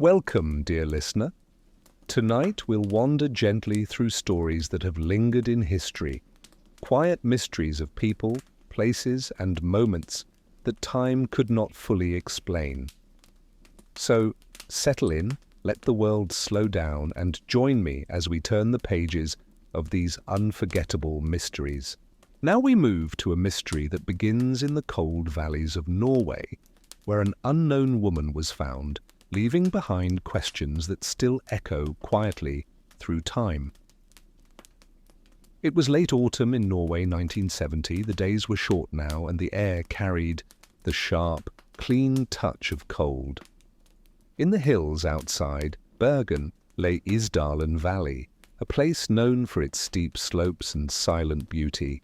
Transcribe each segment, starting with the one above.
Welcome, dear listener. Tonight we'll wander gently through stories that have lingered in history, quiet mysteries of people, places, and moments that time could not fully explain. So, settle in, let the world slow down, and join me as we turn the pages of these unforgettable mysteries. Now we move to a mystery that begins in the cold valleys of Norway, where an unknown woman was found, leaving behind questions that still echo quietly through time. It was late autumn in Norway, 1970. The days were short now, and the air carried the sharp, clean touch of cold. In the hills outside Bergen lay Isdalen Valley, a place known for its steep slopes and silent beauty.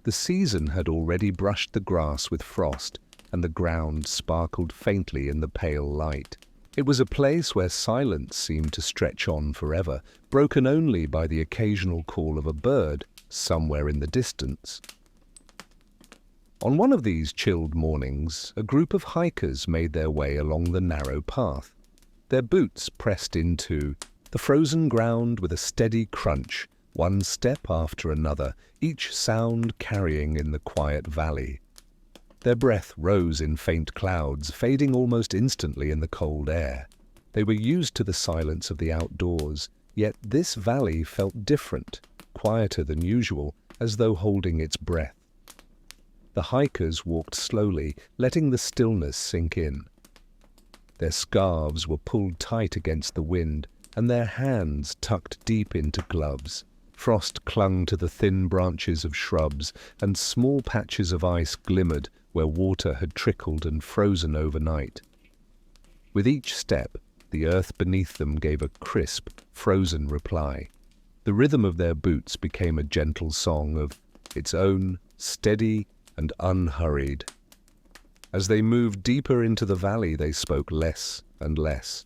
The season had already brushed the grass with frost, and the ground sparkled faintly in the pale light. It was a place where silence seemed to stretch on forever, broken only by the occasional call of a bird somewhere in the distance. On one of these chilled mornings, a group of hikers made their way along the narrow path. Their boots pressed into the frozen ground with a steady crunch, one step after another, each sound carrying in the quiet valley. Their breath rose in faint clouds, fading almost instantly in the cold air. They were used to the silence of the outdoors, yet this valley felt different, quieter than usual, as though holding its breath. The hikers walked slowly, letting the stillness sink in. Their scarves were pulled tight against the wind, and their hands tucked deep into gloves. Frost clung to the thin branches of shrubs, and small patches of ice glimmered where water had trickled and frozen overnight. With each step, the earth beneath them gave a crisp, frozen reply. The rhythm of their boots became a gentle song of its own, steady and unhurried. As they moved deeper into the valley, they spoke less and less.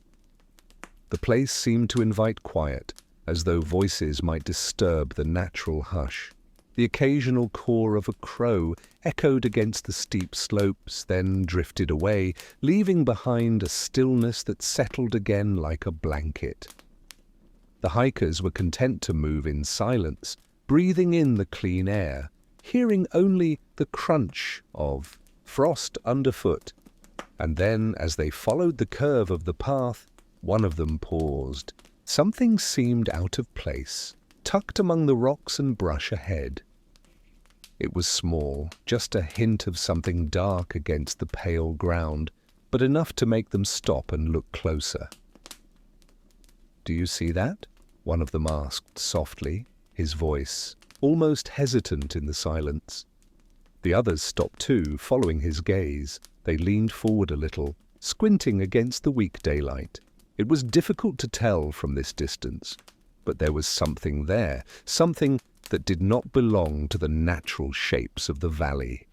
The place seemed to invite quiet, as though voices might disturb the natural hush. The occasional caw of a crow echoed against the steep slopes, then drifted away, leaving behind a stillness that settled again like a blanket. The hikers were content to move in silence, breathing in the clean air, hearing only the crunch of frost underfoot. And then, as they followed the curve of the path, one of them paused. Something seemed out of place, tucked among the rocks and brush ahead. It was small, just a hint of something dark against the pale ground, but enough to make them stop and look closer. "Do you see that?" one of them asked softly, his voice almost hesitant in the silence. The others stopped too, following his gaze. They leaned forward a little, squinting against the weak daylight. It was difficult to tell from this distance, but there was something there, something that did not belong to the natural shapes of the valley.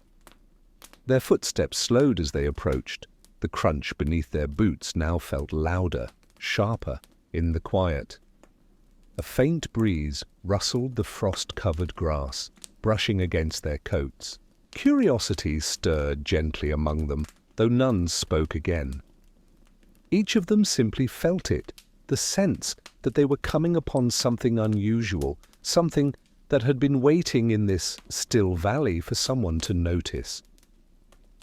Their footsteps slowed as they approached. The crunch beneath their boots now felt louder, sharper, in the quiet. A faint breeze rustled the frost-covered grass, brushing against their coats. Curiosity stirred gently among them, though none spoke again. Each of them simply felt it, the sense that they were coming upon something unusual, something that had been waiting in this still valley for someone to notice.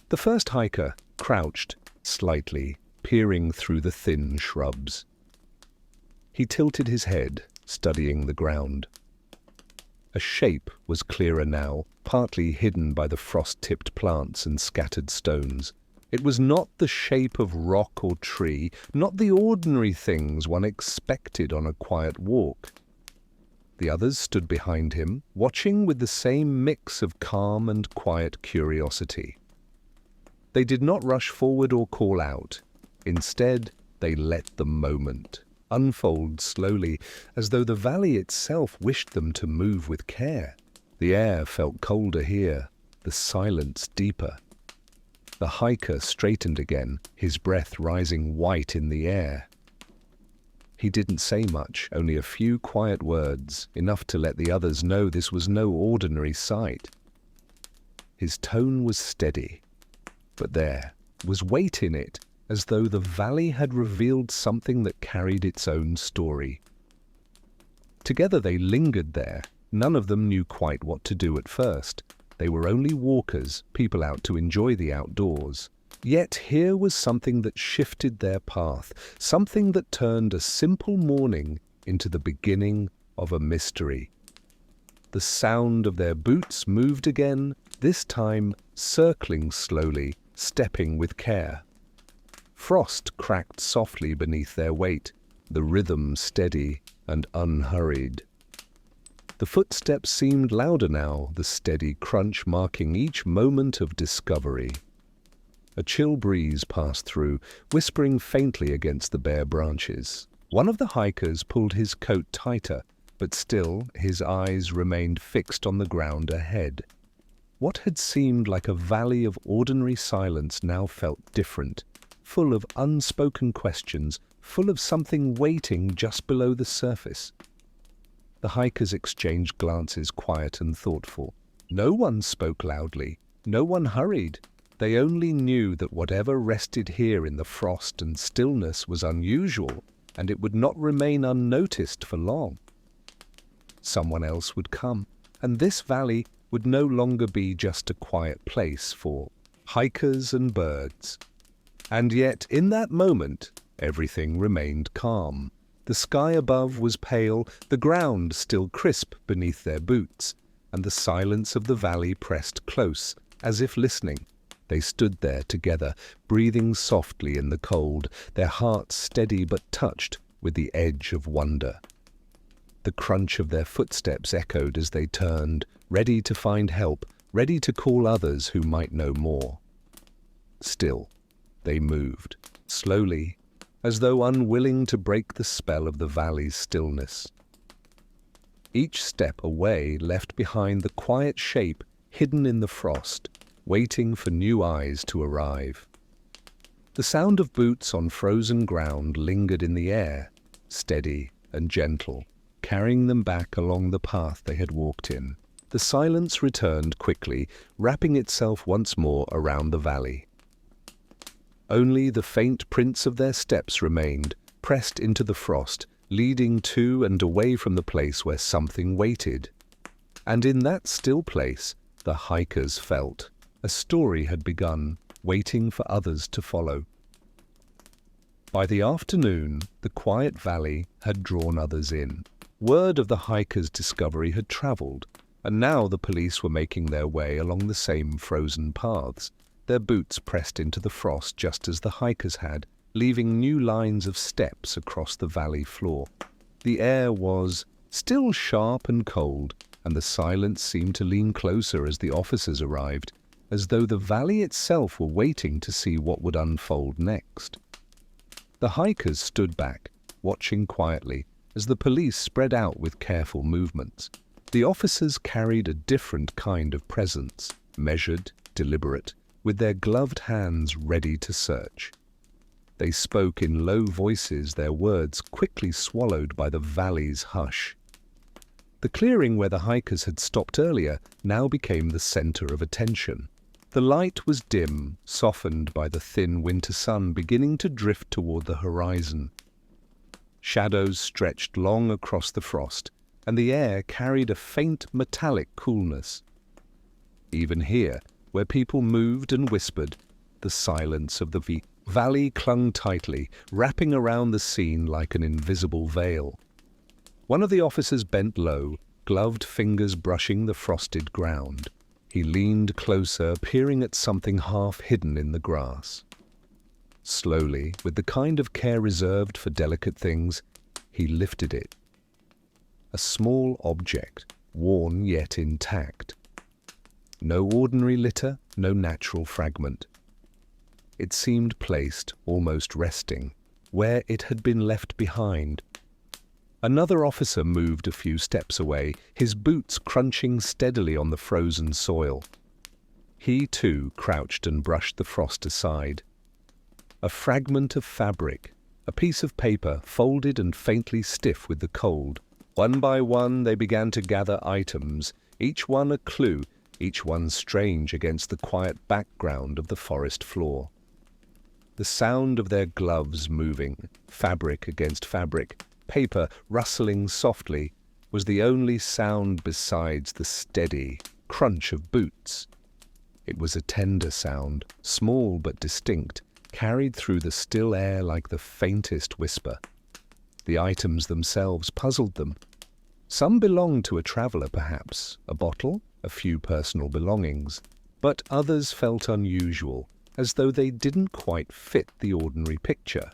The first hiker crouched slightly, peering through the thin shrubs. He tilted his head, studying the ground. A shape was clearer now, partly hidden by the frost-tipped plants and scattered stones. It was not the shape of rock or tree, not the ordinary things one expected on a quiet walk. The others stood behind him, watching with the same mix of calm and quiet curiosity. They did not rush forward or call out. Instead, they let the moment unfold slowly, as though the valley itself wished them to move with care. The air felt colder here, the silence deeper. The hiker straightened again, his breath rising white in the air. He didn't say much, only a few quiet words, enough to let the others know this was no ordinary sight. His tone was steady, but there was weight in it, as though the valley had revealed something that carried its own story. Together they lingered there. None of them knew quite what to do at first. They were only walkers, people out to enjoy the outdoors. Yet here was something that shifted their path, something that turned a simple morning into the beginning of a mystery. The sound of their boots moved again, this time circling slowly, stepping with care. Frost cracked softly beneath their weight, the rhythm steady and unhurried. The footsteps seemed louder now, the steady crunch marking each moment of discovery. A chill breeze passed through, whispering faintly against the bare branches. One of the hikers pulled his coat tighter, but still his eyes remained fixed on the ground ahead. What had seemed like a valley of ordinary silence now felt different, full of unspoken questions, full of something waiting just below the surface. The hikers exchanged glances, quiet and thoughtful. No one spoke loudly, no one hurried. They only knew that whatever rested here in the frost and stillness was unusual, and it would not remain unnoticed for long. Someone else would come, and this valley would no longer be just a quiet place for hikers and birds. And yet, in that moment, everything remained calm. The sky above was pale, the ground still crisp beneath their boots, and the silence of the valley pressed close, as if listening. They stood there together, breathing softly in the cold, their hearts steady but touched with the edge of wonder. The crunch of their footsteps echoed as they turned, ready to find help, ready to call others who might know more. Still, they moved, slowly, as though unwilling to break the spell of the valley's stillness. Each step away left behind the quiet shape hidden in the frost, waiting for new eyes to arrive. The sound of boots on frozen ground lingered in the air, steady and gentle, carrying them back along the path they had walked in. The silence returned quickly, wrapping itself once more around the valley. Only the faint prints of their steps remained, pressed into the frost, leading to and away from the place where something waited. And in that still place, the hikers felt a story had begun, waiting for others to follow. By the afternoon, the quiet valley had drawn others in. Word of the hikers' discovery had traveled, and now the police were making their way along the same frozen paths, their boots pressed into the frost just as the hikers had, leaving new lines of steps across the valley floor. The air was still sharp and cold, and the silence seemed to lean closer as the officers arrived, as though the valley itself were waiting to see what would unfold next. The hikers stood back, watching quietly, as the police spread out with careful movements. The officers carried a different kind of presence, measured, deliberate, with their gloved hands ready to search. They spoke in low voices, their words quickly swallowed by the valley's hush. The clearing where the hikers had stopped earlier now became the center of attention. The light was dim, softened by the thin winter sun beginning to drift toward the horizon. Shadows stretched long across the frost, and the air carried a faint metallic coolness. Even here, where people moved and whispered, the silence of the valley clung tightly, wrapping around the scene like an invisible veil. One of the officers bent low, gloved fingers brushing the frosted ground. He leaned closer, peering at something half hidden in the grass. Slowly, with the kind of care reserved for delicate things, he lifted it. A small object, worn yet intact. No ordinary litter, no natural fragment. It seemed placed, almost resting, where it had been left behind. Another officer moved a few steps away, his boots crunching steadily on the frozen soil. He, too, crouched and brushed the frost aside. A fragment of fabric, a piece of paper folded and faintly stiff with the cold. One by one they began to gather items, each one a clue, each one strange against the quiet background of the forest floor. The sound of their gloves moving, fabric against fabric, paper rustling softly, was the only sound besides the steady crunch of boots. It was a tender sound, small but distinct, carried through the still air like the faintest whisper. The items themselves puzzled them. Some belonged to a traveller, perhaps, a bottle, a few personal belongings, but others felt unusual, as though they didn't quite fit the ordinary picture.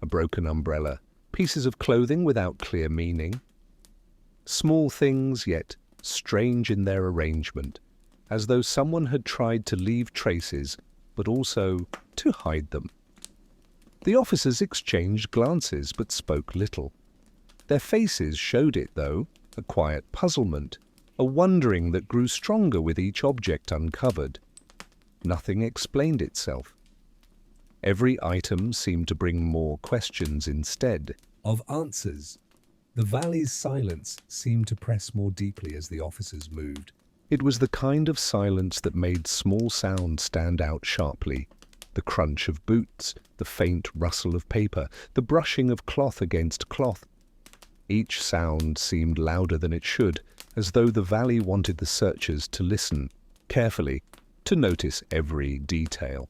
A broken umbrella, pieces of clothing without clear meaning. Small things, yet strange in their arrangement, as though someone had tried to leave traces, but also to hide them. The officers exchanged glances, but spoke little. Their faces showed it, though, a quiet puzzlement, a wondering that grew stronger with each object uncovered. Nothing explained itself. Every item seemed to bring more questions instead of answers. The valley's silence seemed to press more deeply as the officers moved. It was the kind of silence that made small sounds stand out sharply. The crunch of boots, the faint rustle of paper, the brushing of cloth against cloth. Each sound seemed louder than it should, as though the valley wanted the searchers to listen carefully, to notice every detail.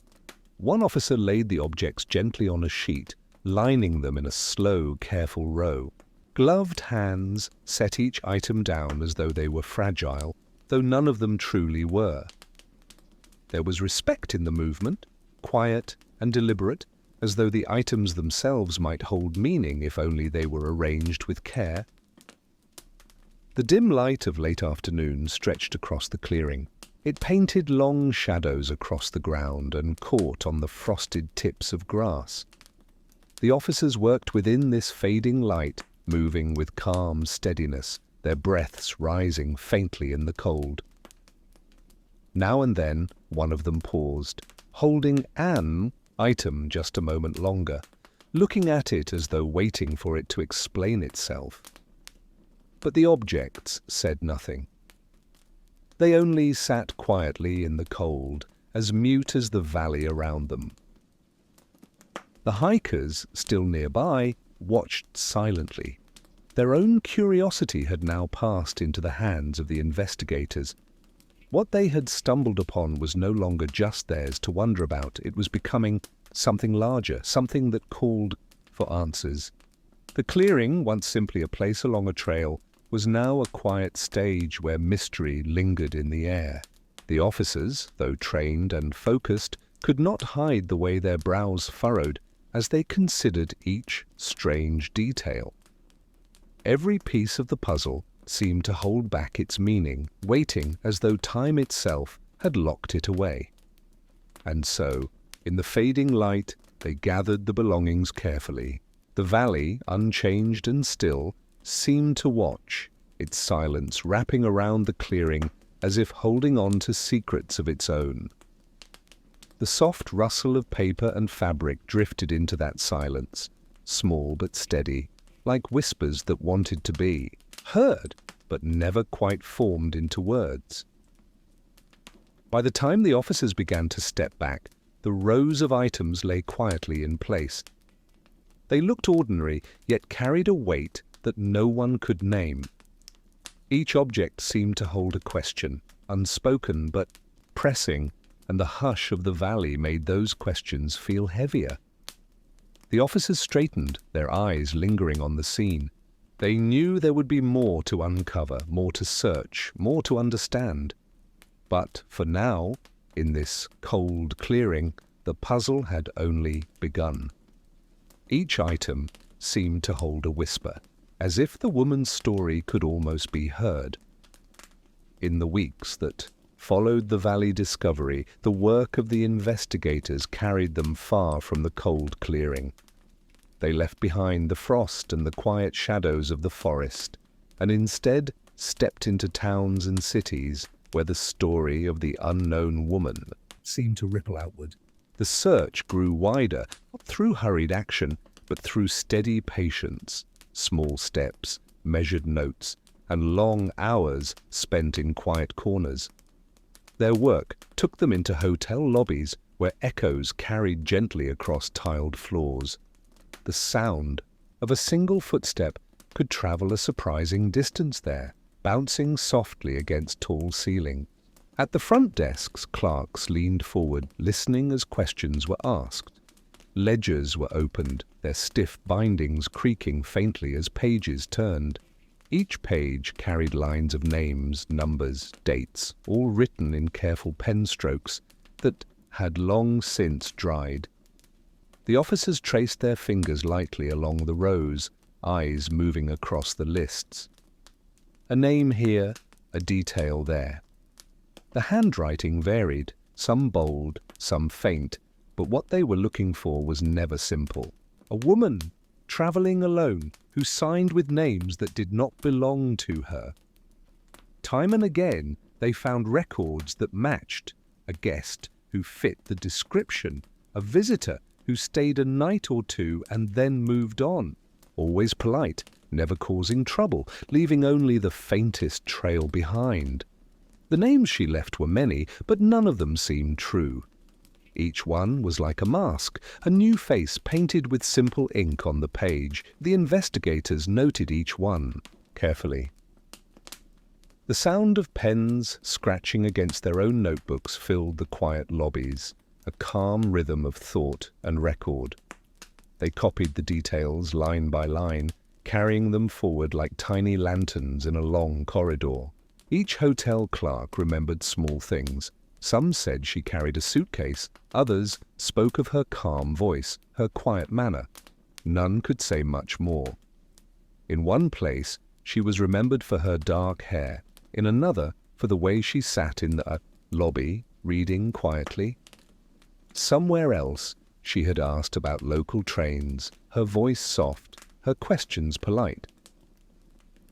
One officer laid the objects gently on a sheet, lining them in a slow, careful row. Gloved hands set each item down as though they were fragile, though none of them truly were. There was respect in the movement, quiet and deliberate, as though the items themselves might hold meaning if only they were arranged with care. The dim light of late afternoon stretched across the clearing. It painted long shadows across the ground and caught on the frosted tips of grass. The officers worked within this fading light, moving with calm steadiness, their breaths rising faintly in the cold. Now and then, one of them paused, holding an item just a moment longer, looking at it as though waiting for it to explain itself. But the objects said nothing. They only sat quietly in the cold, as mute as the valley around them. The hikers, still nearby, watched silently. Their own curiosity had now passed into the hands of the investigators. What they had stumbled upon was no longer just theirs to wonder about. It was becoming something larger, something that called for answers. The clearing, once simply a place along a trail, was now a quiet stage where mystery lingered in the air. The officers, though trained and focused, could not hide the way their brows furrowed as they considered each strange detail. Every piece of the puzzle seemed to hold back its meaning, waiting as though time itself had locked it away. And so, in the fading light, they gathered the belongings carefully. The valley, unchanged and still, seemed to watch, its silence wrapping around the clearing as if holding on to secrets of its own. The soft rustle of paper and fabric drifted into that silence, small but steady, like whispers that wanted to be heard, but never quite formed into words. By the time the officers began to step back, the rows of items lay quietly in place. They looked ordinary, yet carried a weight that no one could name. Each object seemed to hold a question, unspoken but pressing, and the hush of the valley made those questions feel heavier. The officers straightened, their eyes lingering on the scene. They knew there would be more to uncover, more to search, more to understand. But for now, in this cold clearing, the puzzle had only begun. Each item seemed to hold a whisper, as if the woman's story could almost be heard. In the weeks that followed the valley discovery, the work of the investigators carried them far from the cold clearing. They left behind the frost and the quiet shadows of the forest, and instead stepped into towns and cities where the story of the unknown woman seemed to ripple outward. The search grew wider, not through hurried action, but through steady patience, small steps, measured notes, and long hours spent in quiet corners. Their work took them into hotel lobbies, where echoes carried gently across tiled floors. The sound of a single footstep could travel a surprising distance there, bouncing softly against tall ceiling. At the front desks, clerks leaned forward, listening as questions were asked. Ledgers were opened, their stiff bindings creaking faintly as pages turned. Each page carried lines of names, numbers, dates, all written in careful pen strokes that had long since dried. The officers traced their fingers lightly along the rows, eyes moving across the lists. A name here, a detail there. The handwriting varied, some bold, some faint, but what they were looking for was never simple. A woman, traveling alone, who signed with names that did not belong to her. Time and again, they found records that matched: a guest who fit the description, a visitor who stayed a night or two and then moved on, always polite, never causing trouble, leaving only the faintest trail behind. The names she left were many, but none of them seemed true. Each one was like a mask, a new face painted with simple ink on the page. The investigators noted each one carefully. The sound of pens scratching against their own notebooks filled the quiet lobbies, a calm rhythm of thought and record. They copied the details line by line, carrying them forward like tiny lanterns in a long corridor. Each hotel clerk remembered small things. Some said she carried a suitcase, others spoke of her calm voice, her quiet manner. None could say much more. In one place, she was remembered for her dark hair, in another for the way she sat in the lobby, reading quietly. Somewhere else, she had asked about local trains, her voice soft, her questions polite.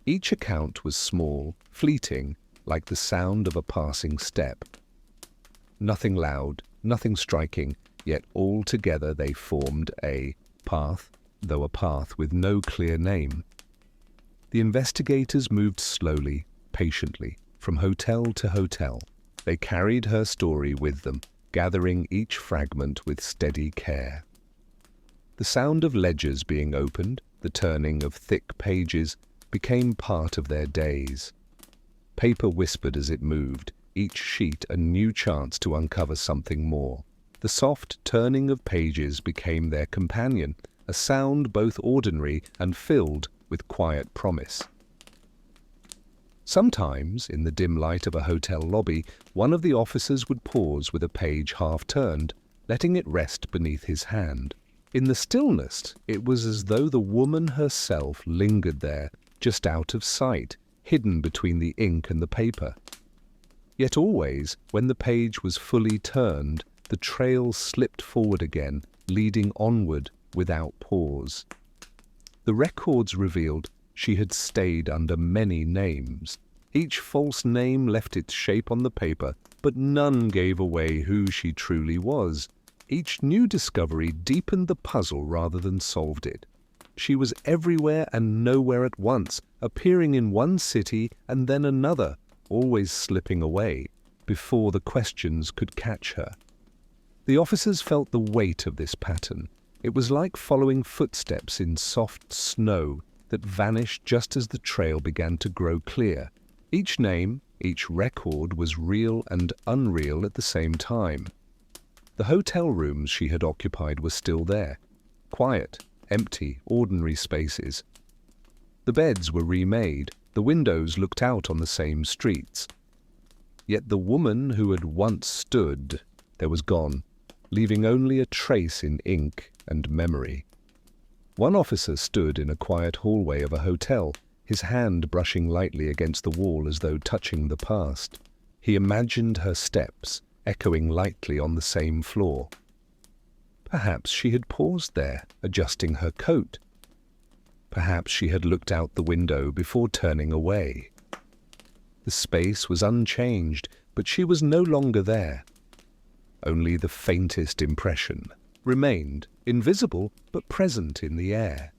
Each account was small, fleeting, like the sound of a passing step. Nothing loud, nothing striking, yet all together they formed a path, though a path with no clear name. The investigators moved slowly, patiently, from hotel to hotel. They carried her story with them, gathering each fragment with steady care. The sound of ledgers being opened, the turning of thick pages, became part of their days. Paper whispered as it moved, each sheet a new chance to uncover something more. The soft turning of pages became their companion, a sound both ordinary and filled with quiet promise. Sometimes, in the dim light of a hotel lobby, one of the officers would pause with a page half-turned, letting it rest beneath his hand. In the stillness, it was as though the woman herself lingered there, just out of sight, hidden between the ink and the paper. Yet always, when the page was fully turned, the trail slipped forward again, leading onward without pause. The records revealed she had stayed under many names. Each false name left its shape on the paper, but none gave away who she truly was. Each new discovery deepened the puzzle rather than solved it. She was everywhere and nowhere at once, appearing in one city and then another, always slipping away, before the questions could catch her. The officers felt the weight of this pattern. It was like following footsteps in soft snow that vanished just as the trail began to grow clear. Each name, each record was real and unreal at the same time. The hotel rooms she had occupied were still there, quiet, empty, ordinary spaces. The beds were remade, the windows looked out on the same streets. Yet the woman who had once stood there was gone, leaving only a trace in ink and memory. One officer stood in a quiet hallway of a hotel, his hand brushing lightly against the wall as though touching the past. He imagined her steps, echoing lightly on the same floor. Perhaps she had paused there, adjusting her coat. Perhaps she had looked out the window before turning away. The space was unchanged, but she was no longer there. Only the faintest impression remained, invisible but present in the air.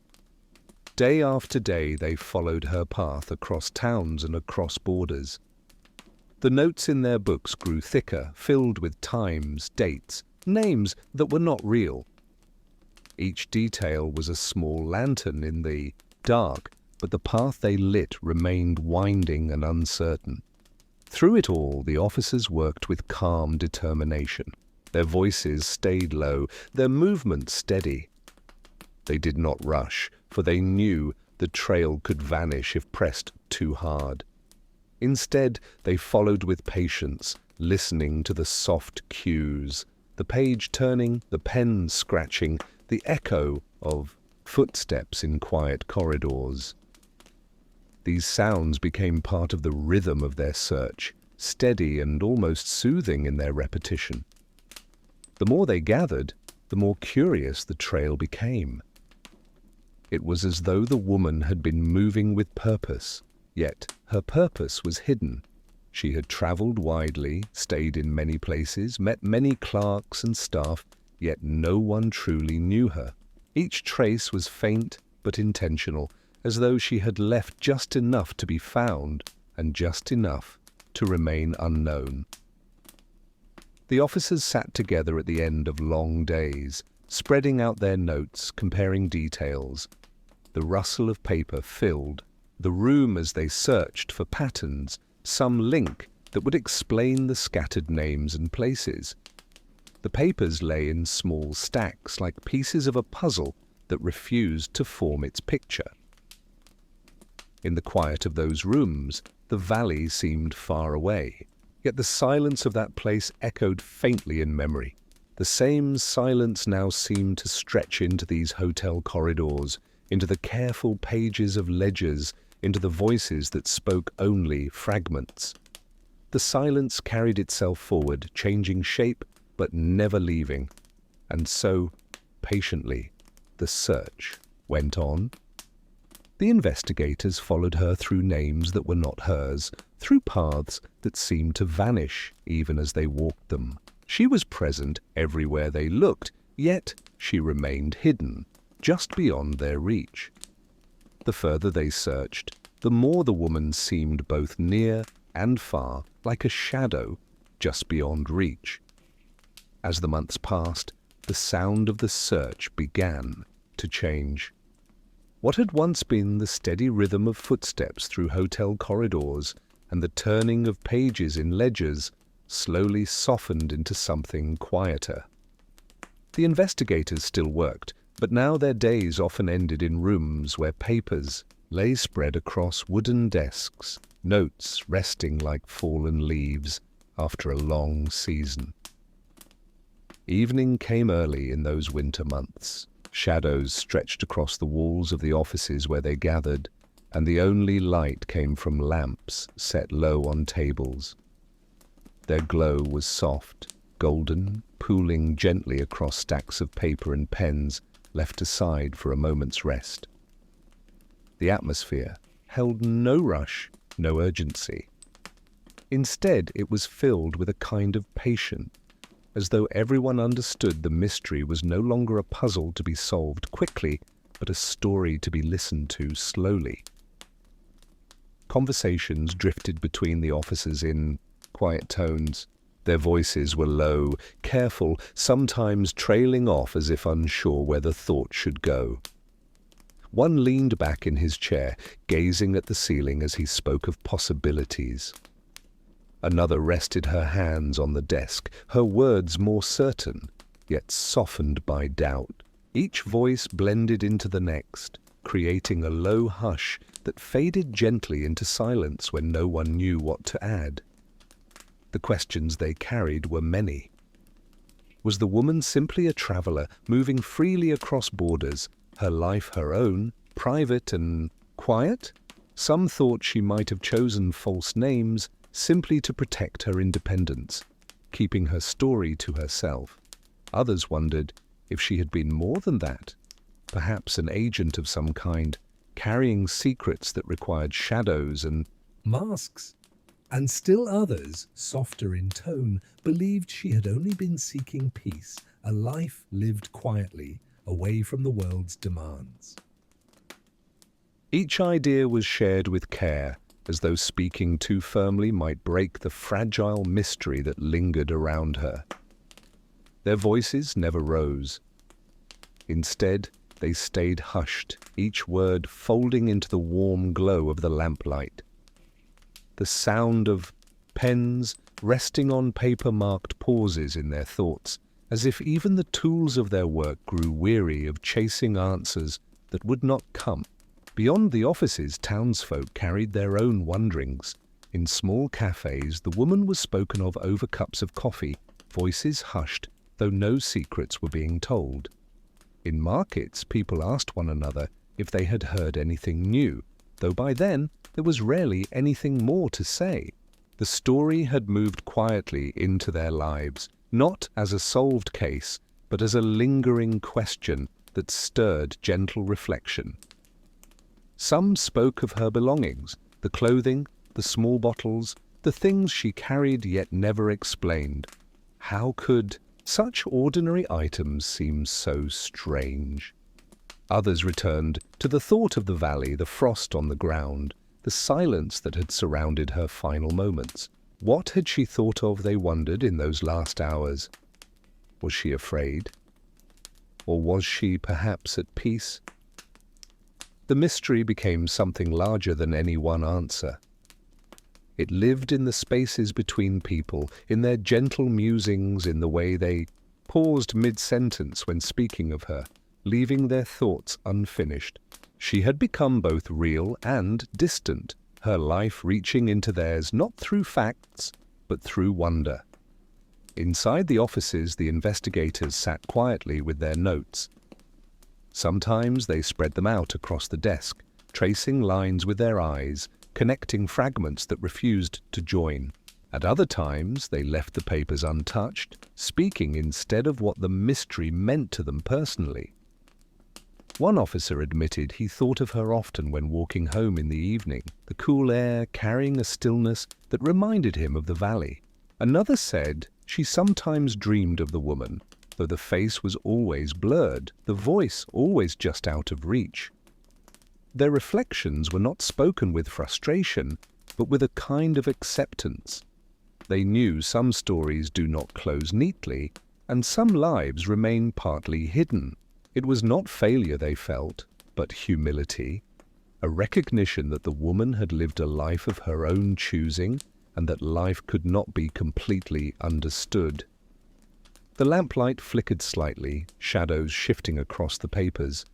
Day after day they followed her path across towns and across borders. The notes in their books grew thicker, filled with times, dates, names that were not real. Each detail was a small lantern in the dark, but the path they lit remained winding and uncertain. Through it all, the officers worked with calm determination. Their voices stayed low, their movements steady. They did not rush, for they knew the trail could vanish if pressed too hard. Instead, they followed with patience, listening to the soft cues, the page turning, the pen scratching, the echo of footsteps in quiet corridors. These sounds became part of the rhythm of their search, steady and almost soothing in their repetition. The more they gathered, the more curious the trail became. It was as though the woman had been moving with purpose, yet her purpose was hidden. She had traveled widely, stayed in many places, met many clerks and staff, yet no one truly knew her. Each trace was faint but intentional, as though she had left just enough to be found and just enough to remain unknown. The officers sat together at the end of long days, spreading out their notes, comparing details. The rustle of paper filled the room as they searched for patterns, some link that would explain the scattered names and places. The papers lay in small stacks like pieces of a puzzle that refused to form its picture. In the quiet of those rooms, the valley seemed far away, yet the silence of that place echoed faintly in memory. The same silence now seemed to stretch into these hotel corridors, into the careful pages of ledgers, into the voices that spoke only fragments. The silence carried itself forward, changing shape but never leaving. And so, patiently, the search went on. The investigators followed her through names that were not hers, through paths that seemed to vanish even as they walked them. She was present everywhere they looked, yet she remained hidden, just beyond their reach. The further they searched, the more the woman seemed both near and far, like a shadow just beyond reach. As the months passed, the sound of the search began to change. What had once been the steady rhythm of footsteps through hotel corridors and the turning of pages in ledgers slowly softened into something quieter. The investigators still worked, but now their days often ended in rooms where papers lay spread across wooden desks, notes resting like fallen leaves after a long season. Evening came early in those winter months. Shadows stretched across the walls of the offices where they gathered, and the only light came from lamps set low on tables. Their glow was soft, golden, pooling gently across stacks of paper and pens left aside for a moment's rest. The atmosphere held no rush, no urgency. Instead, it was filled with a kind of patience, as though everyone understood the mystery was no longer a puzzle to be solved quickly, but a story to be listened to slowly. Conversations drifted between the officers in quiet tones. Their voices were low, careful, sometimes trailing off as if unsure where the thought should go. One leaned back in his chair, gazing at the ceiling as he spoke of possibilities. Another rested her hands on the desk, her words more certain, yet softened by doubt. Each voice blended into the next, creating a low hush that faded gently into silence when no one knew what to add. The questions they carried were many. Was the woman simply a traveler, moving freely across borders, her life her own, private and quiet? Some thought she might have chosen false names simply to protect her independence, keeping her story to herself. Others wondered if she had been more than that, perhaps an agent of some kind, carrying secrets that required shadows and masks. And still others, softer in tone, believed she had only been seeking peace, a life lived quietly, away from the world's demands. Each idea was shared with care, as though speaking too firmly might break the fragile mystery that lingered around her. Their voices never rose. Instead, they stayed hushed, each word folding into the warm glow of the lamplight. The sound of pens resting on paper-marked pauses in their thoughts, as if even the tools of their work grew weary of chasing answers that would not come. Beyond the offices, townsfolk carried their own wonderings. In small cafes, the woman was spoken of over cups of coffee, voices hushed, though no secrets were being told. In markets, people asked one another if they had heard anything new, though by then there was rarely anything more to say. The story had moved quietly into their lives, not as a solved case, but as a lingering question that stirred gentle reflection. Some spoke of her belongings, the clothing, the small bottles, the things she carried yet never explained. How could such ordinary items seem so strange? Others returned to the thought of the valley, the frost on the ground, the silence that had surrounded her final moments. What had she thought of, they wondered, in those last hours? Was she afraid? Or was she perhaps at peace? The mystery became something larger than any one answer. It lived in the spaces between people, in their gentle musings, in the way they paused mid-sentence when speaking of her, leaving their thoughts unfinished. She had become both real and distant, her life reaching into theirs not through facts, but through wonder. Inside the offices, the investigators sat quietly with their notes. Sometimes they spread them out across the desk, tracing lines with their eyes, connecting fragments that refused to join. At other times, they left the papers untouched, speaking instead of what the mystery meant to them personally. One officer admitted he thought of her often when walking home in the evening, the cool air carrying a stillness that reminded him of the valley. Another said she sometimes dreamed of the woman, though the face was always blurred, the voice always just out of reach. Their reflections were not spoken with frustration, but with a kind of acceptance. They knew some stories do not close neatly, and some lives remain partly hidden. It was not failure they felt, but humility, a recognition that the woman had lived a life of her own choosing, and that life could not be completely understood. The lamplight flickered slightly, shadows shifting across the papers.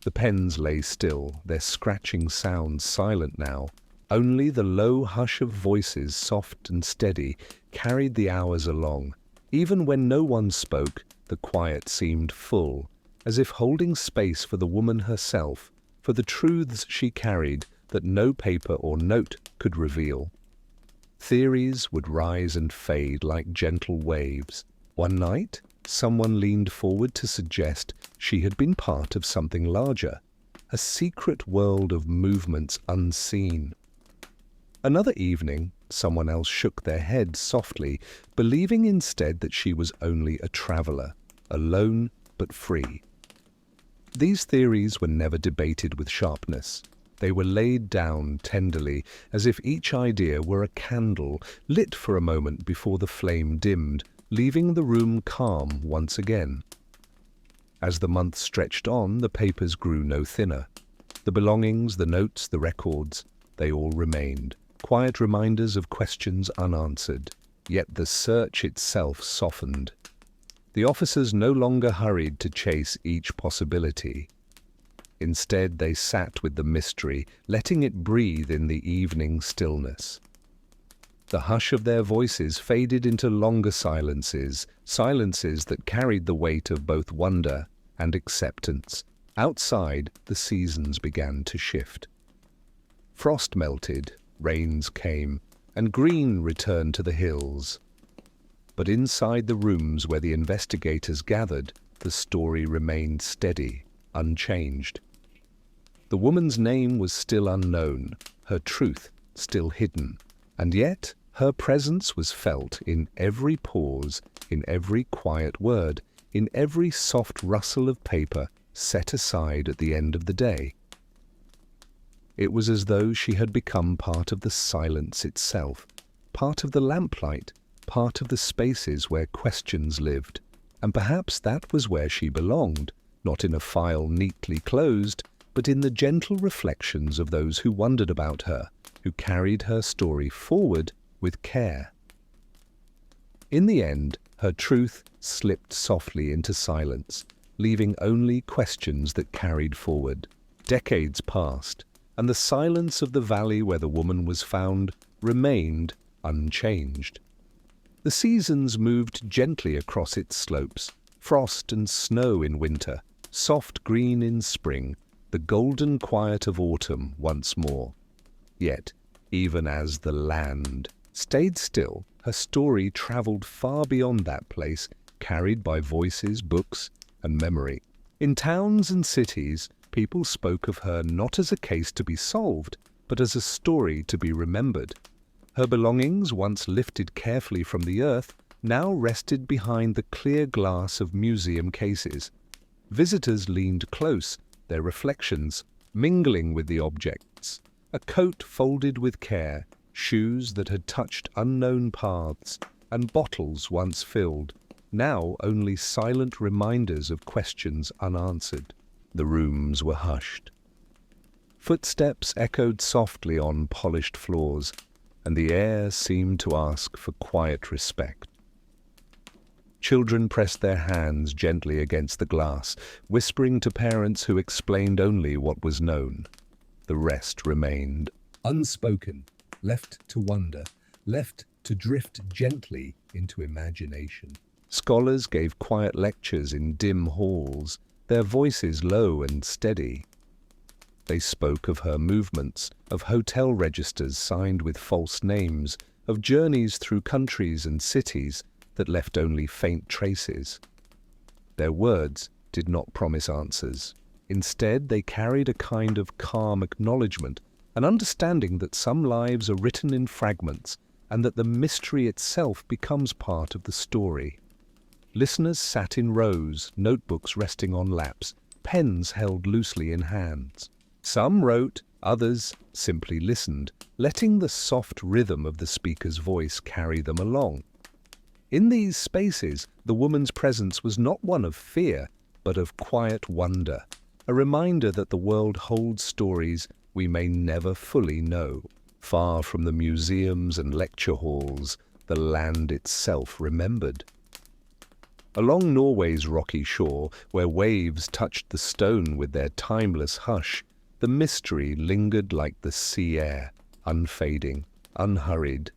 The pens lay still, their scratching sounds silent now. Only the low hush of voices, soft and steady, carried the hours along. Even when no one spoke, the quiet seemed full, as if holding space for the woman herself, for the truths she carried that no paper or note could reveal. Theories would rise and fade like gentle waves. One night, someone leaned forward to suggest she had been part of something larger, a secret world of movements unseen. Another evening, someone else shook their head softly, believing instead that she was only a traveler, alone but free. These theories were never debated with sharpness. They were laid down tenderly, as if each idea were a candle lit for a moment before the flame dimmed, leaving the room calm once again. As the months stretched on, the papers grew no thinner. The belongings, the notes, the records, they all remained, quiet reminders of questions unanswered. Yet the search itself softened. The officers no longer hurried to chase each possibility. Instead, they sat with the mystery, letting it breathe in the evening stillness. The hush of their voices faded into longer silences, silences that carried the weight of both wonder and acceptance. Outside, the seasons began to shift. Frost melted, rains came, and green returned to the hills. But inside the rooms where the investigators gathered, the story remained steady, unchanged. The woman's name was still unknown, her truth still hidden, and yet her presence was felt in every pause, in every quiet word, in every soft rustle of paper set aside at the end of the day. It was as though she had become part of the silence itself, part of the lamplight, part of the spaces where questions lived. And perhaps that was where she belonged, not in a file neatly closed, but in the gentle reflections of those who wondered about her, who carried her story forward with care. In the end, her truth slipped softly into silence, leaving only questions that carried forward. Decades passed, and the silence of the valley where the woman was found remained unchanged. The seasons moved gently across its slopes, frost and snow in winter, soft green in spring, the golden quiet of autumn once more. Yet, even as the land stayed still, her story travelled far beyond that place, carried by voices, books, and memory. In towns and cities, people spoke of her not as a case to be solved, but as a story to be remembered. Her belongings, once lifted carefully from the earth, now rested behind the clear glass of museum cases. Visitors leaned close, their reflections mingling with the objects. A coat folded with care, shoes that had touched unknown paths, and bottles once filled, now only silent reminders of questions unanswered. The rooms were hushed. Footsteps echoed softly on polished floors, and the air seemed to ask for quiet respect. Children pressed their hands gently against the glass, whispering to parents who explained only what was known. The rest remained unspoken, left to wonder, left to drift gently into imagination. Scholars gave quiet lectures in dim halls, their voices low and steady. They spoke of her movements, of hotel registers signed with false names, of journeys through countries and cities that left only faint traces. Their words did not promise answers. Instead, they carried a kind of calm acknowledgement, an understanding that some lives are written in fragments and that the mystery itself becomes part of the story. Listeners sat in rows, notebooks resting on laps, pens held loosely in hands. Some wrote, others simply listened, letting the soft rhythm of the speaker's voice carry them along. In these spaces, the woman's presence was not one of fear, but of quiet wonder, a reminder that the world holds stories we may never fully know. Far from the museums and lecture halls, the land itself remembered. Along Norway's rocky shore, where waves touched the stone with their timeless hush, the mystery lingered like the sea air, unfading, unhurried.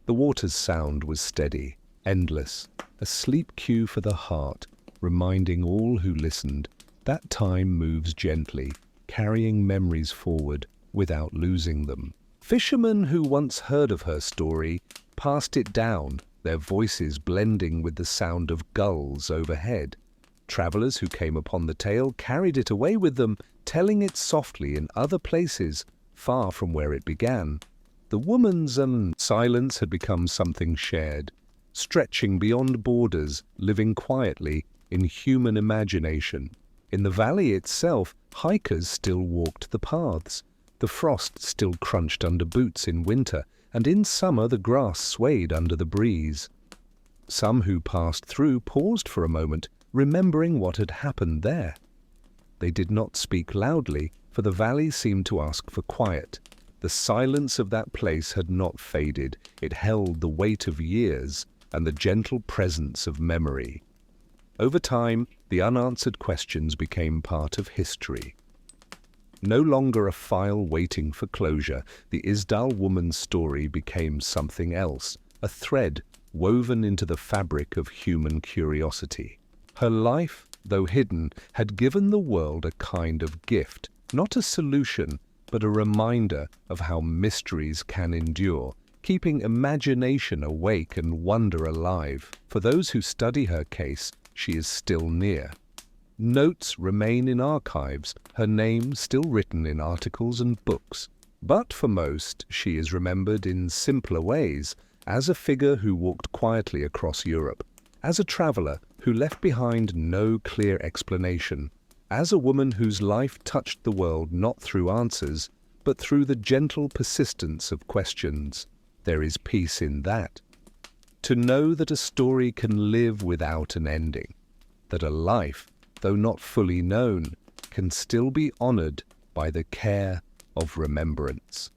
The water's sound was steady, endless, a sleep cue for the heart, reminding all who listened that time moves gently, carrying memories forward without losing them. Fishermen who once heard of her story passed it down, their voices blending with the sound of gulls overhead. Travelers who came upon the tale carried it away with them, telling it softly in other places, far from where it began. The woman's silence had become something shared, stretching beyond borders, living quietly in human imagination. In the valley itself, hikers still walked the paths. The frost still crunched under boots in winter, and in summer the grass swayed under the breeze. Some who passed through paused for a moment, remembering what had happened there. They did not speak loudly, for the valley seemed to ask for quiet. The silence of that place had not faded. It held the weight of years and the gentle presence of memory. Over time, the unanswered questions became part of history. No longer a file waiting for closure, the Isdal woman's story became something else, a thread woven into the fabric of human curiosity. Her life, though hidden, had given the world a kind of gift, not a solution, but a reminder of how mysteries can endure, keeping imagination awake and wonder alive. For those who study her case, she is still near. Notes remain in archives, her name still written in articles and books. But for most, she is remembered in simpler ways, as a figure who walked quietly across Europe, as a traveler who left behind no clear explanation, as a woman whose life touched the world not through answers, but through the gentle persistence of questions. There is peace in that. To know that a story can live without an ending, that a life, though not fully known, can still be honored by the care of remembrance.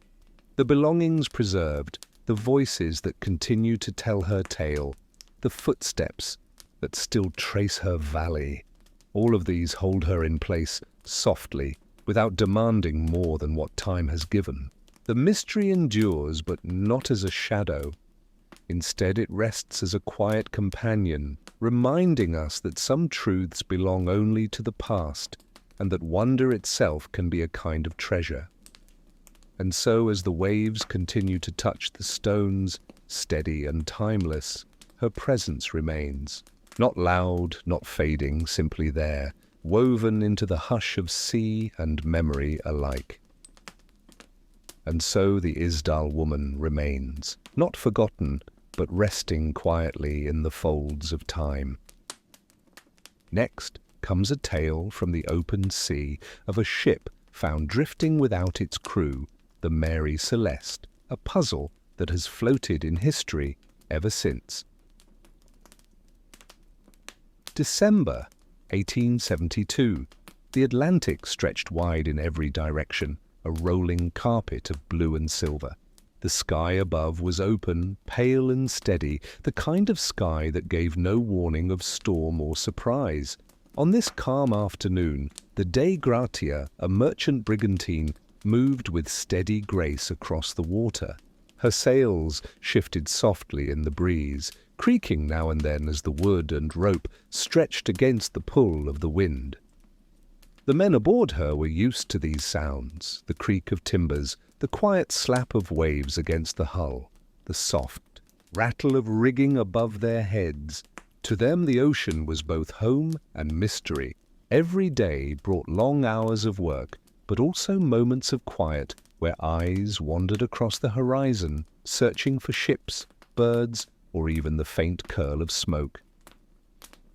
The belongings preserved, the voices that continue to tell her tale, the footsteps that still trace her valley, all of these hold her in place softly, without demanding more than what time has given. The mystery endures, but not as a shadow. Instead, it rests as a quiet companion, reminding us that some truths belong only to the past, and that wonder itself can be a kind of treasure. And so, as the waves continue to touch the stones, steady and timeless, her presence remains. Not loud, not fading, simply there, woven into the hush of sea and memory alike. And so the Isdal woman remains, not forgotten, but resting quietly in the folds of time. Next comes a tale from the open sea of a ship found drifting without its crew, the Mary Celeste, a puzzle that has floated in history ever since. December 1872. The Atlantic stretched wide in every direction, a rolling carpet of blue and silver. The sky above was open, pale and steady, the kind of sky that gave no warning of storm or surprise. On this calm afternoon, the Dei Gratia, a merchant brigantine, moved with steady grace across the water. Her sails shifted softly in the breeze, creaking now and then as the wood and rope stretched against the pull of the wind. The men aboard her were used to these sounds, the creak of timbers, the quiet slap of waves against the hull, the soft rattle of rigging above their heads. To them the ocean was both home and mystery. Every day brought long hours of work, but also moments of quiet where eyes wandered across the horizon, searching for ships, birds, or even the faint curl of smoke.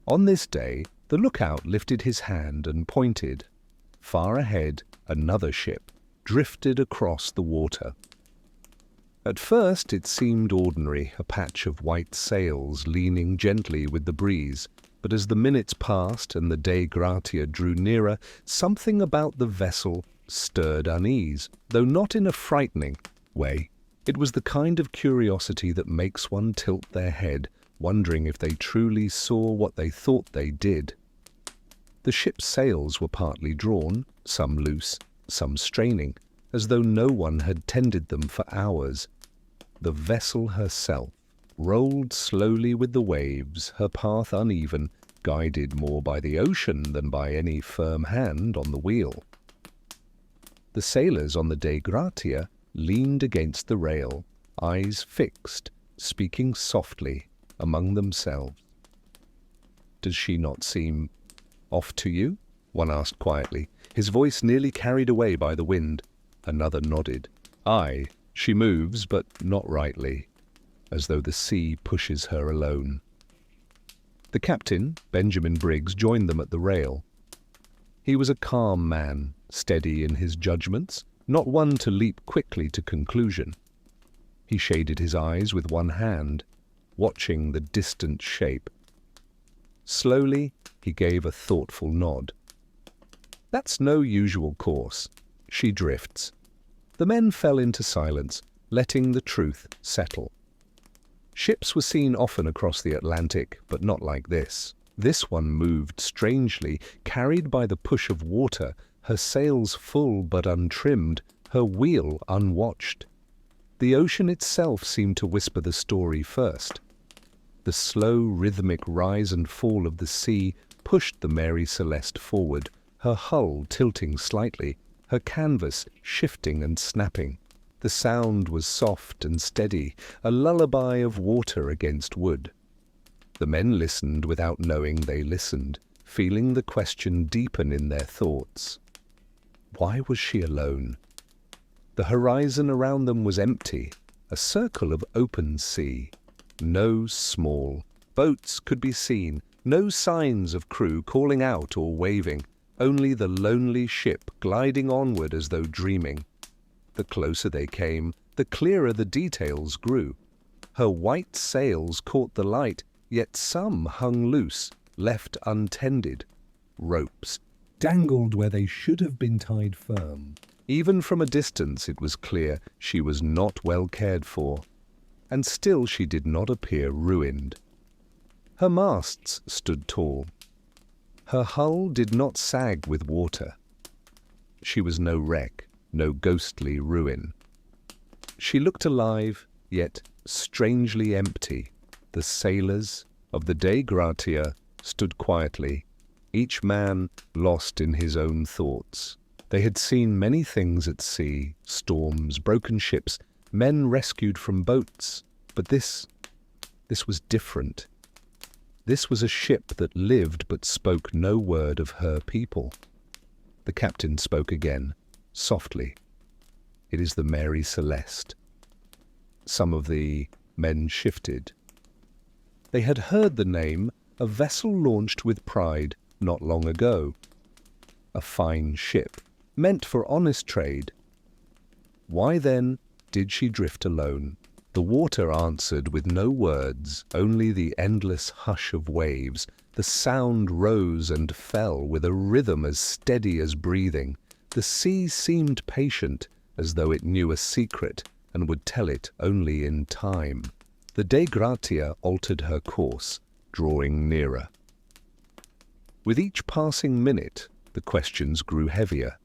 On this day, the lookout lifted his hand and pointed. Far ahead, another ship drifted across the water. At first it seemed ordinary, a patch of white sails leaning gently with the breeze, but as the minutes passed and the Dei Gratia drew nearer, something about the vessel stirred unease, though not in a frightening way. It was the kind of curiosity that makes one tilt their head, wondering if they truly saw what they thought they did. The ship's sails were partly drawn, some loose, some straining, as though no one had tended them for hours. The vessel herself rolled slowly with the waves, her path uneven, guided more by the ocean than by any firm hand on the wheel. The sailors on the Dei Gratia leaned against the rail, eyes fixed, speaking softly among themselves. "Does she not seem off to you?" one asked quietly, his voice nearly carried away by the wind. Another nodded. "Aye, she moves, but not rightly, as though the sea pushes her alone." The captain, Benjamin Briggs, joined them at the rail. He was a calm man, steady in his judgments, not one to leap quickly to conclusion. He shaded his eyes with one hand, watching the distant shape. Slowly, he gave a thoughtful nod. "That's no usual course. She drifts." The men fell into silence, letting the truth settle. Ships were seen often across the Atlantic, but not like this. This one moved strangely, carried by the push of water, her sails full but untrimmed, her wheel unwatched. The ocean itself seemed to whisper the story first. The slow, rhythmic rise and fall of the sea pushed the Mary Celeste forward, her hull tilting slightly, her canvas shifting and snapping. The sound was soft and steady, a lullaby of water against wood. The men listened without knowing they listened, feeling the question deepen in their thoughts. Why was she alone? The horizon around them was empty, a circle of open sea. No small boats could be seen, no signs of crew calling out or waving, only the lonely ship gliding onward as though dreaming. The closer they came, the clearer the details grew. Her white sails caught the light, yet some hung loose, left untended. Ropes dangled where they should have been tied firm. Even from a distance it was clear she was not well cared for, and still she did not appear ruined. Her masts stood tall. Her hull did not sag with water. She was no wreck, no ghostly ruin. She looked alive, yet strangely empty. The sailors of the Dei Gratia stood quietly, each man lost in his own thoughts. They had seen many things at sea, storms, broken ships, men rescued from boats, but this was different. This was a ship that lived but spoke no word of her people. The captain spoke again, softly. "It is the Mary Celeste." Some of the men shifted. They had heard the name, a vessel launched with pride not long ago. A fine ship, meant for honest trade. Why then did she drift alone? The water answered with no words, only the endless hush of waves. The sound rose and fell with a rhythm as steady as breathing. The sea seemed patient, as though it knew a secret and would tell it only in time. The Dei Gratia altered her course, drawing nearer. With each passing minute, the questions grew heavier.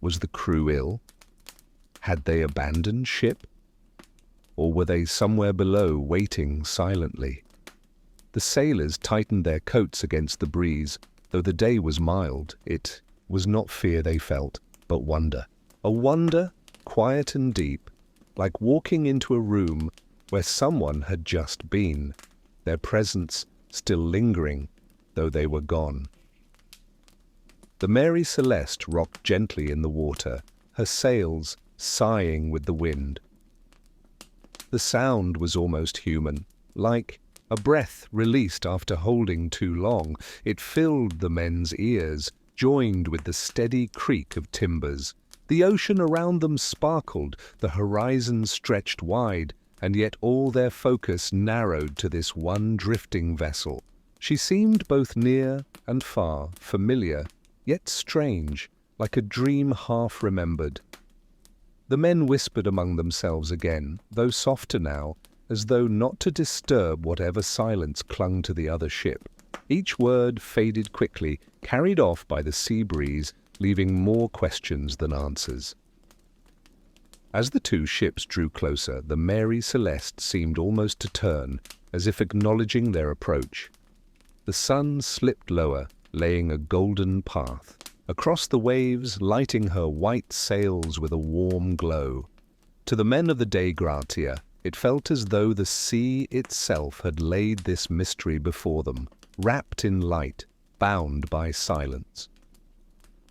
Was the crew ill? Had they abandoned ship? Or were they somewhere below, waiting silently? The sailors tightened their coats against the breeze. Though the day was mild, it was not fear they felt, but wonder. A wonder, quiet and deep, like walking into a room where someone had just been, their presence still lingering, though they were gone. The Mary Celeste rocked gently in the water, her sails sighing with the wind. The sound was almost human, like a breath released after holding too long. It filled the men's ears, joined with the steady creak of timbers. The ocean around them sparkled, the horizon stretched wide, and yet all their focus narrowed to this one drifting vessel. She seemed both near and far, familiar, yet strange, like a dream half remembered. The men whispered among themselves again, though softer now, as though not to disturb whatever silence clung to the other ship. Each word faded quickly, carried off by the sea breeze, leaving more questions than answers. As the two ships drew closer, the Mary Celeste seemed almost to turn, as if acknowledging their approach. The sun slipped lower, laying a golden path. Across the waves, lighting her white sails with a warm glow. To the men of the Dei Gratia, it felt as though the sea itself had laid this mystery before them, wrapped in light, bound by silence.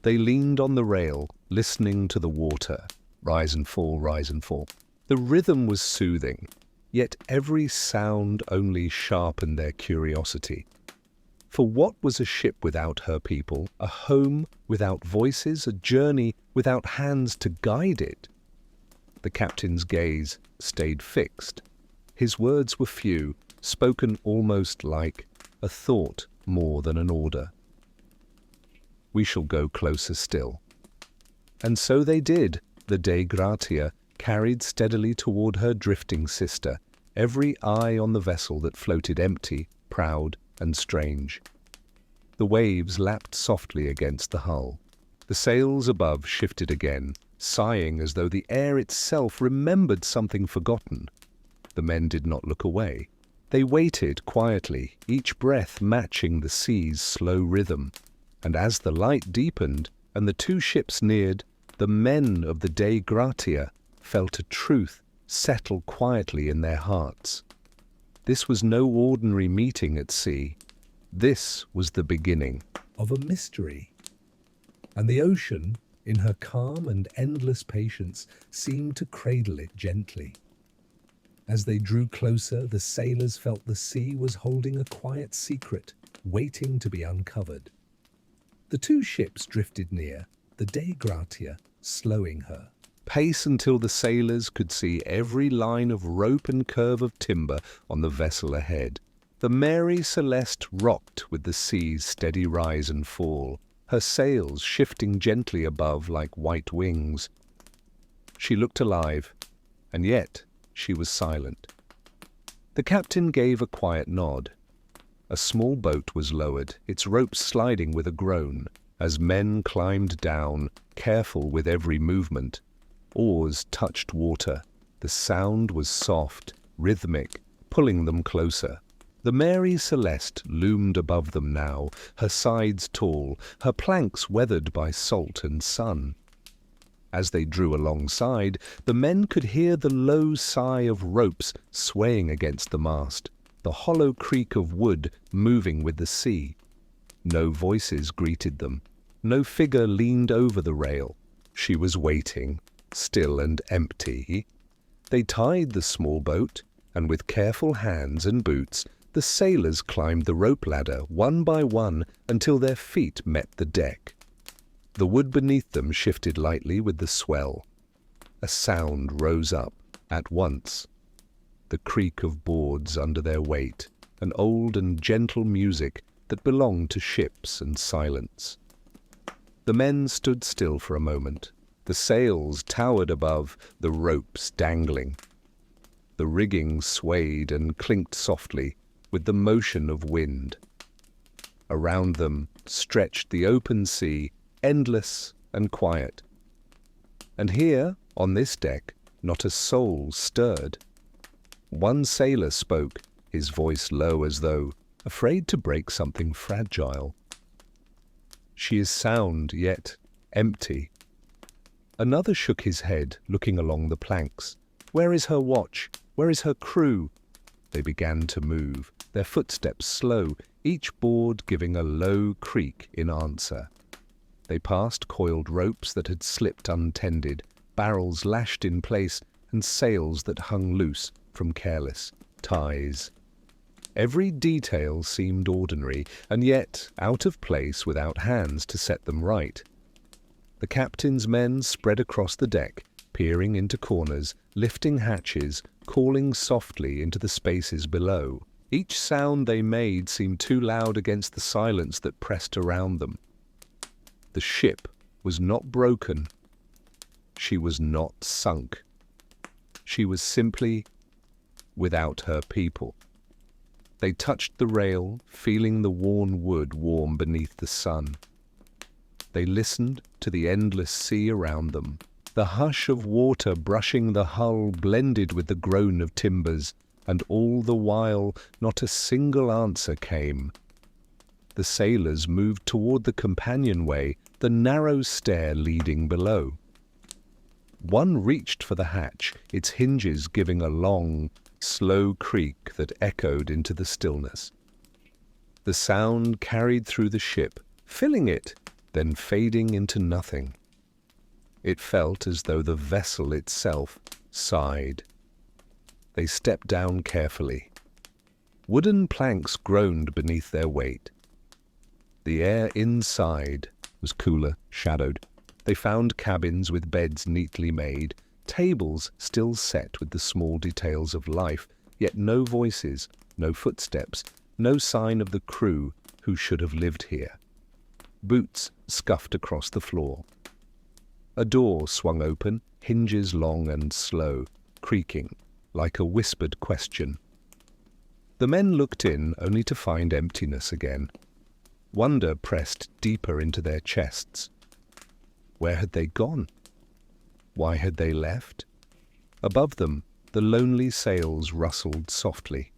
They leaned on the rail, listening to the water, rise and fall, rise and fall. The rhythm was soothing, yet every sound only sharpened their curiosity. For what was a ship without her people, a home without voices, a journey without hands to guide it? The captain's gaze stayed fixed. His words were few, spoken almost like a thought more than an order. "We shall go closer still." And so they did. The Dei Gratia carried steadily toward her drifting sister, every eye on the vessel that floated empty, proud, and strange. The waves lapped softly against the hull. The sails above shifted again, sighing as though the air itself remembered something forgotten. The men did not look away. They waited quietly, each breath matching the sea's slow rhythm. And as the light deepened and the two ships neared, the men of the Dei Gratia felt a truth settle quietly in their hearts. This was no ordinary meeting at sea. This was the beginning of a mystery. And the ocean, in her calm and endless patience, seemed to cradle it gently. As they drew closer, the sailors felt the sea was holding a quiet secret, waiting to be uncovered. The two ships drifted near, the Dei Gratia slowing her. pace until the sailors could see every line of rope and curve of timber on the vessel ahead. The Mary Celeste rocked with the sea's steady rise and fall, her sails shifting gently above like white wings. She looked alive, and yet she was silent. The captain gave a quiet nod. A small boat was lowered, its ropes sliding with a groan, as men climbed down, careful with every movement. Oars touched water. The sound was soft, rhythmic, pulling them closer. The Mary Celeste loomed above them now, her sides tall, her planks weathered by salt and sun. As they drew alongside, the men could hear the low sigh of ropes swaying against the mast, the hollow creak of wood moving with the sea. No voices greeted them. No figure leaned over the rail. She was waiting, still and empty. They tied the small boat, and with careful hands and boots, the sailors climbed the rope ladder one by one until their feet met the deck. The wood beneath them shifted lightly with the swell. A sound rose up at once. The creak of boards under their weight, an old and gentle music that belonged to ships and silence. The men stood still for a moment. The sails towered above, the ropes dangling. The rigging swayed and clinked softly with the motion of wind. Around them stretched the open sea, endless and quiet. And here, on this deck, not a soul stirred. One sailor spoke, his voice low as though afraid to break something fragile. "She is sound, yet empty." Another shook his head, looking along the planks. "Where is her watch? Where is her crew?" They began to move, their footsteps slow, each board giving a low creak in answer. They passed coiled ropes that had slipped untended, barrels lashed in place, and sails that hung loose from careless ties. Every detail seemed ordinary, and yet out of place without hands to set them right. The captain's men spread across the deck, peering into corners, lifting hatches, calling softly into the spaces below. Each sound they made seemed too loud against the silence that pressed around them. The ship was not broken. She was not sunk. She was simply without her people. They touched the rail, feeling the worn wood warm beneath the sun. They listened to the endless sea around them. The hush of water brushing the hull blended with the groan of timbers, and all the while not a single answer came. The sailors moved toward the companionway, the narrow stair leading below. One reached for the hatch, its hinges giving a long, slow creak that echoed into the stillness. The sound carried through the ship, filling it, then fading into nothing. It felt as though the vessel itself sighed. They stepped down carefully. Wooden planks groaned beneath their weight. The air inside was cooler, shadowed. They found cabins with beds neatly made, tables still set with the small details of life, yet no voices, no footsteps, no sign of the crew who should have lived here. Boots scuffed across the floor. A door swung open, hinges long and slow, creaking, like a whispered question. The men looked in only to find emptiness again. Wonder pressed deeper into their chests. Where had they gone? Why had they left? Above them, the lonely sails rustled softly.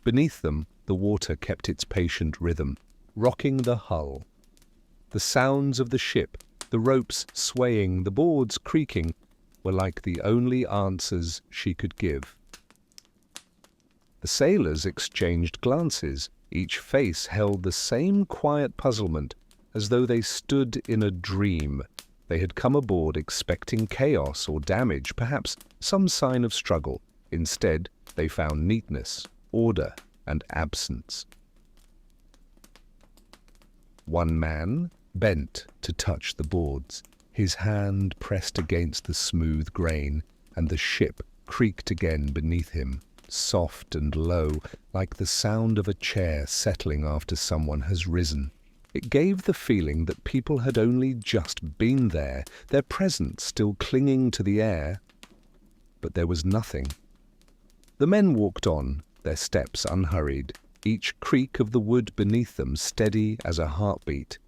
Beneath them, the water kept its patient rhythm, rocking the hull. The sounds of the ship, the ropes swaying, the boards creaking, were like the only answers she could give. The sailors exchanged glances. Each face held the same quiet puzzlement, as though they stood in a dream. They had come aboard expecting chaos or damage, perhaps some sign of struggle. Instead, they found neatness, order, and absence. One man bent to touch the boards. His hand pressed against the smooth grain, and the ship creaked again beneath him, soft and low, like the sound of a chair settling after someone has risen. It gave the feeling that people had only just been there, their presence still clinging to the air. But there was nothing. The men walked on, their steps unhurried, each creak of the wood beneath them steady as a heartbeat.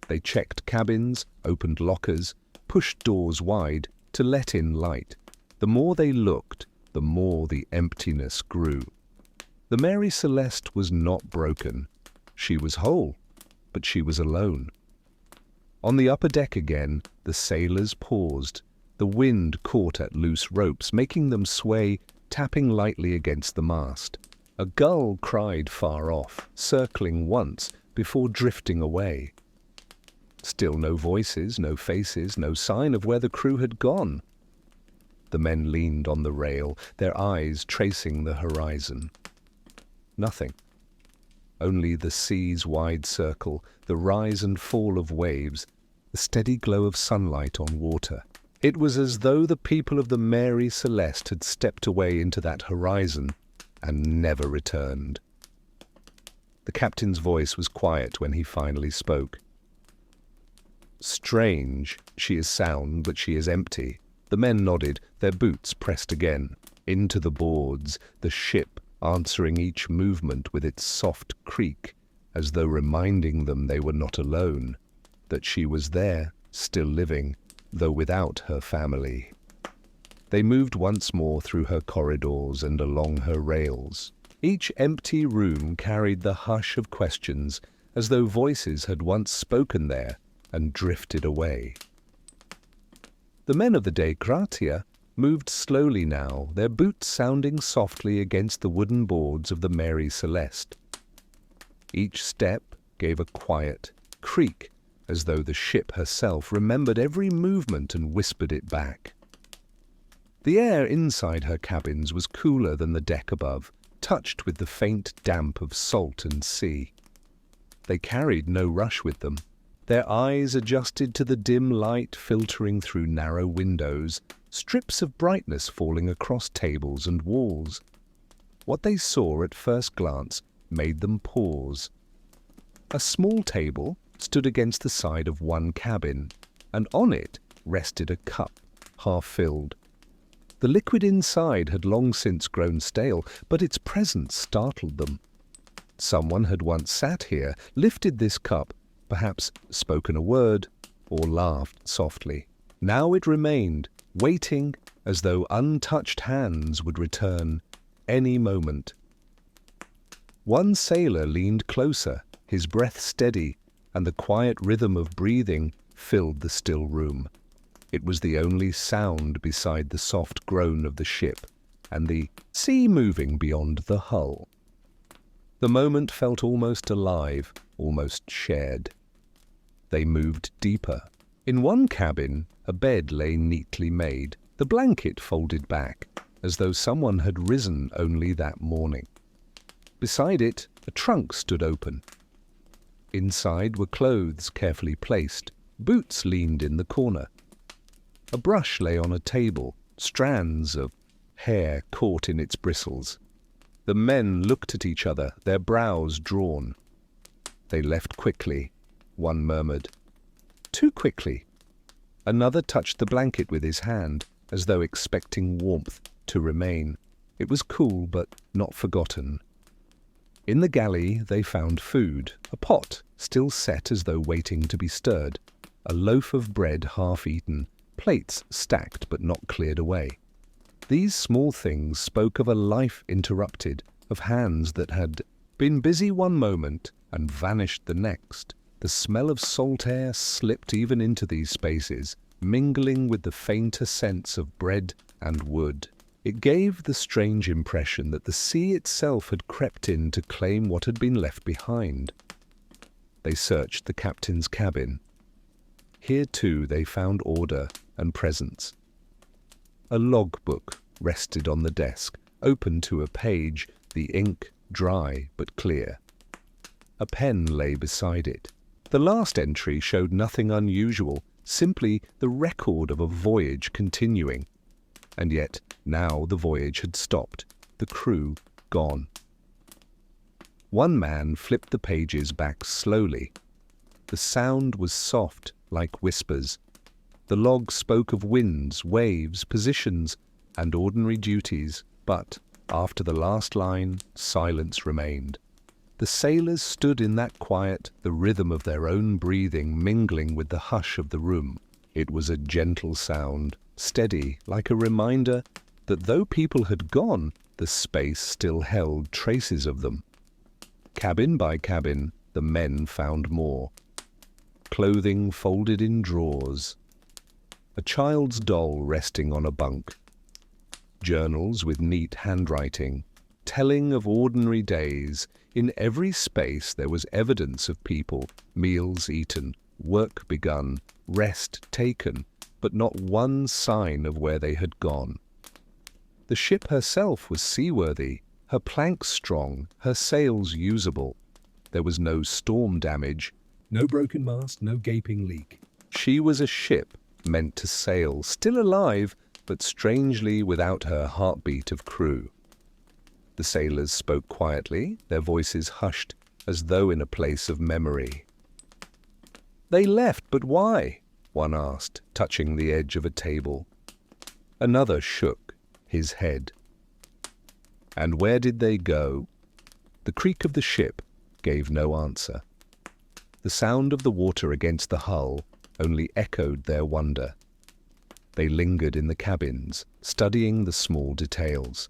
They checked cabins, opened lockers, pushed doors wide to let in light. The more they looked, the more the emptiness grew. The Mary Celeste was not broken. She was whole, but she was alone. On the upper deck again, the sailors paused. The wind caught at loose ropes, making them sway, tapping lightly against the mast. A gull cried far off, circling once before drifting away. Still no voices, no faces, no sign of where the crew had gone. The men leaned on the rail, their eyes tracing the horizon. Nothing. Only the sea's wide circle, the rise and fall of waves, the steady glow of sunlight on water. It was as though the people of the Mary Celeste had stepped away into that horizon and never returned. The captain's voice was quiet when he finally spoke. "Strange. She is sound, but she is empty." The men nodded, their boots pressed again. Into the boards, the ship answering each movement with its soft creak, as though reminding them they were not alone, that she was there, still living, though without her family. They moved once more through her corridors and along her rails. Each empty room carried the hush of questions, as though voices had once spoken there and drifted away. The men of the Dei Gratia moved slowly now, their boots sounding softly against the wooden boards of the Mary Celeste. Each step gave a quiet creak, as though the ship herself remembered every movement and whispered it back. The air inside her cabins was cooler than the deck above, touched with the faint damp of salt and sea. They carried no rush with them. Their eyes adjusted to the dim light filtering through narrow windows, strips of brightness falling across tables and walls. What they saw at first glance made them pause. A small table stood against the side of one cabin, and on it rested a cup, half filled. The liquid inside had long since grown stale, but its presence startled them. Someone had once sat here, lifted this cup, perhaps spoken a word, or laughed softly. Now it remained, waiting as though untouched hands would return any moment. One sailor leaned closer, his breath steady, and the quiet rhythm of breathing filled the still room. It was the only sound beside the soft groan of the ship and the sea moving beyond the hull. The moment felt almost alive, almost shared. They moved deeper. In one cabin, a bed lay neatly made, the blanket folded back, as though someone had risen only that morning. Beside it, a trunk stood open. Inside were clothes carefully placed. Boots leaned in the corner. A brush lay on a table, strands of hair caught in its bristles. The men looked at each other, their brows drawn. They left quickly. One murmured, "Too quickly." Another touched the blanket with his hand, as though expecting warmth to remain. It was cool, but not forgotten. In the galley they found food, a pot still set as though waiting to be stirred, a loaf of bread half eaten, plates stacked but not cleared away. These small things spoke of a life interrupted, of hands that had been busy one moment and vanished the next. The smell of salt air slipped even into these spaces, mingling with the fainter scents of bread and wood. It gave the strange impression that the sea itself had crept in to claim what had been left behind. They searched the captain's cabin. Here too they found order and presence. A logbook rested on the desk, open to a page, the ink dry but clear. A pen lay beside it. The last entry showed nothing unusual, simply the record of a voyage continuing. And yet, now the voyage had stopped, the crew gone. One man flipped the pages back slowly. The sound was soft, like whispers. The log spoke of winds, waves, positions, and ordinary duties, but, after the last line, silence remained. The sailors stood in that quiet, the rhythm of their own breathing mingling with the hush of the room. It was a gentle sound, steady, like a reminder that though people had gone, the space still held traces of them. Cabin by cabin, the men found more. Clothing folded in drawers. A child's doll resting on a bunk. Journals with neat handwriting, telling of ordinary days. In every space there was evidence of people, meals eaten, work begun, rest taken, but not one sign of where they had gone. The ship herself was seaworthy, her planks strong, her sails usable. There was no storm damage. No broken mast, no gaping leak. She was a ship meant to sail, still alive, but strangely without her heartbeat of crew. The sailors spoke quietly, their voices hushed, as though in a place of memory. "They left, but why?" one asked, touching the edge of a table. Another shook his head. "And where did they go?" The creak of the ship gave no answer. The sound of the water against the hull only echoed their wonder. They lingered in the cabins, studying the small details.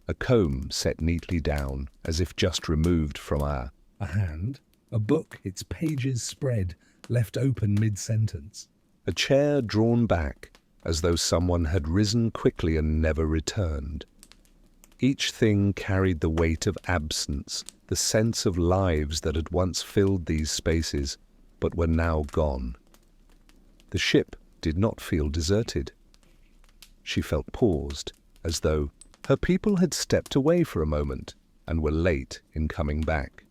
A comb set neatly down, as if just removed from air. A hand, a book, its pages spread, left open mid-sentence. A chair drawn back, as though someone had risen quickly and never returned. Each thing carried the weight of absence, the sense of lives that had once filled these spaces, but were now gone. The ship did not feel deserted. She felt paused, as though her people had stepped away for a moment and were late in coming back.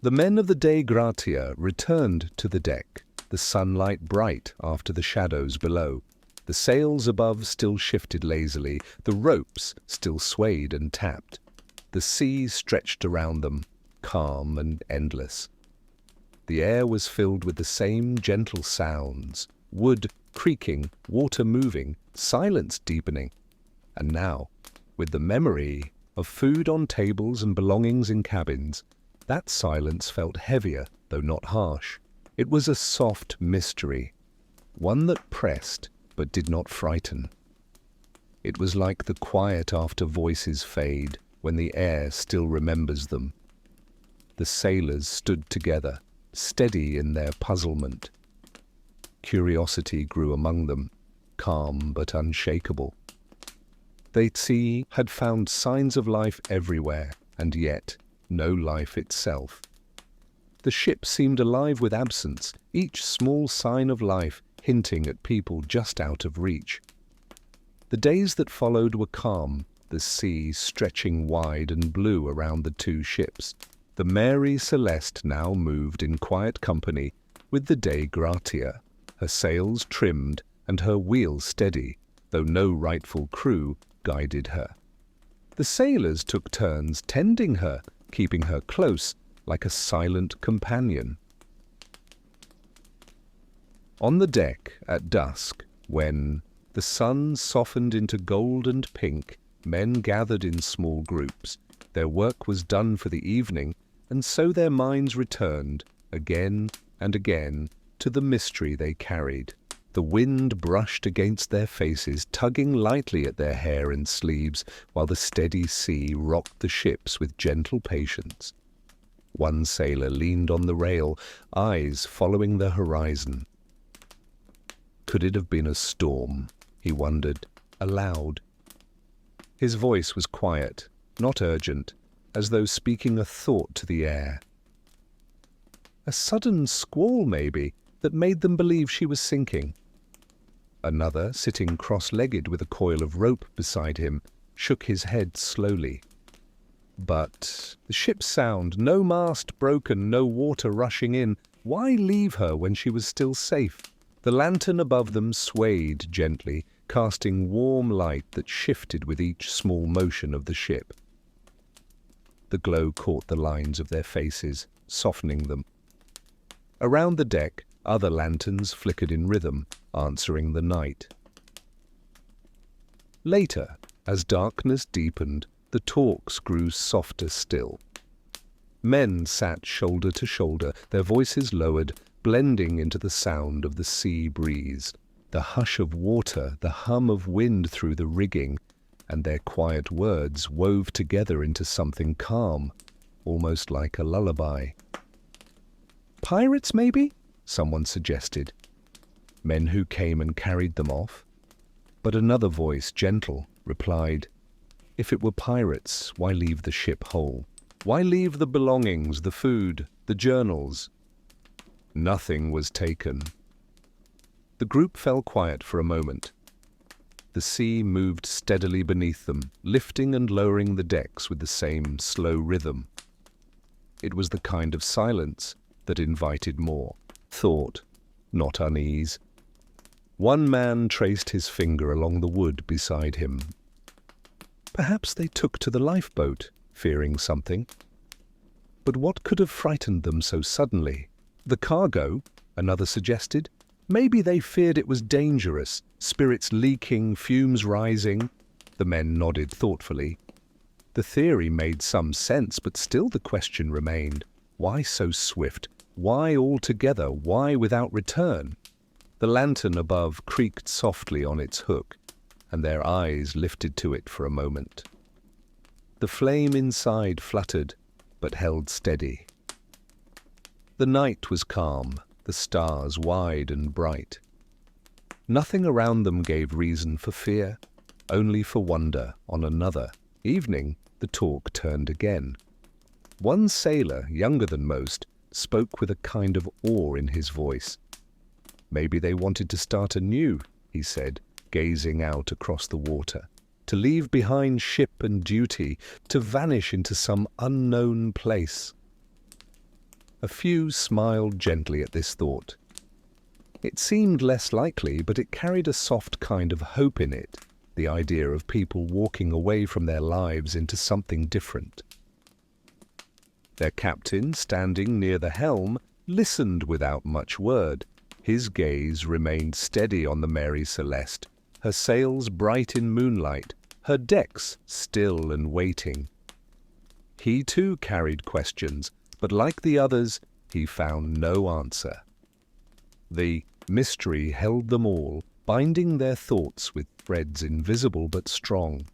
The men of the Dei Gratia returned to the deck, the sunlight bright after the shadows below. The sails above still shifted lazily, the ropes still swayed and tapped. The sea stretched around them, calm and endless. The air was filled with the same gentle sounds, wood creaking, water moving, silence deepening. And now, with the memory of food on tables and belongings in cabins, that silence felt heavier, though not harsh. It was a soft mystery, one that pressed but did not frighten. It was like the quiet after voices fade, when the air still remembers them. The sailors stood together, steady in their puzzlement. Curiosity grew among them, calm but unshakable. They had found signs of life everywhere, and yet no life itself. The ship seemed alive with absence, each small sign of life hinting at people just out of reach. The days that followed were calm, the sea stretching wide and blue around the two ships. The Mary Celeste now moved in quiet company with the Dei Gratia, her sails trimmed and her wheel steady, though no rightful crew guided her. The sailors took turns tending her, keeping her close like a silent companion. On the deck at dusk, when the sun softened into gold and pink, men gathered in small groups. Their work was done for the evening, and so their minds returned, again and again, to the mystery they carried. The wind brushed against their faces, tugging lightly at their hair and sleeves, while the steady sea rocked the ships with gentle patience. One sailor leaned on the rail, eyes following the horizon. Could it have been a storm? He wondered, aloud. His voice was quiet, not urgent, as though speaking a thought to the air. A sudden squall, maybe, that made them believe she was sinking. Another, sitting cross-legged with a coil of rope beside him, shook his head slowly. But the ship's sound, no mast broken, no water rushing in. Why leave her when she was still safe? The lantern above them swayed gently, casting warm light that shifted with each small motion of the ship. The glow caught the lines of their faces, softening them. Around the deck, other lanterns flickered in rhythm, answering the night. Later, as darkness deepened, the talks grew softer still. Men sat shoulder to shoulder, their voices lowered, blending into the sound of the sea breeze, the hush of water, the hum of wind through the rigging, and their quiet words wove together into something calm, almost like a lullaby. "Pirates, maybe?" someone suggested. Men who came and carried them off? But another voice, gentle, replied, "If it were pirates, why leave the ship whole? Why leave the belongings, the food, the journals?" Nothing was taken. The group fell quiet for a moment. The sea moved steadily beneath them, lifting and lowering the decks with the same slow rhythm. It was the kind of silence that invited more. Thought, not unease. One man traced his finger along the wood beside him. Perhaps they took to the lifeboat, fearing something. But what could have frightened them so suddenly? The cargo, another suggested. Maybe they feared it was dangerous, spirits leaking, fumes rising. The men nodded thoughtfully. The theory made some sense, but still the question remained. Why so swift? Why all together? Why without return? The lantern above creaked softly on its hook, and their eyes lifted to it for a moment. The flame inside fluttered, but held steady. The night was calm, the stars wide and bright. Nothing around them gave reason for fear, only for wonder. On another evening, the talk turned again. One sailor, younger than most, spoke with a kind of awe in his voice. "Maybe they wanted to start anew," he said, gazing out across the water, "to leave behind ship and duty, to vanish into some unknown place." A few smiled gently at this thought. It seemed less likely, but it carried a soft kind of hope in it, the idea of people walking away from their lives into something different. Their captain, standing near the helm, listened without much word. His gaze remained steady on the Mary Celeste, her sails bright in moonlight, her decks still and waiting. He too carried questions, but like the others, he found no answer. The mystery held them all, binding their thoughts with threads invisible but strong.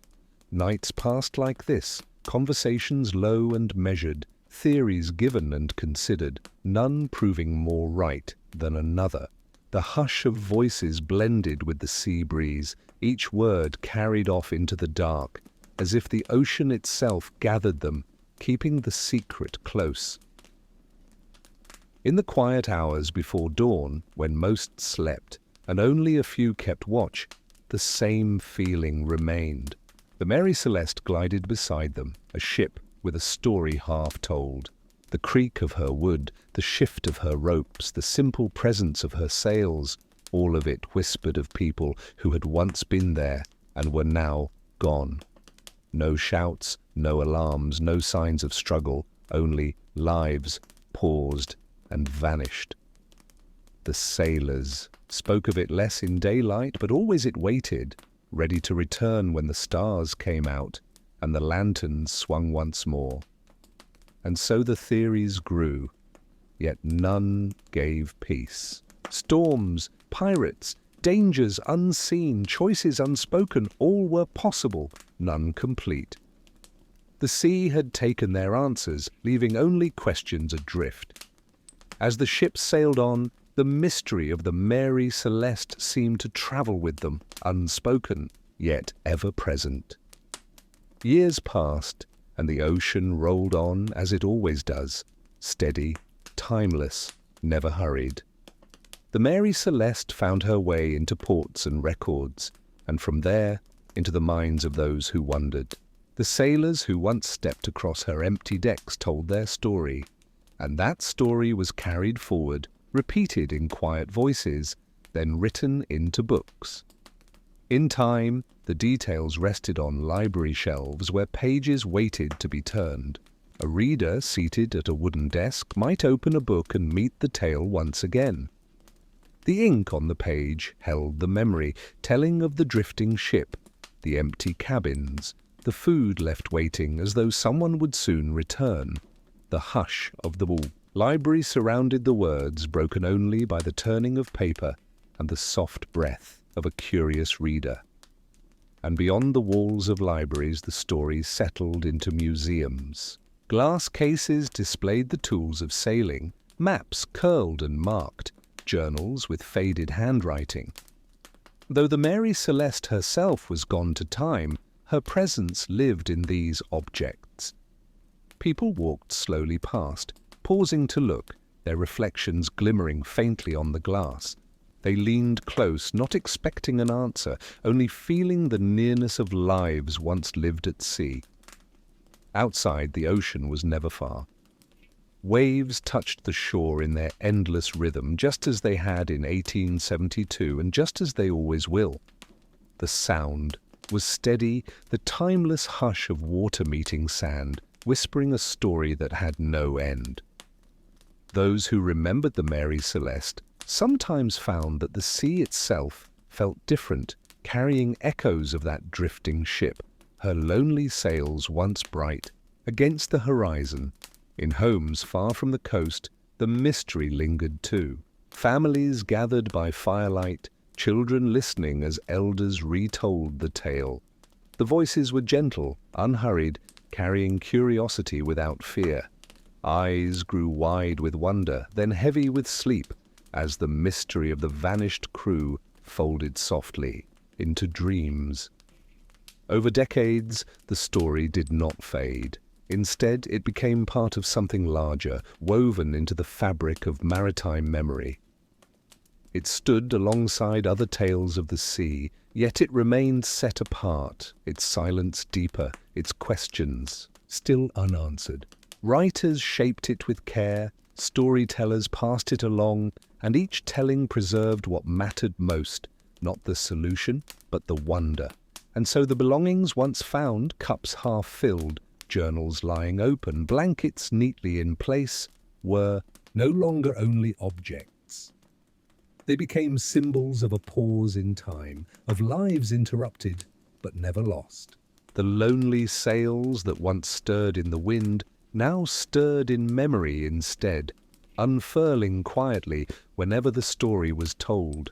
Nights passed like this, conversations low and measured, theories given and considered, none proving more right than another. The hush of voices blended with the sea breeze, each word carried off into the dark, as if the ocean itself gathered them, keeping the secret close. In the quiet hours before dawn, when most slept, and only a few kept watch, the same feeling remained. The Mary Celeste glided beside them, a ship with a story half told. The creak of her wood, the shift of her ropes, the simple presence of her sails, all of it whispered of people who had once been there and were now gone. No shouts, no alarms, no signs of struggle, only lives paused and vanished. The sailors spoke of it less in daylight, but always it waited, ready to return when the stars came out and the lanterns swung once more. And so the theories grew, yet none gave peace. Storms, pirates, dangers unseen, choices unspoken, all were possible, none complete. The sea had taken their answers, leaving only questions adrift. As the ship sailed on, the mystery of the Mary Celeste seemed to travel with them, unspoken, yet ever present. Years passed, and the ocean rolled on as it always does, steady, timeless, never hurried. The Mary Celeste found her way into ports and records, and from there into the minds of those who wondered. The sailors who once stepped across her empty decks told their story, and that story was carried forward, repeated in quiet voices, then written into books. In time, the details rested on library shelves where pages waited to be turned. A reader seated at a wooden desk might open a book and meet the tale once again. The ink on the page held the memory, telling of the drifting ship, the empty cabins, the food left waiting as though someone would soon return, the hush of the library surrounded the words, broken only by the turning of paper and the soft breath of a curious reader. And beyond the walls of libraries, the stories settled into museums. Glass cases displayed the tools of sailing, maps curled and marked, journals with faded handwriting. Though the Mary Celeste herself was gone to time, her presence lived in these objects. People walked slowly past, pausing to look, their reflections glimmering faintly on the glass. They leaned close, not expecting an answer, only feeling the nearness of lives once lived at sea. Outside, the ocean was never far. Waves touched the shore in their endless rhythm, just as they had in 1872 and just as they always will. The sound was steady, the timeless hush of water meeting sand, whispering a story that had no end. Those who remembered the Mary Celeste sometimes found that the sea itself felt different, carrying echoes of that drifting ship, her lonely sails once bright, against the horizon. In homes far from the coast, the mystery lingered too. Families gathered by firelight, children listening as elders retold the tale. The voices were gentle, unhurried, carrying curiosity without fear. Eyes grew wide with wonder, then heavy with sleep, as the mystery of the vanished crew folded softly into dreams. Over decades, the story did not fade. Instead, it became part of something larger, woven into the fabric of maritime memory. It stood alongside other tales of the sea, yet it remained set apart, its silence deeper, its questions still unanswered. Writers shaped it with care, storytellers passed it along, and each telling preserved what mattered most, not the solution, but the wonder. And so the belongings once found, cups half filled, journals lying open, blankets neatly in place, were no longer only objects. They became symbols of a pause in time, of lives interrupted but never lost. The lonely sails that once stirred in the wind now stirred in memory instead, unfurling quietly whenever the story was told.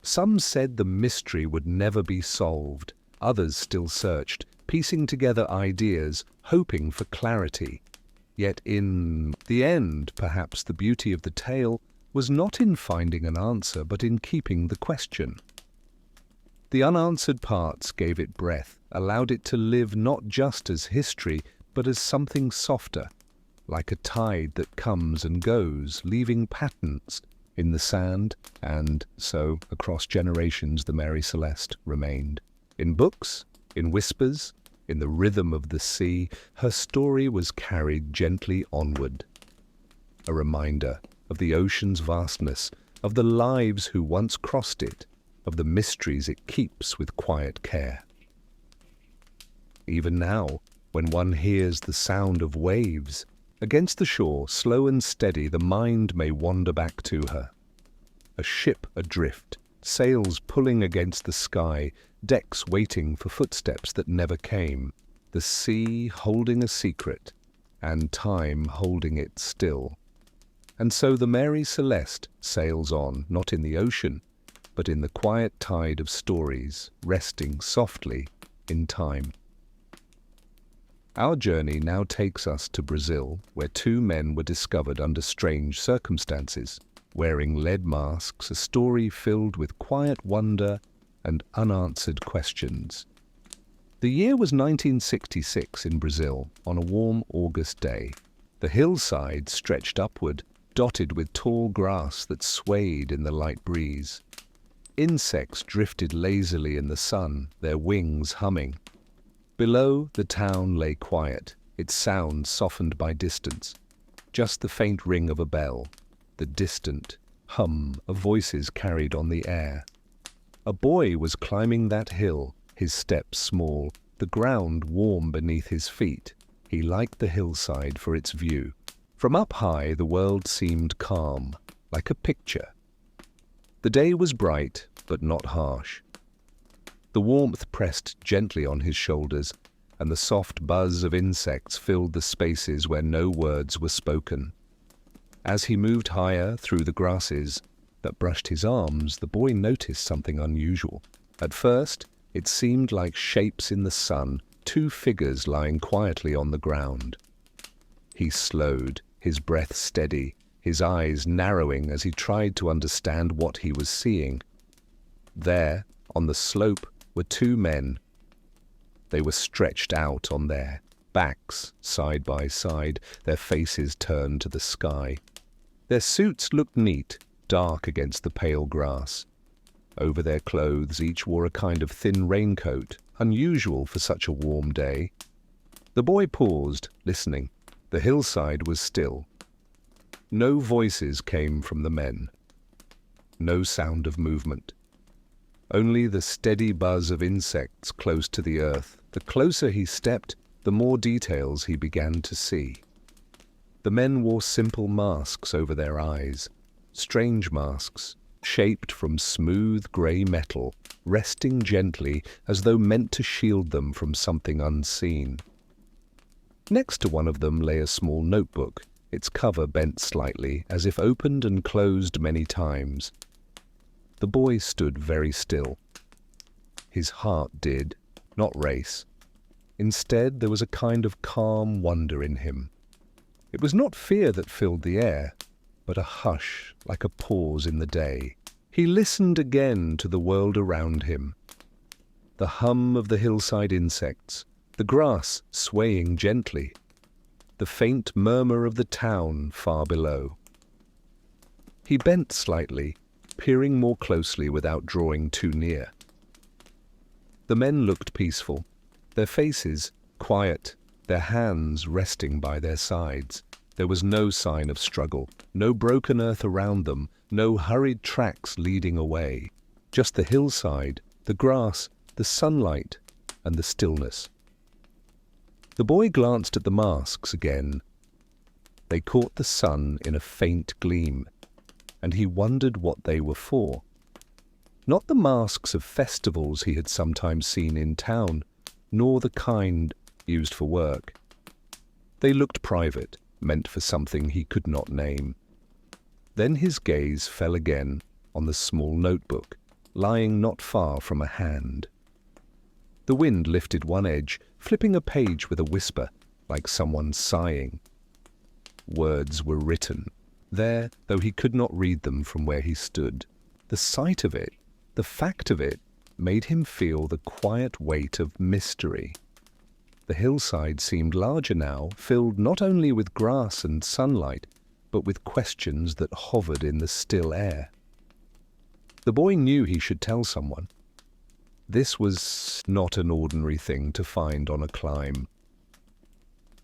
Some said the mystery would never be solved. Others still searched, piecing together ideas, hoping for clarity. Yet in the end, perhaps the beauty of the tale was not in finding an answer, but in keeping the question. The unanswered parts gave it breath, allowed it to live not just as history, but as something softer, like a tide that comes and goes, leaving patterns in the sand, and so, across generations, the Mary Celeste remained. In books, in whispers, in the rhythm of the sea, her story was carried gently onward. A reminder of the ocean's vastness, of the lives who once crossed it, of the mysteries it keeps with quiet care. Even now, when one hears the sound of waves, against the shore, slow and steady, the mind may wander back to her. A ship adrift, sails pulling against the sky, decks waiting for footsteps that never came, the sea holding a secret, and time holding it still. And so the Mary Celeste sails on, not in the ocean, but in the quiet tide of stories, resting softly in time. Our journey now takes us to Brazil, where two men were discovered under strange circumstances, wearing lead masks, a story filled with quiet wonder and unanswered questions. The year was 1966 in Brazil, on a warm August day. The hillside stretched upward, dotted with tall grass that swayed in the light breeze. Insects drifted lazily in the sun, their wings humming. Below, the town lay quiet, its sound softened by distance. Just the faint ring of a bell, the distant, hum of voices carried on the air. A boy was climbing that hill, his steps small, the ground warm beneath his feet. He liked the hillside for its view. From up high, the world seemed calm, like a picture. The day was bright, but not harsh. The warmth pressed gently on his shoulders, and the soft buzz of insects filled the spaces where no words were spoken. As he moved higher through the grasses that brushed his arms, the boy noticed something unusual. At first, it seemed like shapes in the sun, two figures lying quietly on the ground. He slowed, his breath steady, his eyes narrowing as he tried to understand what he was seeing. There, on the slope, were two men. They were stretched out on their backs, side by side, their faces turned to the sky. Their suits looked neat, dark against the pale grass. Over their clothes, each wore a kind of thin raincoat, unusual for such a warm day. The boy paused, listening. The hillside was still. No voices came from the men. No sound of movement. Only the steady buzz of insects close to the earth. The closer he stepped, the more details he began to see. The men wore simple masks over their eyes, strange masks, shaped from smooth grey metal, resting gently as though meant to shield them from something unseen. Next to one of them lay a small notebook, its cover bent slightly, as if opened and closed many times. The boy stood very still. His heart did not race. Instead, there was a kind of calm wonder in him. It was not fear that filled the air, but a hush, like a pause in the day. He listened again to the world around him. The hum of the hillside insects, the grass swaying gently, the faint murmur of the town far below. He bent slightly, peering more closely without drawing too near. The men looked peaceful, their faces quiet, their hands resting by their sides. There was no sign of struggle, no broken earth around them, no hurried tracks leading away. Just the hillside, the grass, the sunlight, and the stillness. The boy glanced at the masks again. They caught the sun in a faint gleam, and he wondered what they were for. Not the masks of festivals he had sometimes seen in town, nor the kind used for work. They looked private, meant for something he could not name. Then his gaze fell again on the small notebook, lying not far from a hand. The wind lifted one edge, flipping a page with a whisper, like someone sighing. Words were written there, though he could not read them from where he stood. The sight of it, the fact of it, made him feel the quiet weight of mystery. The hillside seemed larger now, filled not only with grass and sunlight, but with questions that hovered in the still air. The boy knew he should tell someone. This was not an ordinary thing to find on a climb.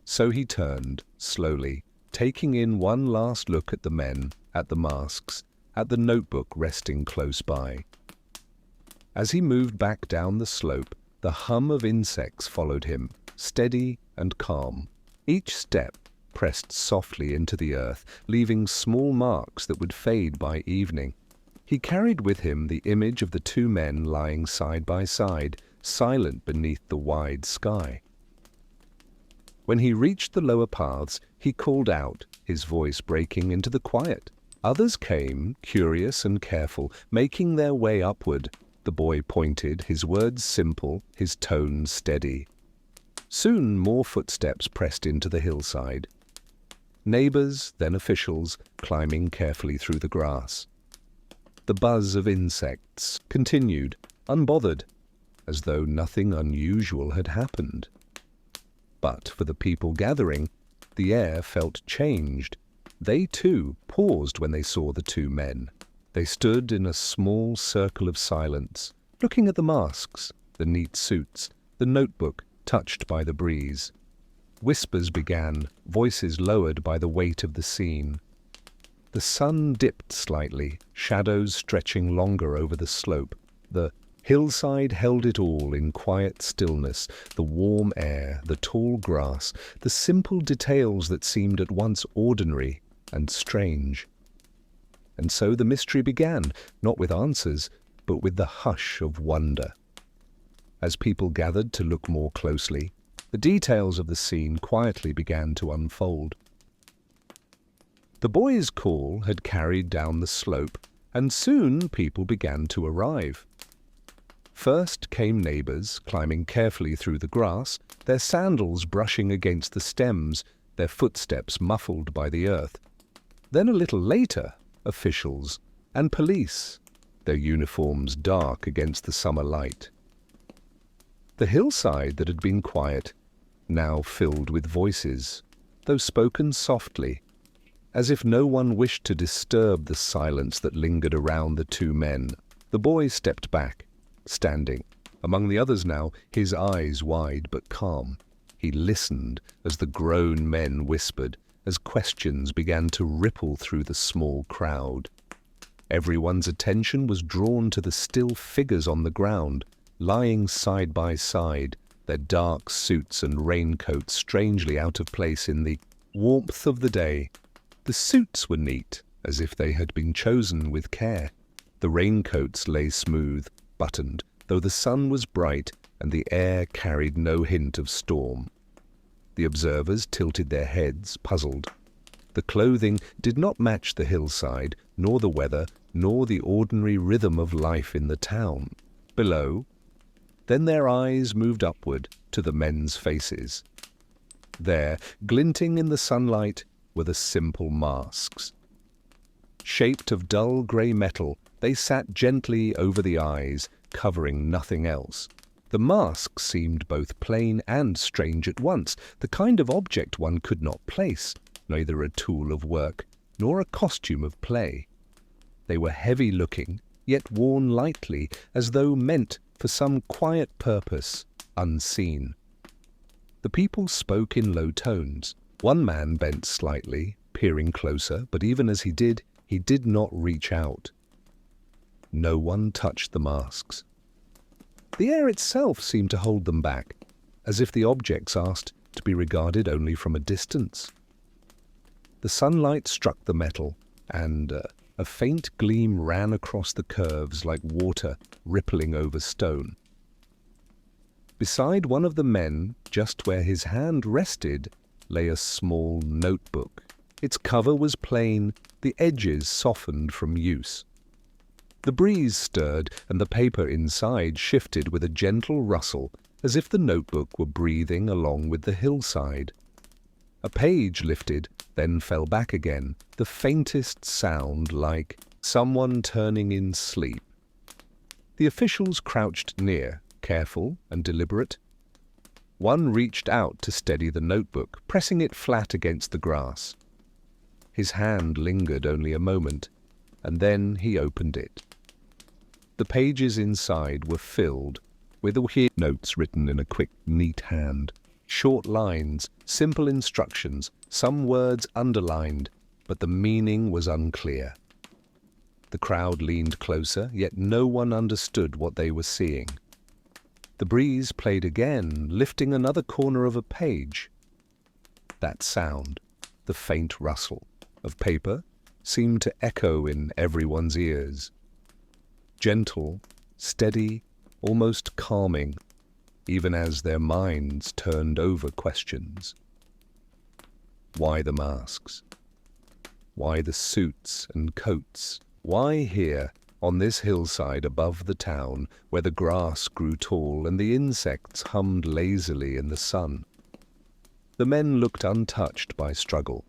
So he turned, slowly, taking in one last look at the men, at the masks, at the notebook resting close by. As he moved back down the slope, the hum of insects followed him, steady and calm. Each step pressed softly into the earth, leaving small marks that would fade by evening. He carried with him the image of the two men lying side by side, silent beneath the wide sky. When he reached the lower paths, he called out, his voice breaking into the quiet. Others came, curious and careful, making their way upward. The boy pointed, his words simple, his tone steady. Soon more footsteps pressed into the hillside. Neighbors, then officials, climbing carefully through the grass. The buzz of insects continued, unbothered, as though nothing unusual had happened. But for the people gathering, the air felt changed. They too paused when they saw the two men. They stood in a small circle of silence, looking at the masks, the neat suits, the notebook touched by the breeze. Whispers began, voices lowered by the weight of the scene. The sun dipped slightly, shadows stretching longer over the slope. The hillside held it all in quiet stillness, the warm air, the tall grass, the simple details that seemed at once ordinary and strange. And so the mystery began, not with answers, but with the hush of wonder. As people gathered to look more closely, the details of the scene quietly began to unfold. The boys' call had carried down the slope, and soon people began to arrive. First came neighbors, climbing carefully through the grass, their sandals brushing against the stems, their footsteps muffled by the earth. Then a little later, officials and police, their uniforms dark against the summer light. The hillside that had been quiet, now filled with voices, though spoken softly, as if no one wished to disturb the silence that lingered around the two men. The boy stepped back, standing, among the others now, his eyes wide but calm. He listened as the grown men whispered, as questions began to ripple through the small crowd. Everyone's attention was drawn to the still figures on the ground, lying side by side, their dark suits and raincoats strangely out of place in the warmth of the day. The suits were neat, as if they had been chosen with care. The raincoats lay smooth, buttoned, though the sun was bright and the air carried no hint of storm. The observers tilted their heads, puzzled. The clothing did not match the hillside, nor the weather, nor the ordinary rhythm of life in the town. Below, then their eyes moved upward to the men's faces. There, glinting in the sunlight, were the simple masks. Shaped of dull grey metal, they sat gently over the eyes, covering nothing else. The masks seemed both plain and strange at once, the kind of object one could not place, neither a tool of work, nor a costume of play. They were heavy-looking, yet worn lightly, as though meant for some quiet purpose, unseen. The people spoke in low tones. One man bent slightly, peering closer, but even as he did not reach out. No one touched the masks. The air itself seemed to hold them back, as if the objects asked to be regarded only from a distance. The sunlight struck the metal, and a faint gleam ran across the curves like water rippling over stone. Beside one of the men, just where his hand rested, lay a small notebook. Its cover was plain, the edges softened from use. The breeze stirred, and the paper inside shifted with a gentle rustle, as if the notebook were breathing along with the hillside. A page lifted, then fell back again, the faintest sound like someone turning in sleep. The officials crouched near, careful and deliberate. One reached out to steady the notebook, pressing it flat against the grass. His hand lingered only a moment, and then he opened it. The pages inside were filled with notes written in a quick, neat hand. Short lines, simple instructions, some words underlined, but the meaning was unclear. The crowd leaned closer, yet no one understood what they were seeing. The breeze played again, lifting another corner of a page. That sound, the faint rustle of paper, seemed to echo in everyone's ears. Gentle, steady, almost calming, even as their minds turned over questions. Why the masks? Why the suits and coats? Why here, on this hillside above the town, where the grass grew tall and the insects hummed lazily in the sun? The men looked untouched by struggle.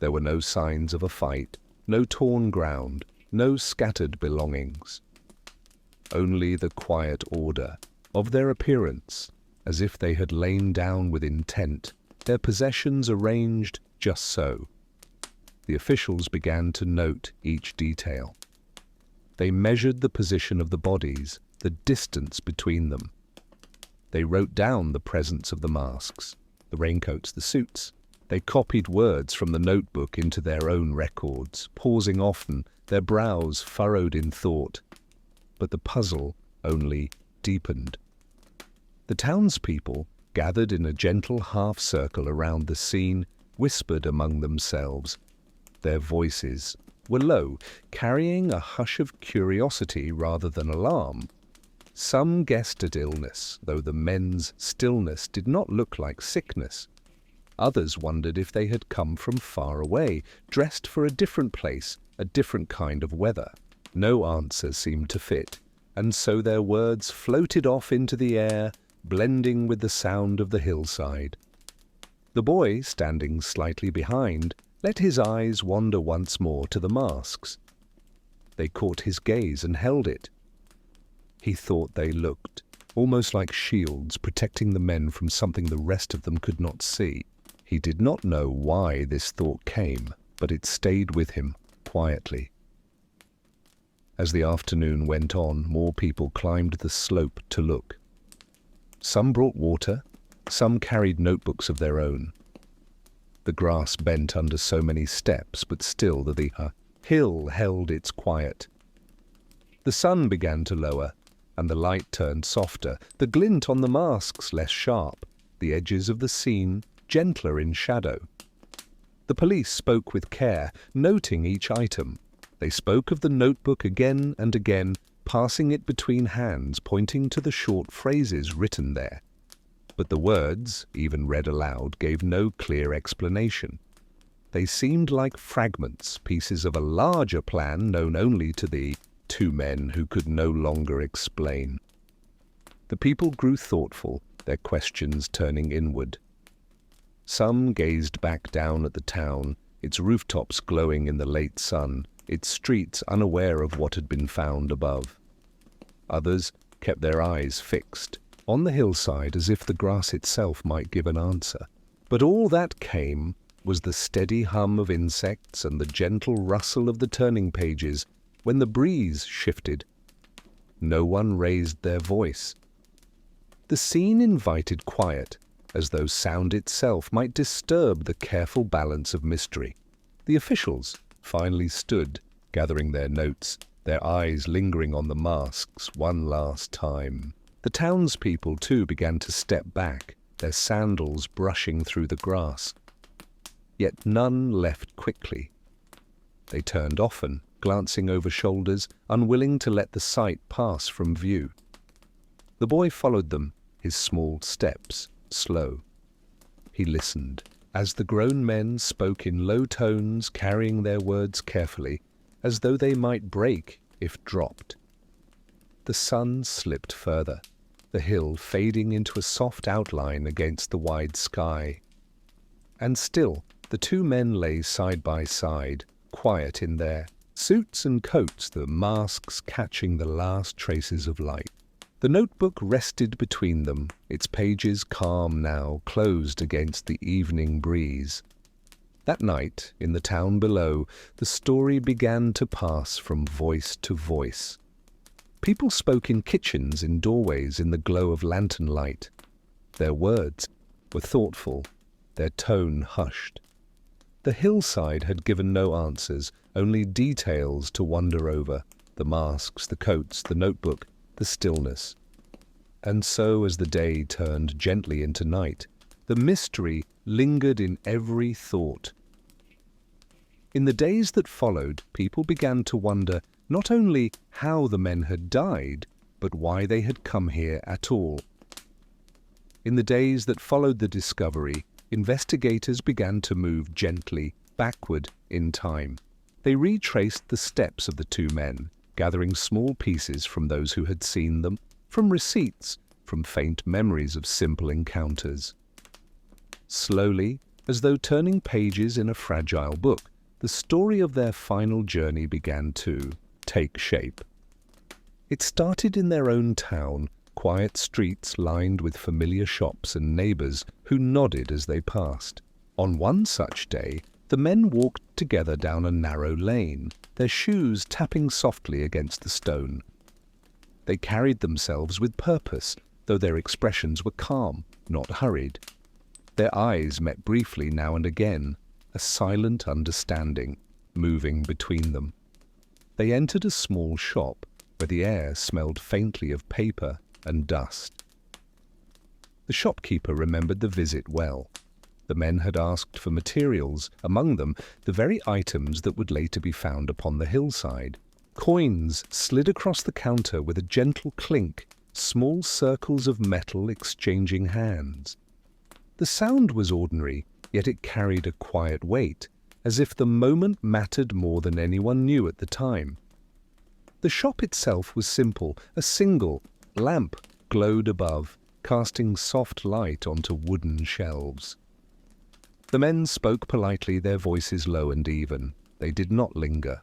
There were no signs of a fight, no torn ground, no scattered belongings. Only the quiet order of their appearance, as if they had lain down with intent, their possessions arranged just so. The officials began to note each detail. They measured the position of the bodies, the distance between them. They wrote down the presence of the masks, the raincoats, the suits, They copied words from the notebook into their own records, pausing often, their brows furrowed in thought. But the puzzle only deepened. The townspeople, gathered in a gentle half-circle around the scene, whispered among themselves. Their voices were low, carrying a hush of curiosity rather than alarm. Some guessed at illness, though the men's stillness did not look like sickness. Others wondered if they had come from far away, dressed for a different place, a different kind of weather. No answer seemed to fit, and so their words floated off into the air, blending with the sound of the hillside. The boy, standing slightly behind, let his eyes wander once more to the masks. They caught his gaze and held it. He thought they looked almost like shields protecting the men from something the rest of them could not see. He did not know why this thought came, but it stayed with him quietly. As the afternoon went on, more people climbed the slope to look. Some brought water, some carried notebooks of their own. The grass bent under so many steps, but still the hill held its quiet. The sun began to lower, and the light turned softer, the glint on the masks less sharp, the edges of the scene gentler in shadow. The police spoke with care, noting each item. They spoke of the notebook again and again, passing it between hands, pointing to the short phrases written there. But the words, even read aloud, gave no clear explanation. They seemed like fragments, pieces of a larger plan known only to the two men who could no longer explain. The people grew thoughtful, their questions turning inward. Some gazed back down at the town, its rooftops glowing in the late sun, its streets unaware of what had been found above. Others kept their eyes fixed on the hillside as if the grass itself might give an answer. But all that came was the steady hum of insects and the gentle rustle of the turning pages when the breeze shifted. No one raised their voice. The scene invited quiet, as though sound itself might disturb the careful balance of mystery. The officials finally stood, gathering their notes, their eyes lingering on the masks one last time. The townspeople, too, began to step back, their sandals brushing through the grass. Yet none left quickly. They turned often, glancing over shoulders, unwilling to let the sight pass from view. The boy followed them, his small steps slow. He listened, as the grown men spoke in low tones, carrying their words carefully, as though they might break if dropped. The sun slipped further, the hill fading into a soft outline against the wide sky. And still, the two men lay side by side, quiet in their suits and coats, the masks catching the last traces of light. The notebook rested between them, its pages calm now, closed against the evening breeze. That night, in the town below, the story began to pass from voice to voice. People spoke in kitchens, in doorways, in the glow of lantern light. Their words were thoughtful, their tone hushed. The hillside had given no answers, only details to wonder over, the masks, the coats, the notebook, the stillness. And so, as the day turned gently into night, the mystery lingered in every thought. In the days that followed, people began to wonder not only how the men had died, but why they had come here at all. In the days that followed the discovery, investigators began to move gently backward in time. They retraced the steps of the two men, gathering small pieces from those who had seen them, from receipts, from faint memories of simple encounters. Slowly, as though turning pages in a fragile book, the story of their final journey began to take shape. It started in their own town, quiet streets lined with familiar shops and neighbors who nodded as they passed. On one such day, the men walked together down a narrow lane, their shoes tapping softly against the stone. They carried themselves with purpose, though their expressions were calm, not hurried. Their eyes met briefly now and again, a silent understanding moving between them. They entered a small shop where the air smelled faintly of paper and dust. The shopkeeper remembered the visit well. The men had asked for materials, among them the very items that would later be found upon the hillside. Coins slid across the counter with a gentle clink, small circles of metal exchanging hands. The sound was ordinary, yet it carried a quiet weight, as if the moment mattered more than anyone knew at the time. The shop itself was simple. A single lamp glowed above, casting soft light onto wooden shelves. The men spoke politely, their voices low and even. They did not linger.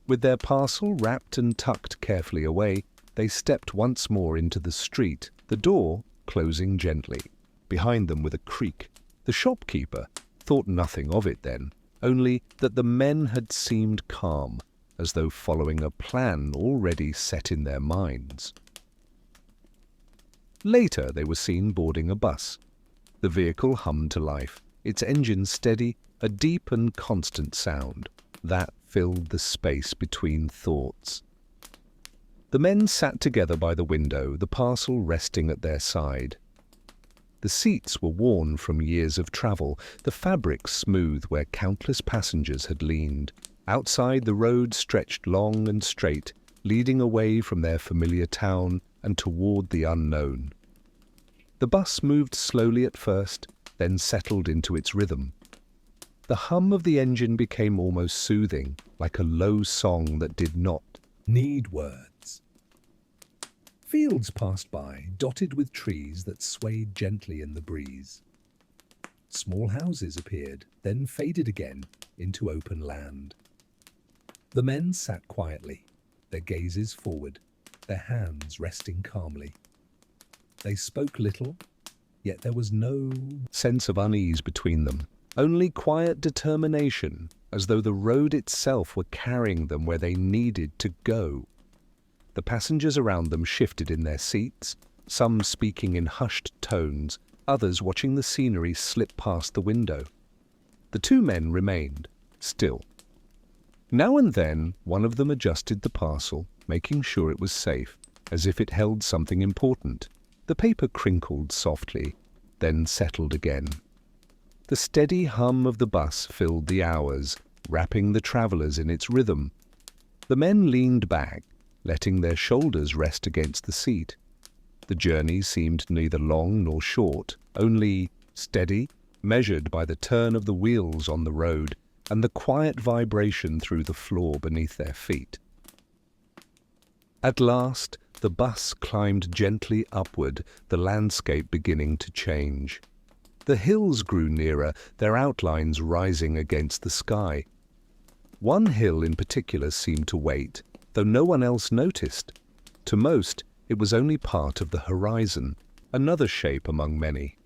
With their parcel wrapped and tucked carefully away, they stepped once more into the street, the door closing gently, behind them with a creak. The shopkeeper thought nothing of it then, only that the men had seemed calm, as though following a plan already set in their minds. Later they were seen boarding a bus. The vehicle hummed to life, its engine steady, a deep and constant sound. That filled the space between thoughts. The men sat together by the window, the parcel resting at their side. The seats were worn from years of travel, the fabric smooth where countless passengers had leaned. Outside, the road stretched long and straight, leading away from their familiar town and toward the unknown. The bus moved slowly at first, then settled into its rhythm. The hum of the engine became almost soothing, like a low song that did not need words. Fields passed by, dotted with trees that swayed gently in the breeze. Small houses appeared, then faded again into open land. The men sat quietly, their gazes forward, their hands resting calmly. They spoke little, yet there was no sense of unease between them, only quiet determination, as though the road itself were carrying them where they needed to go. The passengers around them shifted in their seats, some speaking in hushed tones, others watching the scenery slip past the window. The two men remained, still. Now and then one of them adjusted the parcel, making sure it was safe, as if it held something important. The paper crinkled softly, then settled again. The steady hum of the bus filled the hours, wrapping the travellers in its rhythm. The men leaned back, letting their shoulders rest against the seat. The journey seemed neither long nor short, only steady, measured by the turn of the wheels on the road and the quiet vibration through the floor beneath their feet. At last, the bus climbed gently upward, the landscape beginning to change. The hills grew nearer, their outlines rising against the sky. One hill in particular seemed to wait, though no one else noticed. To most, it was only part of the horizon, another shape among many.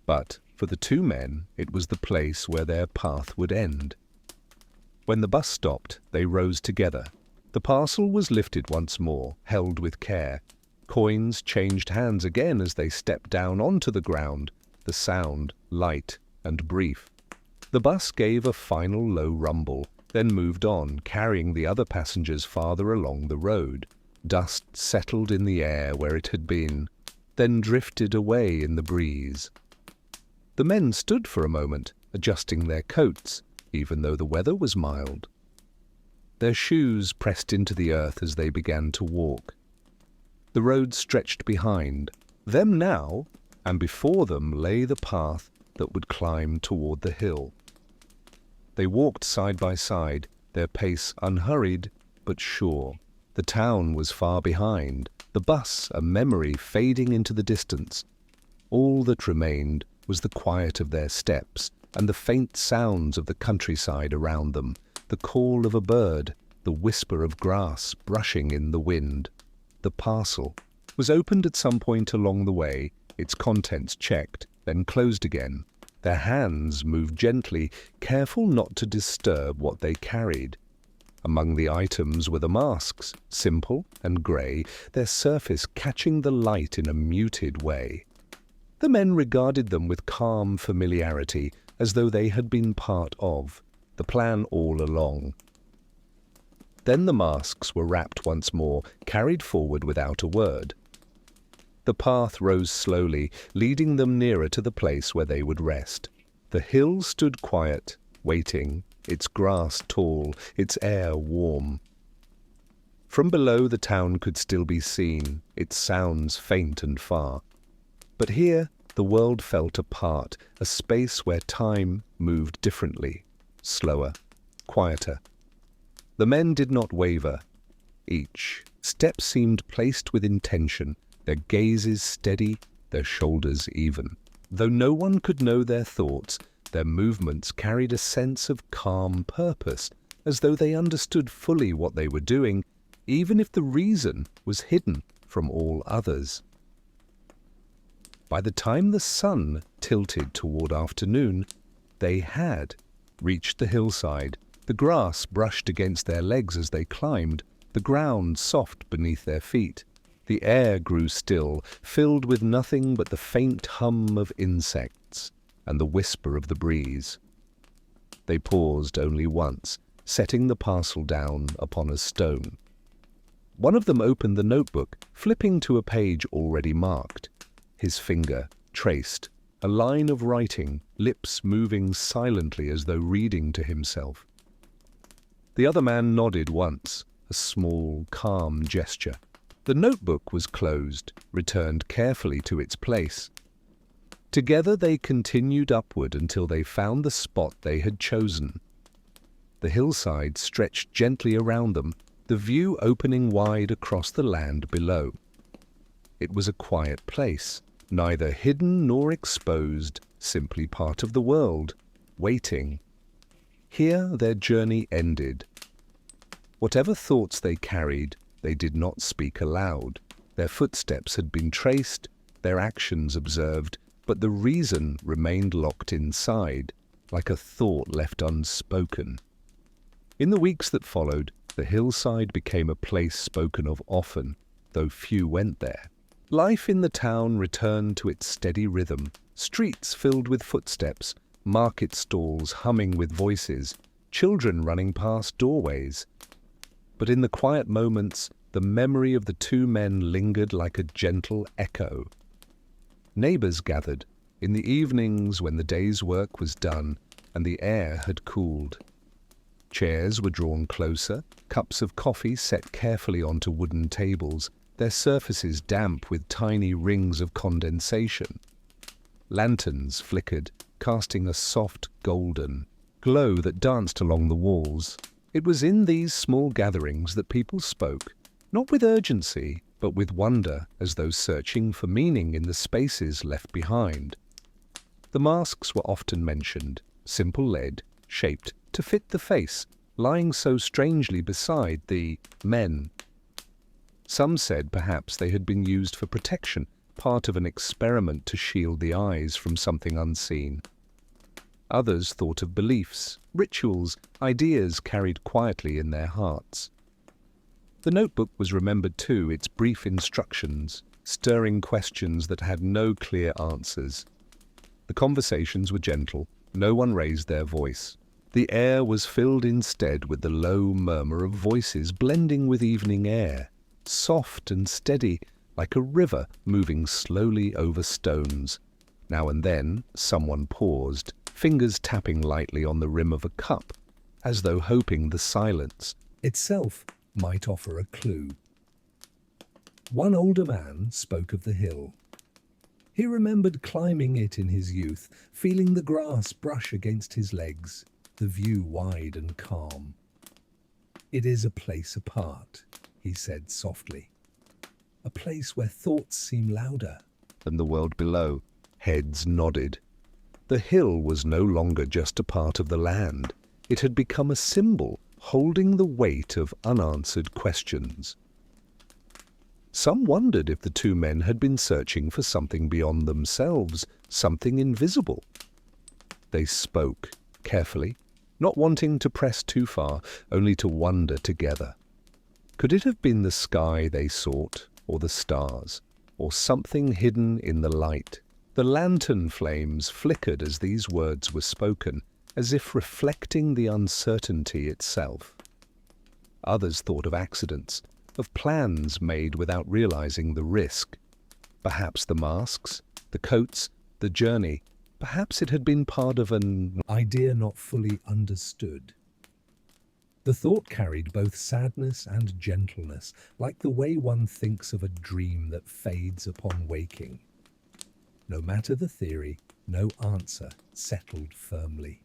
But for the two men, it was the place where their path would end. When the bus stopped, they rose together. The parcel was lifted once more, held with care. Coins changed hands again as they stepped down onto the ground, the sound light and brief. The bus gave a final low rumble, then moved on, carrying the other passengers farther along the road. Dust settled in the air where it had been, then drifted away in the breeze. The men stood for a moment, adjusting their coats, even though the weather was mild. Their shoes pressed into the earth as they began to walk. The road stretched behind them now, and before them lay the path that would climb toward the hill. They walked side by side, their pace unhurried but sure. The town was far behind, the bus a memory fading into the distance. All that remained was the quiet of their steps and the faint sounds of the countryside around them, the call of a bird, the whisper of grass brushing in the wind. The parcel was opened at some point along the way, its contents checked, then closed again. Their hands moved gently, careful not to disturb what they carried. Among the items were the masks, simple and grey, their surface catching the light in a muted way. The men regarded them with calm familiarity, as though they had been part of the plan all along. Then the masks were wrapped once more, carried forward without a word. The path rose slowly, leading them nearer to the place where they would rest. The hill stood quiet, waiting, its grass tall, its air warm. From below the town could still be seen, its sounds faint and far. But here the world felt apart, a space where time moved differently, slower, quieter. The men did not waver. Each step seemed placed with intention, their gazes steady, their shoulders even. Though no one could know their thoughts, their movements carried a sense of calm purpose, as though they understood fully what they were doing, even if the reason was hidden from all others. By the time the sun tilted toward afternoon, they had reached the hillside. The grass brushed against their legs as they climbed, the ground soft beneath their feet. The air grew still, filled with nothing but the faint hum of insects and the whisper of the breeze. They paused only once, setting the parcel down upon a stone. One of them opened the notebook, flipping to a page already marked. His finger traced a line of writing, lips moving silently as though reading to himself. The other man nodded once, a small, calm gesture. The notebook was closed, returned carefully to its place. Together they continued upward until they found the spot they had chosen. The hillside stretched gently around them, the view opening wide across the land below. It was a quiet place, neither hidden nor exposed, simply part of the world, waiting. Here their journey ended. Whatever thoughts they carried, they did not speak aloud. Their footsteps had been traced, their actions observed, but the reason remained locked inside, like a thought left unspoken. In the weeks that followed, the hillside became a place spoken of often, though few went there. Life in the town returned to its steady rhythm, streets filled with footsteps, market stalls humming with voices, children running past doorways. But in the quiet moments, the memory of the two men lingered like a gentle echo. Neighbors gathered, in the evenings when the day's work was done and the air had cooled. Chairs were drawn closer, cups of coffee set carefully onto wooden tables, their surfaces damp with tiny rings of condensation. Lanterns flickered, casting a soft golden glow that danced along the walls. It was in these small gatherings that people spoke, not with urgency, but with wonder, as though searching for meaning in the spaces left behind. The masks were often mentioned, simple lead, shaped to fit the face, lying so strangely beside the men. Some said perhaps they had been used for protection, part of an experiment to shield the eyes from something unseen. Others thought of beliefs, rituals, ideas carried quietly in their hearts. The notebook was remembered too, its brief instructions, stirring questions that had no clear answers. The conversations were gentle, no one raised their voice. The air was filled instead with the low murmur of voices blending with evening air, soft and steady, like a river moving slowly over stones. Now and then someone paused, fingers tapping lightly on the rim of a cup, as though hoping the silence itself might offer a clue. One older man spoke of the hill. He remembered climbing it in his youth, feeling the grass brush against his legs, the view wide and calm. "It is a place apart," he said softly. "A place where thoughts seem louder." than the world below. Heads nodded. The hill was no longer just a part of the land. It had become a symbol holding the weight of unanswered questions. Some wondered if the two men had been searching for something beyond themselves, something invisible. They spoke, carefully, not wanting to press too far, only to wonder together. Could it have been the sky they sought, or the stars, or something hidden in the light? The lantern flames flickered as these words were spoken, as if reflecting the uncertainty itself. Others thought of accidents, of plans made without realizing the risk. Perhaps the masks, the coats, the journey, perhaps it had been part of an idea not fully understood. The thought carried both sadness and gentleness, like the way one thinks of a dream that fades upon waking. No matter the theory, no answer settled firmly.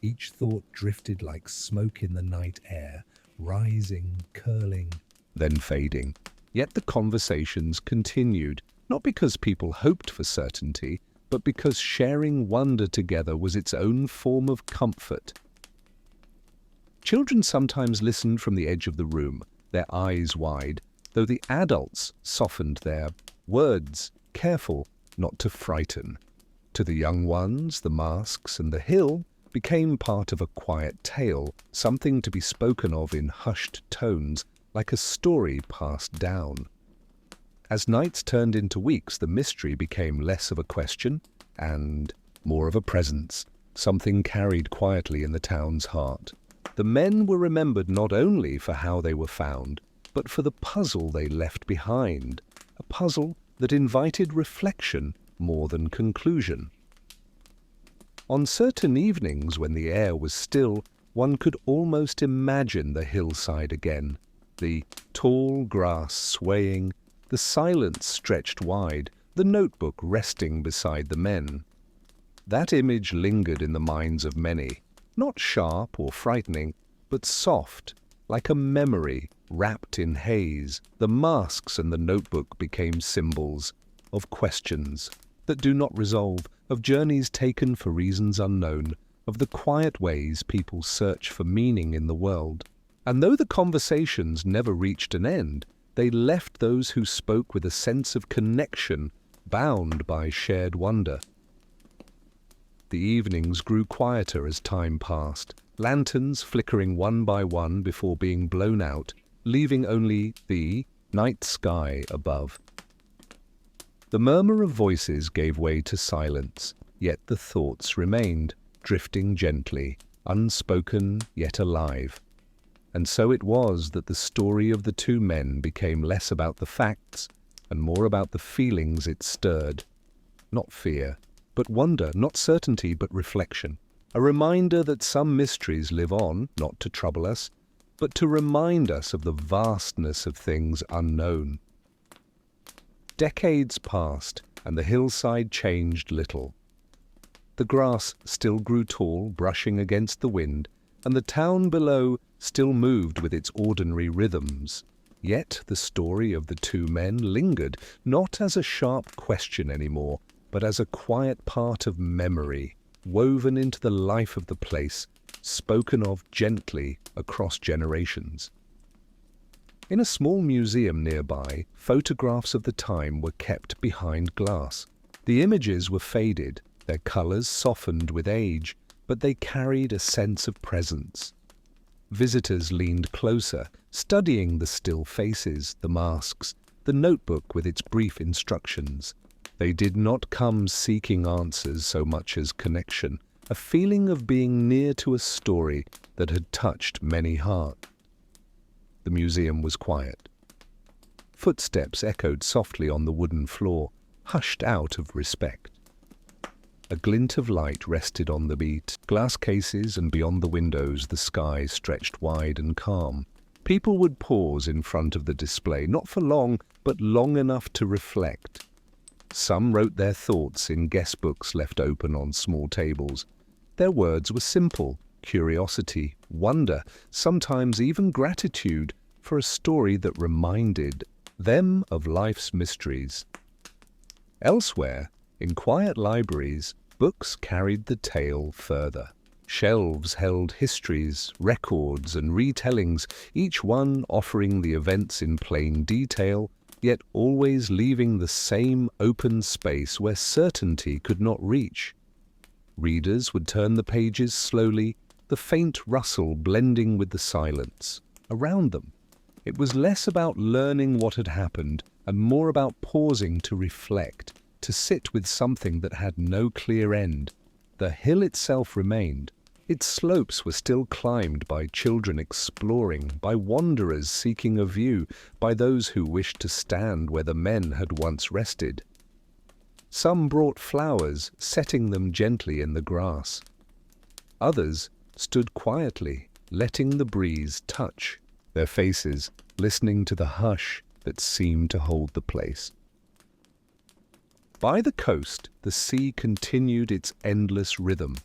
Each thought drifted like smoke in the night air, rising, curling, then fading. Yet the conversations continued, not because people hoped for certainty, but because sharing wonder together was its own form of comfort. Children sometimes listened from the edge of the room, their eyes wide, though the adults softened their words, careful not to frighten. To the young ones, the masks and the hill became part of a quiet tale, something to be spoken of in hushed tones, like a story passed down. As nights turned into weeks, the mystery became less of a question and more of a presence, something carried quietly in the town's heart. The men were remembered not only for how they were found, but for the puzzle they left behind, a puzzle that invited reflection more than conclusion. On certain evenings when the air was still, one could almost imagine the hillside again, the tall grass swaying, the silence stretched wide, the notebook resting beside the men. That image lingered in the minds of many, not sharp or frightening, but soft, like a memory wrapped in haze. The masks and the notebook became symbols of questions that do not resolve, of journeys taken for reasons unknown, of the quiet ways people search for meaning in the world. And though the conversations never reached an end, they left those who spoke with a sense of connection, bound by shared wonder. The evenings grew quieter as time passed, lanterns flickering one by one before being blown out, leaving only the night sky above. The murmur of voices gave way to silence, yet the thoughts remained, drifting gently, unspoken yet alive. And so it was that the story of the two men became less about the facts and more about the feelings it stirred. Not fear, but wonder, not certainty, but reflection. A reminder that some mysteries live on, not to trouble us, but to remind us of the vastness of things unknown. Decades passed, and the hillside changed little. The grass still grew tall, brushing against the wind, and the town below still moved with its ordinary rhythms. Yet the story of the two men lingered, not as a sharp question anymore, but as a quiet part of memory, woven into the life of the place, spoken of gently across generations. In a small museum nearby, photographs of the time were kept behind glass. The images were faded, their colors softened with age, but they carried a sense of presence. Visitors leaned closer, studying the still faces, the masks, the notebook with its brief instructions. They did not come seeking answers so much as connection, a feeling of being near to a story that had touched many hearts. The museum was quiet. Footsteps echoed softly on the wooden floor, hushed out of respect. A glint of light rested on the beat, glass cases, and beyond the windows the sky stretched wide and calm. People would pause in front of the display, not for long, but long enough to reflect. Some wrote their thoughts in guest books left open on small tables. Their words were simple: curiosity, wonder, sometimes even gratitude for a story that reminded them of life's mysteries. Elsewhere, in quiet libraries, books carried the tale further. Shelves held histories, records, and retellings, each one offering the events in plain detail, yet always leaving the same open space where certainty could not reach. Readers would turn the pages slowly, the faint rustle blending with the silence around them. It was less about learning what had happened and more about pausing to reflect, to sit with something that had no clear end. The hill itself remained. Its slopes were still climbed by children exploring, by wanderers seeking a view, by those who wished to stand where the men had once rested. Some brought flowers, setting them gently in the grass. Others stood quietly, letting the breeze touch their faces, listening to the hush that seemed to hold the place. By the coast, the sea continued its endless rhythm.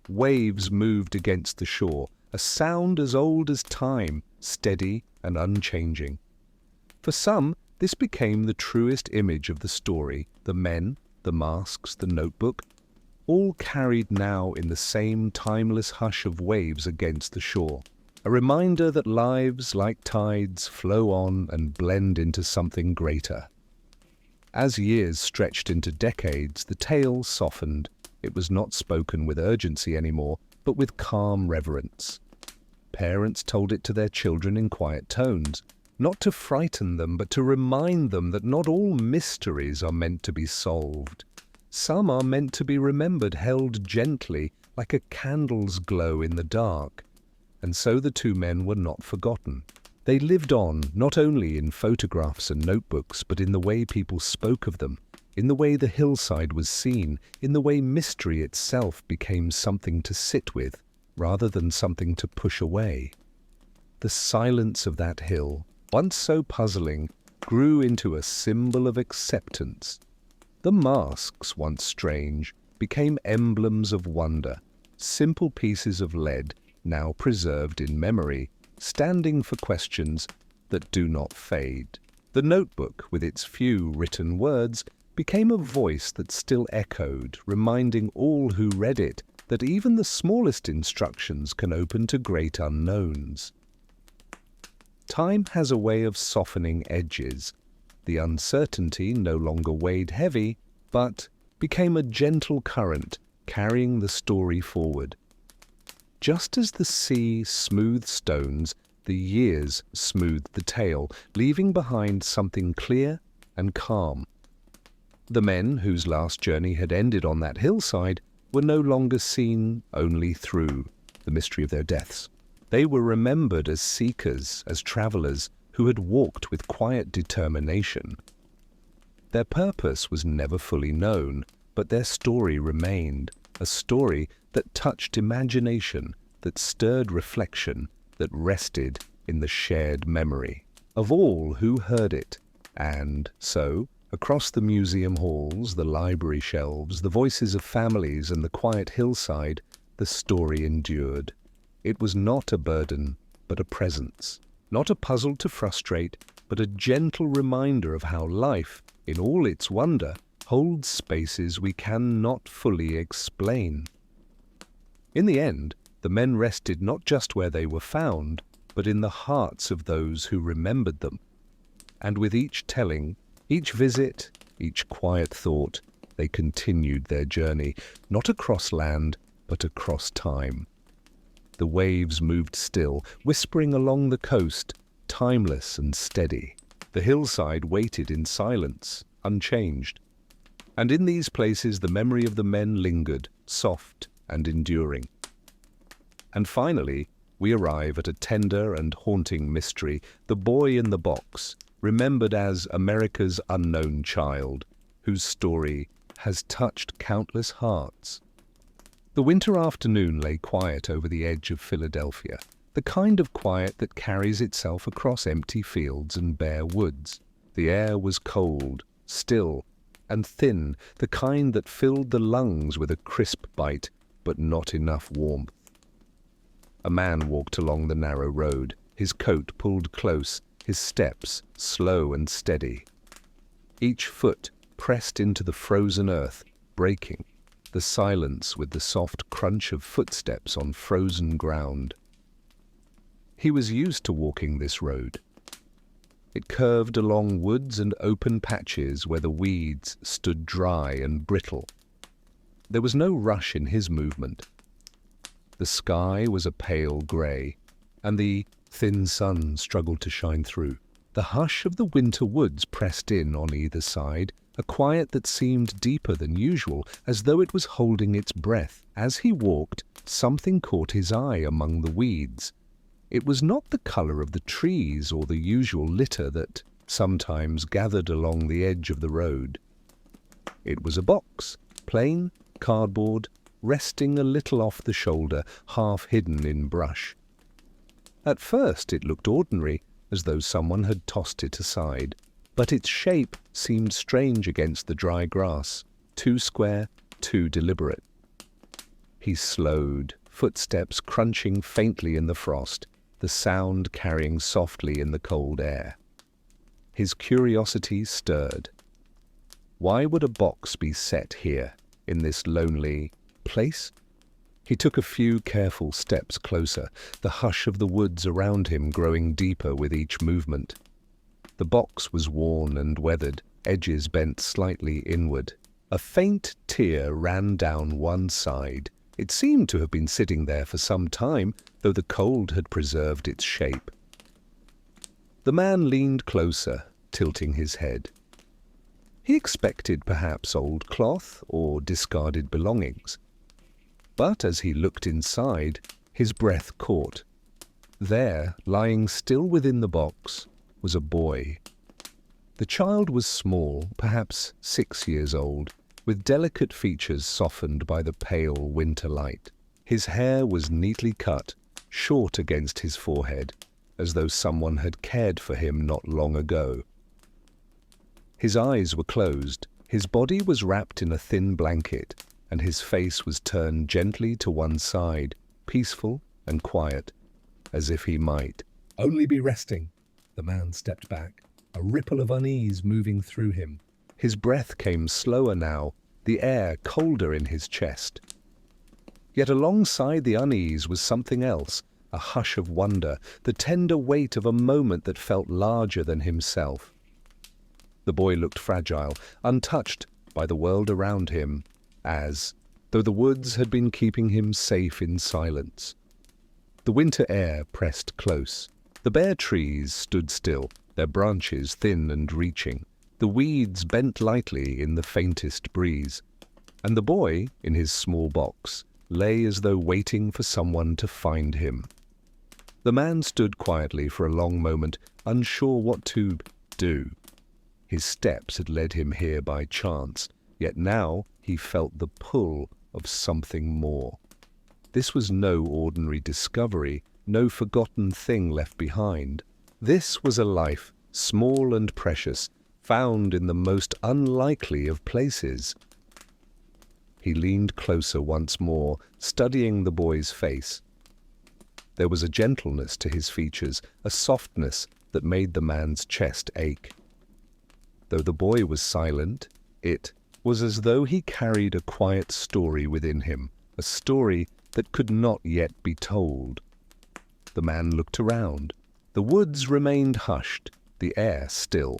Waves moved against the shore, a sound as old as time, steady and unchanging. For some, this became the truest image of the story, the men, the masks, the notebook, all carried now in the same timeless hush of waves against the shore. A reminder that lives, like tides, flow on and blend into something greater. As years stretched into decades, the tale softened. It was not spoken with urgency anymore, but with calm reverence. Parents told it to their children in quiet tones, not to frighten them, but to remind them that not all mysteries are meant to be solved. Some are meant to be remembered, held gently, like a candle's glow in the dark. And so the two men were not forgotten. They lived on, not only in photographs and notebooks, but in the way people spoke of them, in the way the hillside was seen, in the way mystery itself became something to sit with, rather than something to push away. The silence of that hill, once so puzzling, grew into a symbol of acceptance. The masks, once strange, became emblems of wonder, simple pieces of lead, now preserved in memory, standing for questions that do not fade. The notebook, with its few written words, became a voice that still echoed, reminding all who read it that even the smallest instructions can open to great unknowns. Time has a way of softening edges. The uncertainty no longer weighed heavy, but became a gentle current, carrying the story forward. Just as the sea smoothed stones, the years smoothed the tale, leaving behind something clear and calm. The men whose last journey had ended on that hillside were no longer seen only through the mystery of their deaths. They were remembered as seekers, as travelers who had walked with quiet determination. Their purpose was never fully known, but their story remained, a story that touched imagination, that stirred reflection, that rested in the shared memory of all who heard it. And so, across the museum halls, the library shelves, the voices of families and the quiet hillside, the story endured. It was not a burden, but a presence. Not a puzzle to frustrate, but a gentle reminder of how life, in all its wonder, holds spaces we cannot fully explain. In the end, the men rested not just where they were found, but in the hearts of those who remembered them. And with each telling, each visit, each quiet thought, they continued their journey, not across land, but across time. The waves moved still, whispering along the coast, timeless and steady. The hillside waited in silence, unchanged. And in these places the memory of the men lingered, soft and enduring. And finally, we arrive at a tender and haunting mystery, the boy in the box, remembered as America's unknown child, whose story has touched countless hearts. The winter afternoon lay quiet over the edge of Philadelphia, the kind of quiet that carries itself across empty fields and bare woods. The air was cold, still, and thin, the kind that filled the lungs with a crisp bite, but not enough warmth. A man walked along the narrow road, his coat pulled close, his steps slow and steady. Each foot pressed into the frozen earth, breaking the silence with the soft crunch of footsteps on frozen ground. He was used to walking this road. It curved along woods and open patches where the weeds stood dry and brittle. There was no rush in his movement. The sky was a pale grey, and the thin sun struggled to shine through. The hush of the winter woods pressed in on either side, a quiet that seemed deeper than usual, as though it was holding its breath. As he walked, something caught his eye among the weeds. It was not the color of the trees or the usual litter that sometimes gathered along the edge of the road. It was a box, plain, cardboard, resting a little off the shoulder, half hidden in brush. At first it looked ordinary, as though someone had tossed it aside, but its shape seemed strange against the dry grass, too square, too deliberate. He slowed, footsteps crunching faintly in the frost, the sound carrying softly in the cold air. His curiosity stirred. Why would a box be set here, in this lonely place? He took a few careful steps closer, the hush of the woods around him growing deeper with each movement. The box was worn and weathered, edges bent slightly inward. A faint tear ran down one side. It seemed to have been sitting there for some time, though the cold had preserved its shape. The man leaned closer, tilting his head. He expected perhaps old cloth or discarded belongings. But as he looked inside, his breath caught. There, lying still within the box, was a boy. The child was small, perhaps 6 years old, with delicate features softened by the pale winter light. His hair was neatly cut, short against his forehead, as though someone had cared for him not long ago. His eyes were closed, his body was wrapped in a thin blanket, and his face was turned gently to one side, peaceful and quiet, as if he might only be resting. The man stepped back, a ripple of unease moving through him. His breath came slower now, the air colder in his chest. Yet alongside the unease was something else, a hush of wonder, the tender weight of a moment that felt larger than himself. The boy looked fragile, untouched by the world around him, as though the woods had been keeping him safe in silence. The winter air pressed close. The bare trees stood still, their branches thin and reaching. The weeds bent lightly in the faintest breeze. And the boy, in his small box, lay as though waiting for someone to find him. The man stood quietly for a long moment, unsure what to do. His steps had led him here by chance, yet now he felt the pull of something more. This was no ordinary discovery, no forgotten thing left behind. This was a life, small and precious, found in the most unlikely of places. He leaned closer once more, studying the boy's face. There was a gentleness to his features, a softness that made the man's chest ache. Though the boy was silent, it was as though he carried a quiet story within him, a story that could not yet be told. The man looked around. The woods remained hushed, the air still.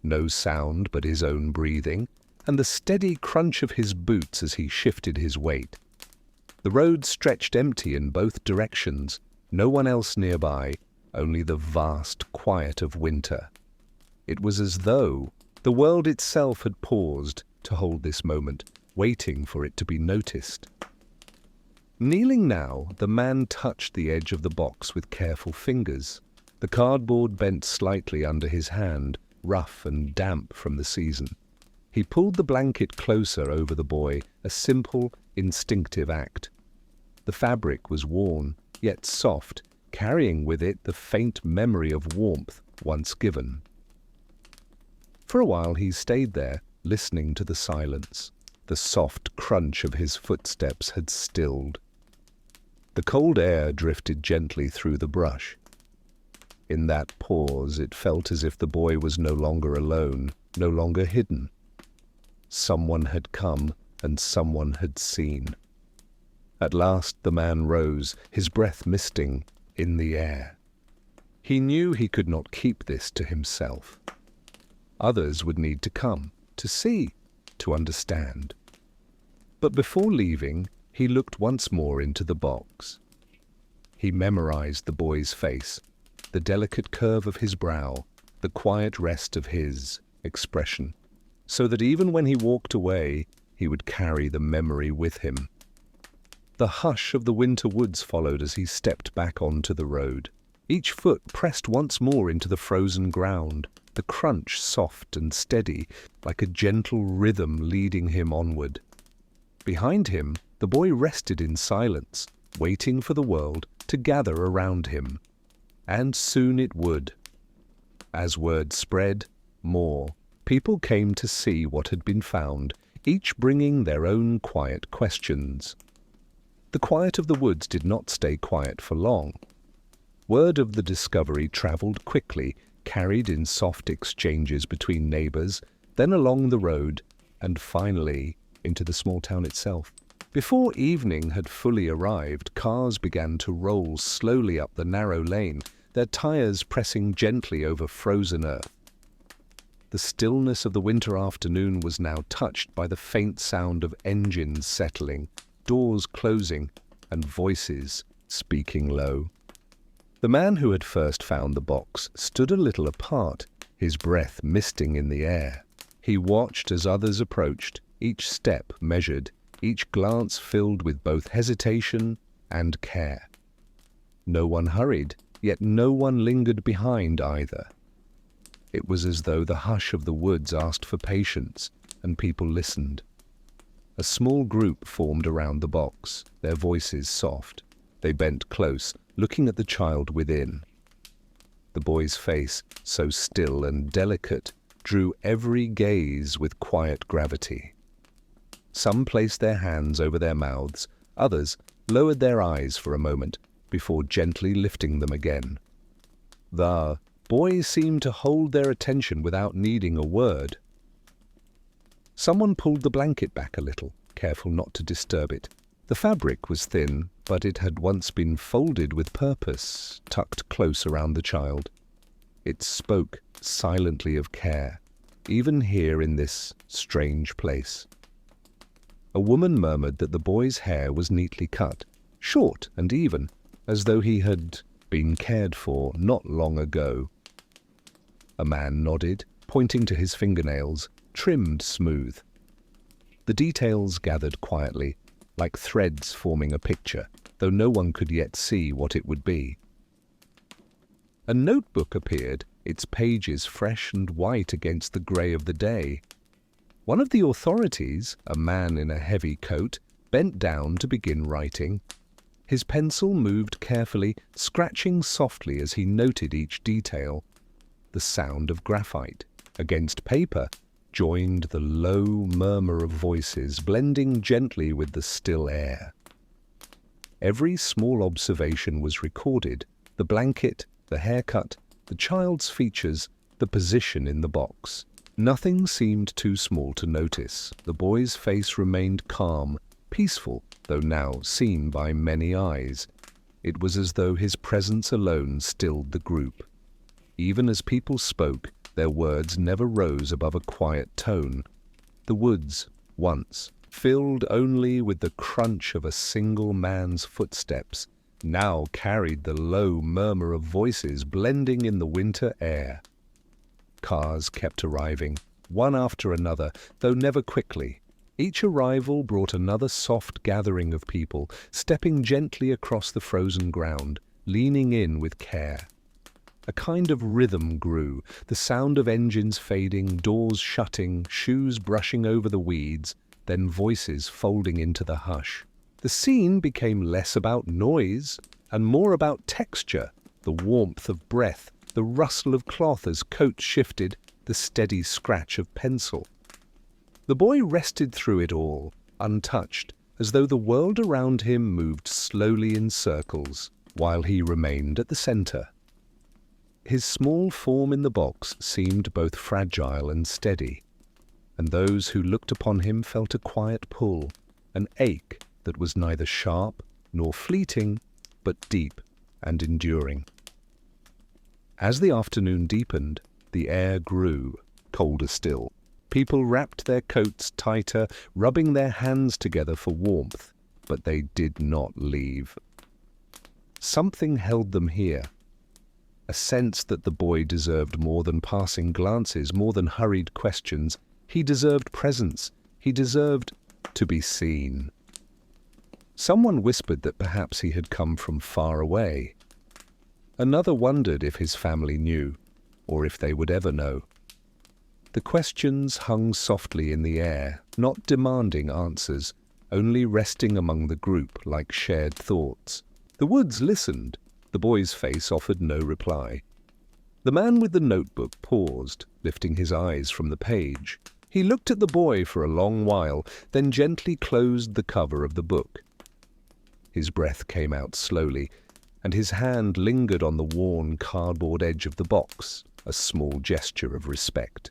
No sound but his own breathing, and the steady crunch of his boots as he shifted his weight. The road stretched empty in both directions, no one else nearby, only the vast quiet of winter. It was as though the world itself had paused to hold this moment, waiting for it to be noticed. Kneeling now, the man touched the edge of the box with careful fingers. The cardboard bent slightly under his hand, rough and damp from the season. He pulled the blanket closer over the boy, a simple, instinctive act. The fabric was worn, yet soft, carrying with it the faint memory of warmth once given. For a while he stayed there, listening to the silence. The soft crunch of his footsteps had stilled. The cold air drifted gently through the brush. In that pause it felt as if the boy was no longer alone, no longer hidden. Someone had come and someone had seen. At last the man rose, his breath misting in the air. He knew he could not keep this to himself. Others would need to come, to see, to understand. But before leaving, he looked once more into the box. He memorized the boy's face, the delicate curve of his brow, the quiet rest of his expression. so that even when he walked away, he would carry the memory with him. The hush of the winter woods followed as he stepped back onto the road. Each foot pressed once more into the frozen ground, the crunch soft and steady, like a gentle rhythm leading him onward. Behind him, the boy rested in silence, waiting for the world to gather around him. And soon it would. As word spread, more people came to see what had been found, each bringing their own quiet questions. The quiet of the woods did not stay quiet for long. Word of the discovery travelled quickly, carried in soft exchanges between neighbours, then along the road, and finally into the small town itself. Before evening had fully arrived, cars began to roll slowly up the narrow lane, their tyres pressing gently over frozen earth. The stillness of the winter afternoon was now touched by the faint sound of engines settling, doors closing, and voices speaking low. The man who had first found the box stood a little apart, his breath misting in the air. He watched as others approached, each step measured, each glance filled with both hesitation and care. No one hurried, yet no one lingered behind either. It was as though the hush of the woods asked for patience, and people listened. A small group formed around the box, their voices soft. They bent close, looking at the child within. The boy's face, so still and delicate, drew every gaze with quiet gravity. Some placed their hands over their mouths, others lowered their eyes for a moment before gently lifting them again. The boy seemed to hold their attention without needing a word. Someone pulled the blanket back a little, careful not to disturb it. The fabric was thin, but it had once been folded with purpose, tucked close around the child. It spoke silently of care, even here in this strange place. A woman murmured that the boy's hair was neatly cut, short and even, as though he had been cared for not long ago. A man nodded, pointing to his fingernails, trimmed smooth. The details gathered quietly, like threads forming a picture, though no one could yet see what it would be. A notebook appeared, its pages fresh and white against the grey of the day. One of the authorities, a man in a heavy coat, bent down to begin writing. His pencil moved carefully, scratching softly as he noted each detail. The sound of graphite against paper joined the low murmur of voices, blending gently with the still air. Every small observation was recorded: the blanket, the haircut, the child's features, the position in the box. Nothing seemed too small to notice. The boy's face remained calm, peaceful, though now seen by many eyes. It was as though his presence alone stilled the group. Even as people spoke, their words never rose above a quiet tone. The woods, once filled only with the crunch of a single man's footsteps, now carried the low murmur of voices blending in the winter air. Cars kept arriving, one after another, though never quickly. Each arrival brought another soft gathering of people, stepping gently across the frozen ground, leaning in with care. A kind of rhythm grew, the sound of engines fading, doors shutting, shoes brushing over the weeds, then voices folding into the hush. The scene became less about noise and more about texture, the warmth of breath, the rustle of cloth as coats shifted, the steady scratch of pencil. The boy rested through it all, untouched, as though the world around him moved slowly in circles, while he remained at the center. His small form in the box seemed both fragile and steady, and those who looked upon him felt a quiet pull, an ache that was neither sharp nor fleeting, but deep and enduring. As the afternoon deepened, the air grew colder still. People wrapped their coats tighter, rubbing their hands together for warmth, but they did not leave. Something held them here, a sense that the boy deserved more than passing glances, more than hurried questions. He deserved presence. He deserved to be seen. Someone whispered that perhaps he had come from far away. Another wondered if his family knew, or if they would ever know. The questions hung softly in the air, not demanding answers, only resting among the group like shared thoughts. The woods listened. The boy's face offered no reply. The man with the notebook paused, lifting his eyes from the page. He looked at the boy for a long while, then gently closed the cover of the book. His breath came out slowly, and his hand lingered on the worn cardboard edge of the box, a small gesture of respect.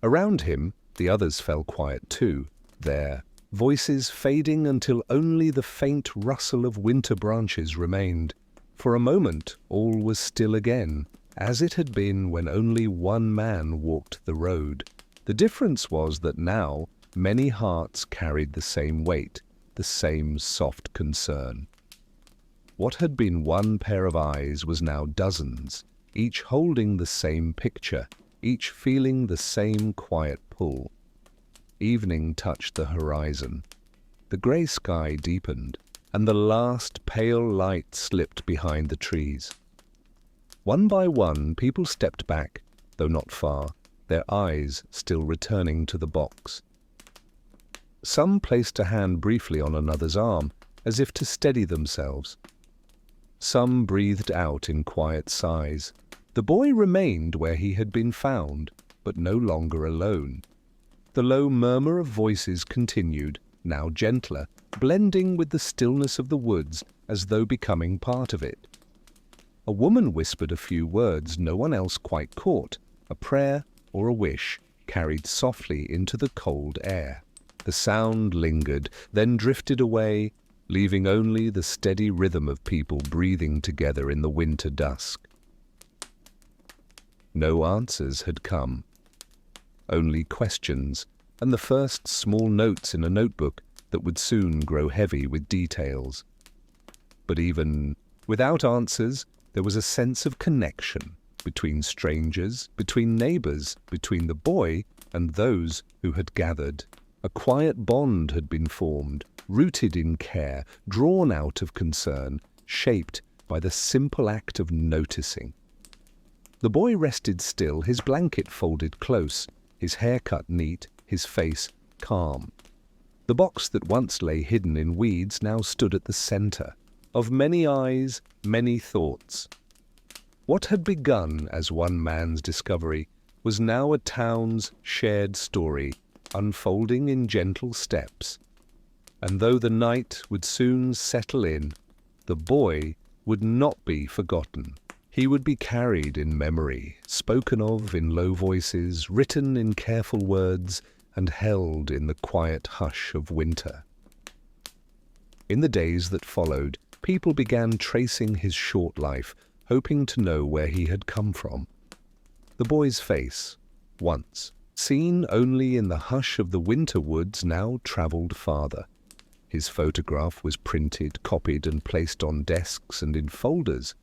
Around him, the others fell quiet too, their voices fading until only the faint rustle of winter branches remained. For a moment, all was still again, as it had been when only one man walked the road. The difference was that now many hearts carried the same weight, the same soft concern. What had been one pair of eyes was now dozens, each holding the same picture, each feeling the same quiet pull. Evening touched the horizon. The grey sky deepened, and the last pale light slipped behind the trees. One by one, people stepped back, though not far, their eyes still returning to the box. Some placed a hand briefly on another's arm, as if to steady themselves. Some breathed out in quiet sighs. The boy remained where he had been found, but no longer alone. The low murmur of voices continued, now gentler, blending with the stillness of the woods as though becoming part of it. A woman whispered a few words no one else quite caught, a prayer or a wish carried softly into the cold air. The sound lingered, then drifted away, leaving only the steady rhythm of people breathing together in the winter dusk. No answers had come, only questions and the first small notes in a notebook that would soon grow heavy with details. But even without answers, there was a sense of connection between strangers, between neighbors, between the boy and those who had gathered. A quiet bond had been formed, rooted in care, drawn out of concern, shaped by the simple act of noticing. The boy rested still, his blanket folded close, his hair cut neat, his face calm. The box that once lay hidden in weeds now stood at the center of many eyes, many thoughts. What had begun as one man's discovery was now a town's shared story, unfolding in gentle steps. And though the night would soon settle in, the boy would not be forgotten. He would be carried in memory, spoken of in low voices, written in careful words, and held in the quiet hush of winter. In the days that followed, people began tracing his short life, hoping to know where he had come from. The boy's face, once seen only in the hush of the winter woods, now travelled farther. His photograph was printed, copied, and placed on desks and in folders.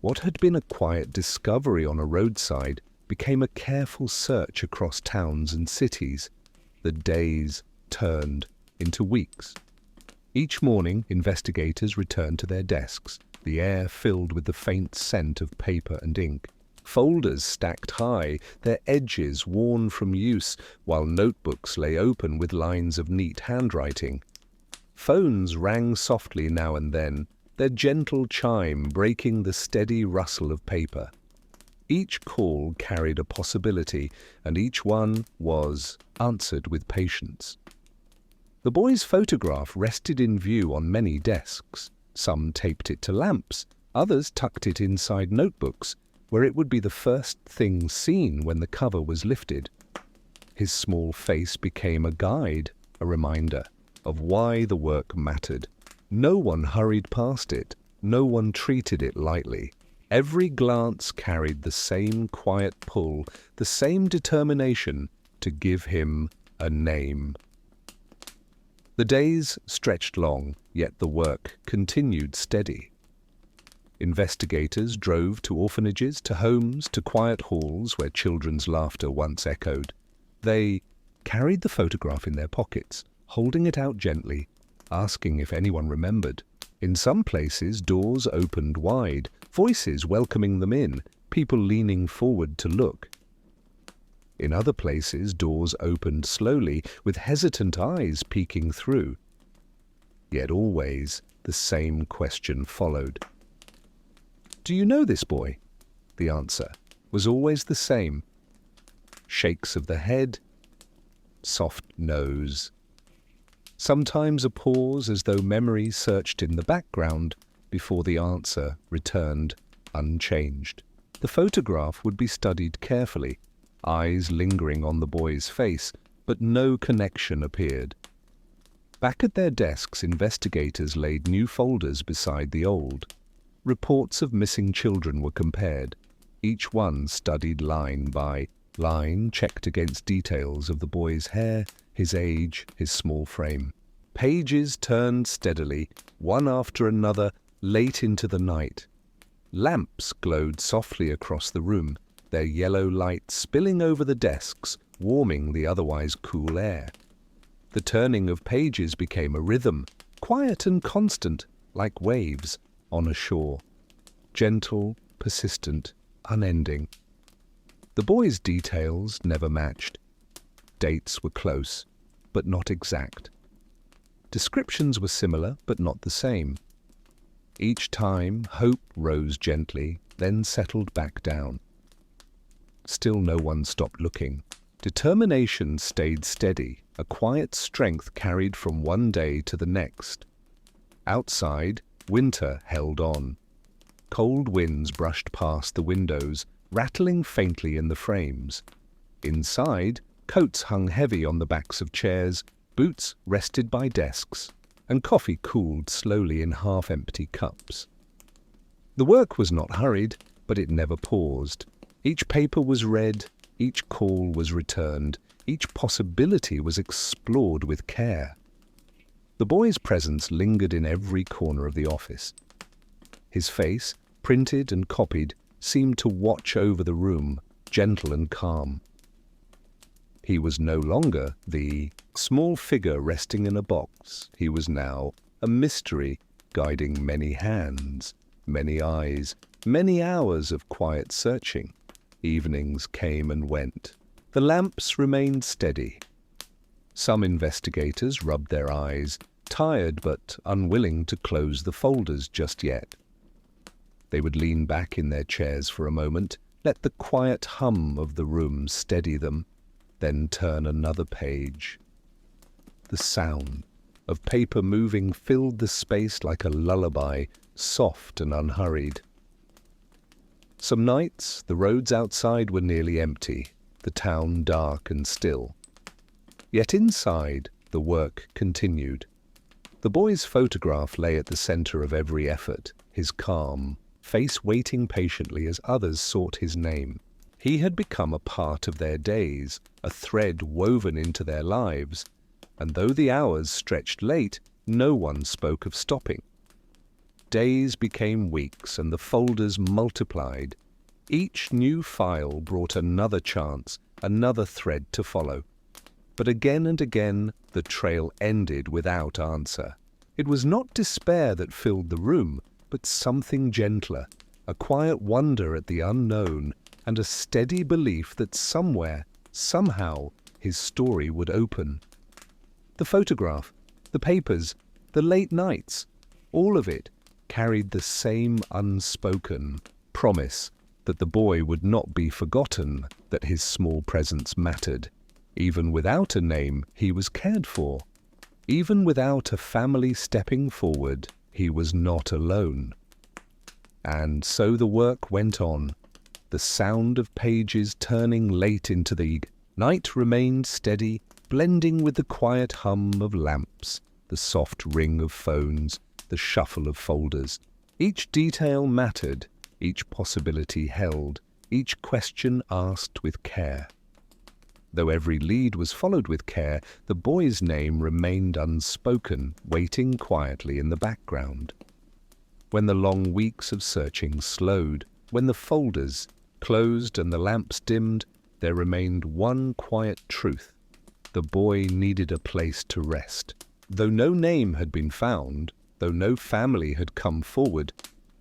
What had been a quiet discovery on a roadside became a careful search across towns and cities. The days turned into weeks. Each morning, investigators returned to their desks, the air filled with the faint scent of paper and ink. Folders stacked high, their edges worn from use, while notebooks lay open with lines of neat handwriting. Phones rang softly now and then, their gentle chime breaking the steady rustle of paper. Each call carried a possibility, and each one was answered with patience. The boy's photograph rested in view on many desks. Some taped it to lamps, others tucked it inside notebooks, where it would be the first thing seen when the cover was lifted. His small face became a guide, a reminder of why the work mattered. No one hurried past it, no one treated it lightly. Every glance carried the same quiet pull, the same determination to give him a name. The days stretched long, yet the work continued steady. Investigators drove to orphanages, to homes, to quiet halls where children's laughter once echoed. They carried the photograph in their pockets, holding it out gently, asking if anyone remembered. In some places, doors opened wide, voices welcoming them in, people leaning forward to look. In other places, doors opened slowly, with hesitant eyes peeking through. Yet always the same question followed. "Do you know this boy?" The answer was always the same. Shakes of the head, soft nose. Sometimes a pause as though memory searched in the background before the answer returned unchanged. The photograph would be studied carefully, eyes lingering on the boy's face, but no connection appeared. Back at their desks, investigators laid new folders beside the old. Reports of missing children were compared, each one studied line by line, checked against details of the boy's hair, his age, his small frame. Pages turned steadily, one after another, late into the night. Lamps glowed softly across the room, their yellow light spilling over the desks, warming the otherwise cool air. The turning of pages became a rhythm, quiet and constant, like waves on a shore. Gentle, persistent, unending. The boy's details never matched. Dates were close, but not exact. Descriptions were similar, but not the same. Each time, hope rose gently, then settled back down. Still no one stopped looking. Determination stayed steady, a quiet strength carried from one day to the next. Outside, winter held on. Cold winds brushed past the windows, rattling faintly in the frames. Inside, coats hung heavy on the backs of chairs, boots rested by desks, and coffee cooled slowly in half-empty cups. The work was not hurried, but it never paused. Each paper was read, each call was returned, each possibility was explored with care. The boy's presence lingered in every corner of the office. His face, printed and copied, seemed to watch over the room, gentle and calm. He was no longer the small figure resting in a box. He was now a mystery guiding many hands, many eyes, many hours of quiet searching. Evenings came and went. The lamps remained steady. Some investigators rubbed their eyes, tired but unwilling to close the folders just yet. They would lean back in their chairs for a moment, let the quiet hum of the room steady them, then turn another page. The sound of paper moving filled the space like a lullaby, soft and unhurried. Some nights, the roads outside were nearly empty, the town dark and still. Yet inside, the work continued. The boy's photograph lay at the center of every effort, his calm face waiting patiently as others sought his name. He had become a part of their days, a thread woven into their lives, and though the hours stretched late, no one spoke of stopping. Days became weeks, and the folders multiplied. Each new file brought another chance, another thread to follow. But again and again, the trail ended without answer. It was not despair that filled the room, but something gentler, a quiet wonder at the unknown, and a steady belief that somewhere, somehow, his story would open. The photograph, the papers, the late nights, all of it carried the same unspoken promise that the boy would not be forgotten, that his small presence mattered. Even without a name, he was cared for. Even without a family stepping forward, he was not alone. And so the work went on. The sound of pages turning late into the night remained steady, blending with the quiet hum of lamps, the soft ring of phones, the shuffle of folders. Each detail mattered, each possibility held, each question asked with care. Though every lead was followed with care, the boy's name remained unspoken, waiting quietly in the background. When the long weeks of searching slowed, when the folders closed and the lamps dimmed, there remained one quiet truth. The boy needed a place to rest. Though no name had been found, though no family had come forward,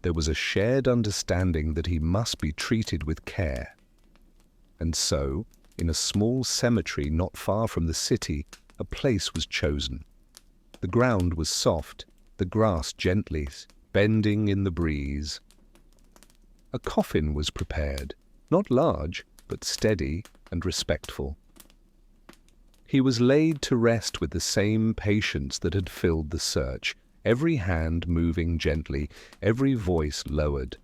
there was a shared understanding that he must be treated with care. And so, in a small cemetery not far from the city, a place was chosen. The ground was soft, the grass gently bending in the breeze. A coffin was prepared, not large, but steady and respectful. He was laid to rest with the same patience that had filled the search, every hand moving gently, every voice lowered.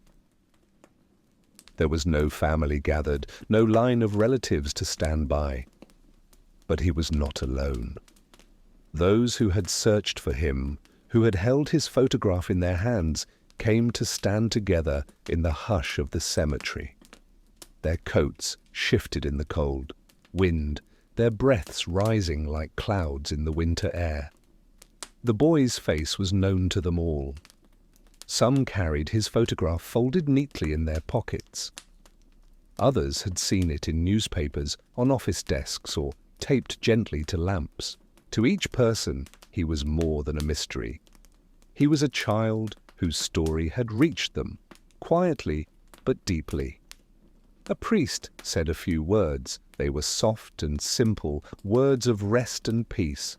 There was no family gathered, no line of relatives to stand by. But he was not alone. Those who had searched for him, who had held his photograph in their hands, came to stand together in the hush of the cemetery. Their coats shifted in the cold wind, their breaths rising like clouds in the winter air. The boy's face was known to them all. Some carried his photograph folded neatly in their pockets. Others had seen it in newspapers, on office desks, or taped gently to lamps. To each person, he was more than a mystery. He was a child whose story had reached them, quietly but deeply. A priest said a few words. They were soft and simple, words of rest and peace.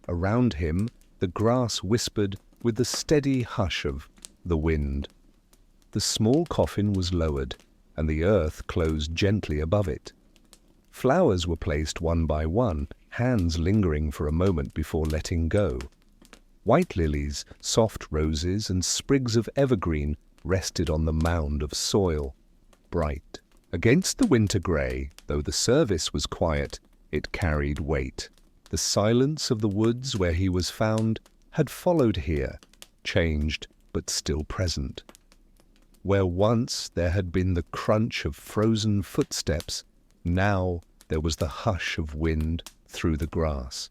Around him, the grass whispered with the steady hush of the wind. The small coffin was lowered, and the earth closed gently above it. Flowers were placed one by one, hands lingering for a moment before letting go. White lilies, soft roses, and sprigs of evergreen rested on the mound of soil, bright. Against the winter grey, though the service was quiet, it carried weight. The silence of the woods where he was found had followed here, changed but still present. Where once there had been the crunch of frozen footsteps, now there was the hush of wind through the grass.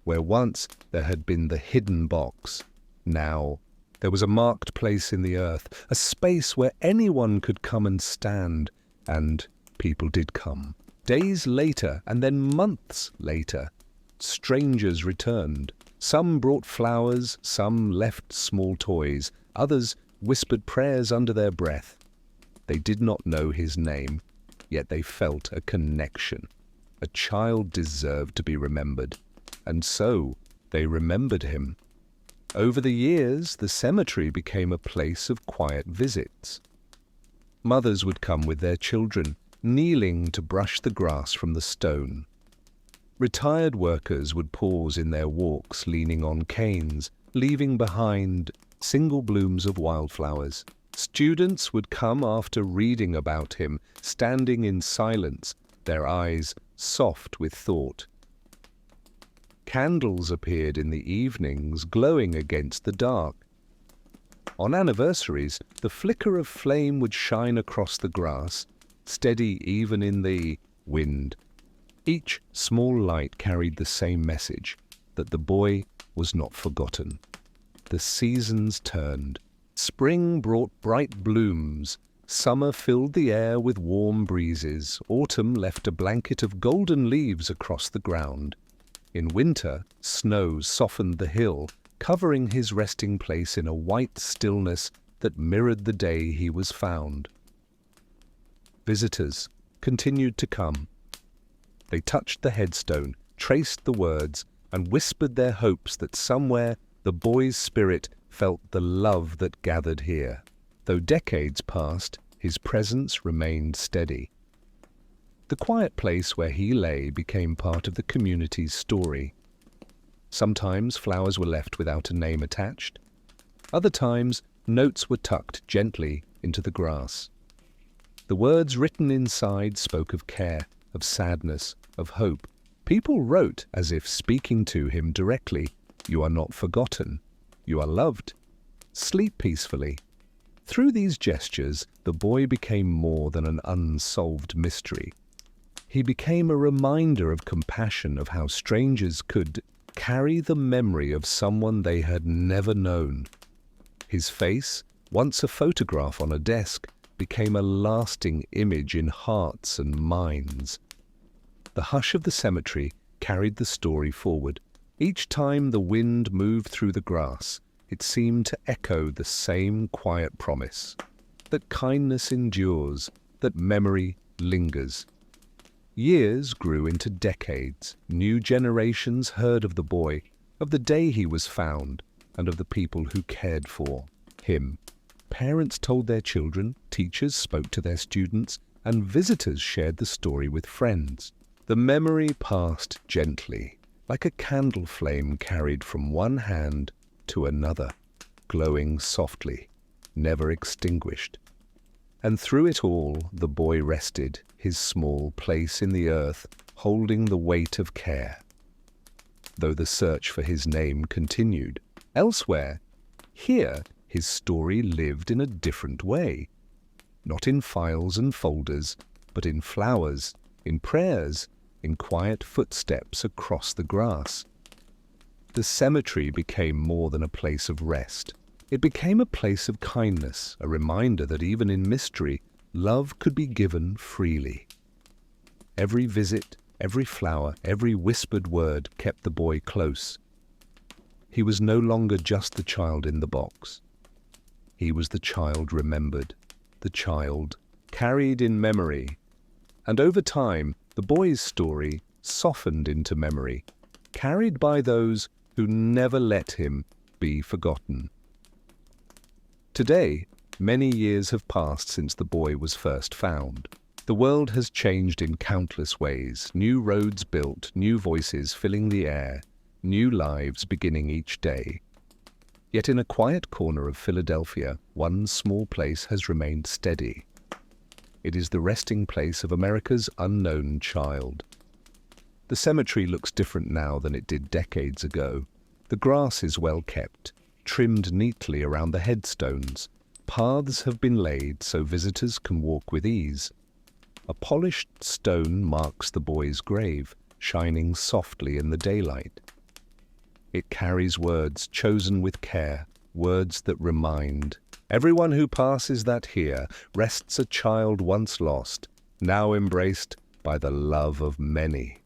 Where once there had been the hidden box, now there was a marked place in the earth, a space where anyone could come and stand, and people did come. Days later, and then months later, strangers returned. Some brought flowers, some left small toys, others whispered prayers under their breath. They did not know his name, yet they felt a connection. A child deserved to be remembered, and so they remembered him. Over the years, the cemetery became a place of quiet visits. Mothers would come with their children, kneeling to brush the grass from the stone. Retired workers would pause in their walks, leaning on canes, leaving behind single blooms of wildflowers. Students would come after reading about him, standing in silence, their eyes soft with thought. Candles appeared in the evenings, glowing against the dark. On anniversaries, the flicker of flame would shine across the grass, steady even in the wind. Each small light carried the same message, that the boy was not forgotten. The seasons turned. Spring brought bright blooms. Summer filled the air with warm breezes. Autumn left a blanket of golden leaves across the ground. In winter, snow softened the hill, covering his resting place in a white stillness that mirrored the day he was found. Visitors continued to come. They touched the headstone, traced the words, and whispered their hopes that somewhere the boy's spirit felt the love that gathered here. Though decades passed, his presence remained steady. The quiet place where he lay became part of the community's story. Sometimes flowers were left without a name attached. Other times, notes were tucked gently into the grass. The words written inside spoke of care, of sadness, of hope. People wrote as if speaking to him directly. You are not forgotten. You are loved. Sleep peacefully. Through these gestures, the boy became more than an unsolved mystery. He became a reminder of compassion, of how strangers could carry the memory of someone they had never known. His face, once a photograph on a desk, became a lasting image in hearts and minds. The hush of the cemetery carried the story forward. Each time the wind moved through the grass, it seemed to echo the same quiet promise, that kindness endures, that memory lingers. Years grew into decades. New generations heard of the boy, of the day he was found, and of the people who cared for him. Parents told their children, teachers spoke to their students, and visitors shared the story with friends. The memory passed gently, like a candle flame carried from one hand to another, glowing softly, never extinguished. And through it all, the boy rested, his small place in the earth, holding the weight of care. Though the search for his name continued, elsewhere, here his story lived in a different way. Not in files and folders, but in flowers, in prayers, in quiet footsteps across the grass. The cemetery became more than a place of rest. It became a place of kindness, a reminder that even in mystery, love could be given freely. Every visit, every flower, every whispered word kept the boy close. He was no longer just the child in the box. He was the child remembered, the child carried in memory. And over time, the boy's story softened into memory, carried by those who never let him be forgotten. Today, many years have passed since the boy was first found. The world has changed in countless ways, new roads built, new voices filling the air, new lives beginning each day. Yet in a quiet corner of Philadelphia, one small place has remained steady. It is the resting place of America's unknown child. The cemetery looks different now than it did decades ago. The grass is well kept, trimmed neatly around the headstones. Paths have been laid so visitors can walk with ease. A polished stone marks the boy's grave, shining softly in the daylight. It carries words chosen with care, words that remind. Everyone who passes that here rests a child once lost, now embraced by the love of many.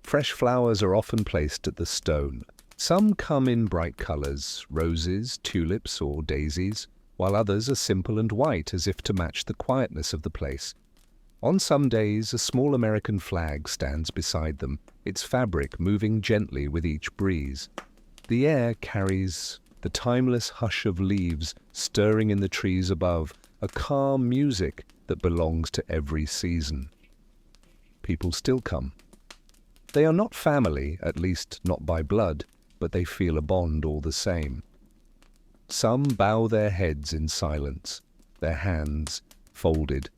Fresh flowers are often placed at the stone. Some come in bright colors, roses, tulips, or daisies, while others are simple and white as if to match the quietness of the place. On some days, a small American flag stands beside them, its fabric moving gently with each breeze. The air carries the timeless hush of leaves stirring in the trees above, a calm music that belongs to every season. People still come. They are not family, at least not by blood, but they feel a bond all the same. Some bow their heads in silence, their hands folded.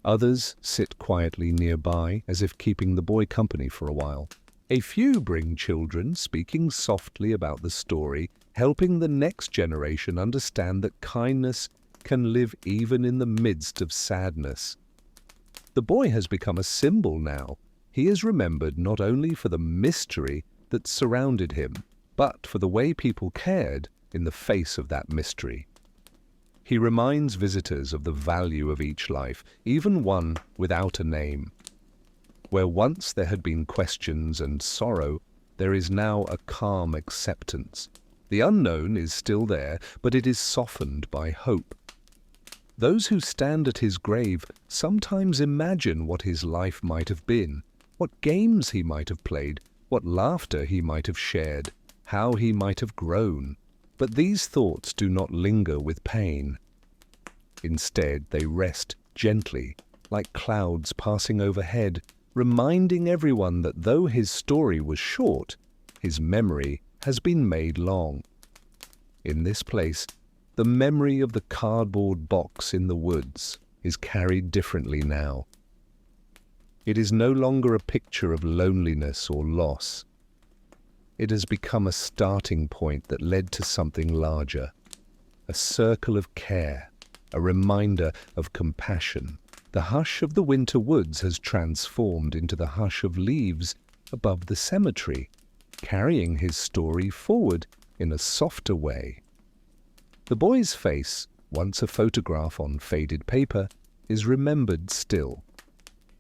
Others sit quietly nearby, as if keeping the boy company for a while. A few bring children, speaking softly about the story, helping the next generation understand that kindness can live even in the midst of sadness. The boy has become a symbol now. He is remembered not only for the mystery that surrounded him, but for the way people cared in the face of that mystery. He reminds visitors of the value of each life, even one without a name. Where once there had been questions and sorrow, there is now a calm acceptance. The unknown is still there, but it is softened by hope. Those who stand at his grave sometimes imagine what his life might have been, what games he might have played, what laughter he might have shared, how he might have grown. But these thoughts do not linger with pain. Instead, they rest gently, like clouds passing overhead, reminding everyone that though his story was short, his memory has been made long. In this place, the memory of the cardboard box in the woods is carried differently now. It is no longer a picture of loneliness or loss. It has become a starting point that led to something larger, a circle of care, a reminder of compassion. The hush of the winter woods has transformed into the hush of leaves above the cemetery, carrying his story forward in a softer way. The boy's face, once a photograph on faded paper, is remembered still.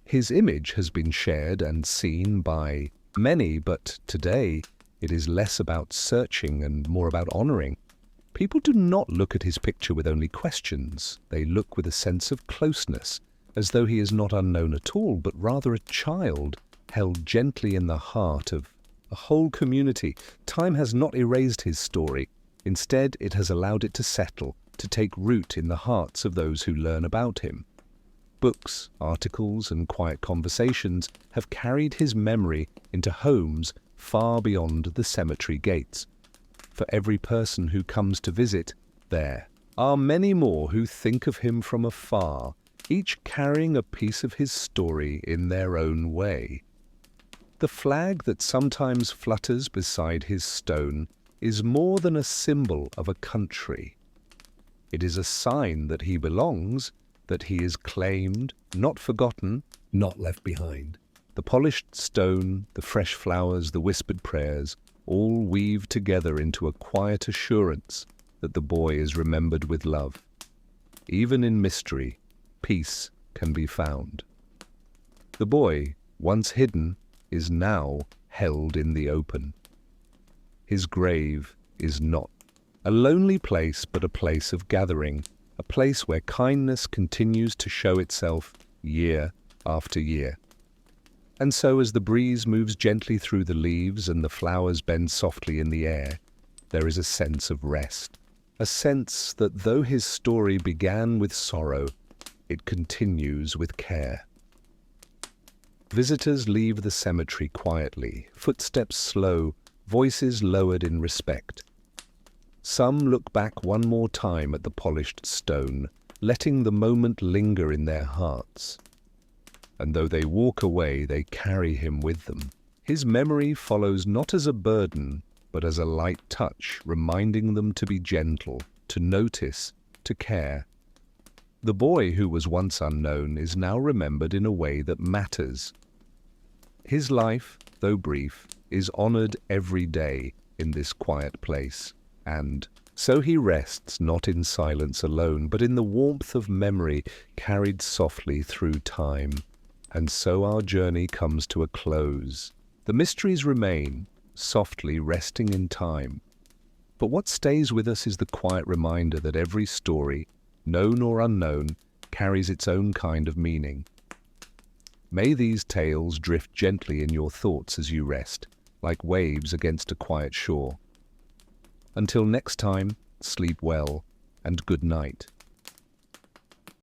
His image has been shared and seen by Many, but today it is less about searching and more about honoring. People do not look at his picture with only questions. They look with a sense of closeness, as though he is not unknown at all, but rather a child held gently in the heart of a whole community. Time has not erased his story. Instead, it has allowed it to settle, to take root in the hearts of those who learn about him. Books, articles, and quiet conversations have carried his memory into homes far beyond the cemetery gates. For every person who comes to visit, there are many more who think of him from afar, each carrying a piece of his story in their own way. The flag that sometimes flutters beside his stone is more than a symbol of a country. It is a sign that he belongs, that he is claimed, not forgotten, not left behind. The polished stone, the fresh flowers, the whispered prayers, all weave together into a quiet assurance that the boy is remembered with love. Even in mystery, peace can be found. The boy, once hidden, is now held in the open. His grave is not a lonely place, but a place of gathering, a place where kindness continues to show itself year after year. And so as the breeze moves gently through the leaves and the flowers bend softly in the air, there is a sense of rest, a sense that though his story began with sorrow, it continues with care. Visitors leave the cemetery quietly, footsteps slow, voices lowered in respect. Some look back one more time at the polished stone, letting the moment linger in their hearts. And though they walk away, they carry him with them. His memory follows not as a burden, but as a light touch, reminding them to be gentle, to notice, to care. The boy who was once unknown is now remembered in a way that matters. His life, though brief, is honored every day in this quiet place. And so he rests not in silence alone, but in the warmth of memory carried softly through time. And so our journey comes to a close. The mysteries remain, softly resting in time. But what stays with us is the quiet reminder that every story, known or unknown, carries its own kind of meaning. May these tales drift gently in your thoughts as you rest, like waves against a quiet shore. Until next time, sleep well and good night.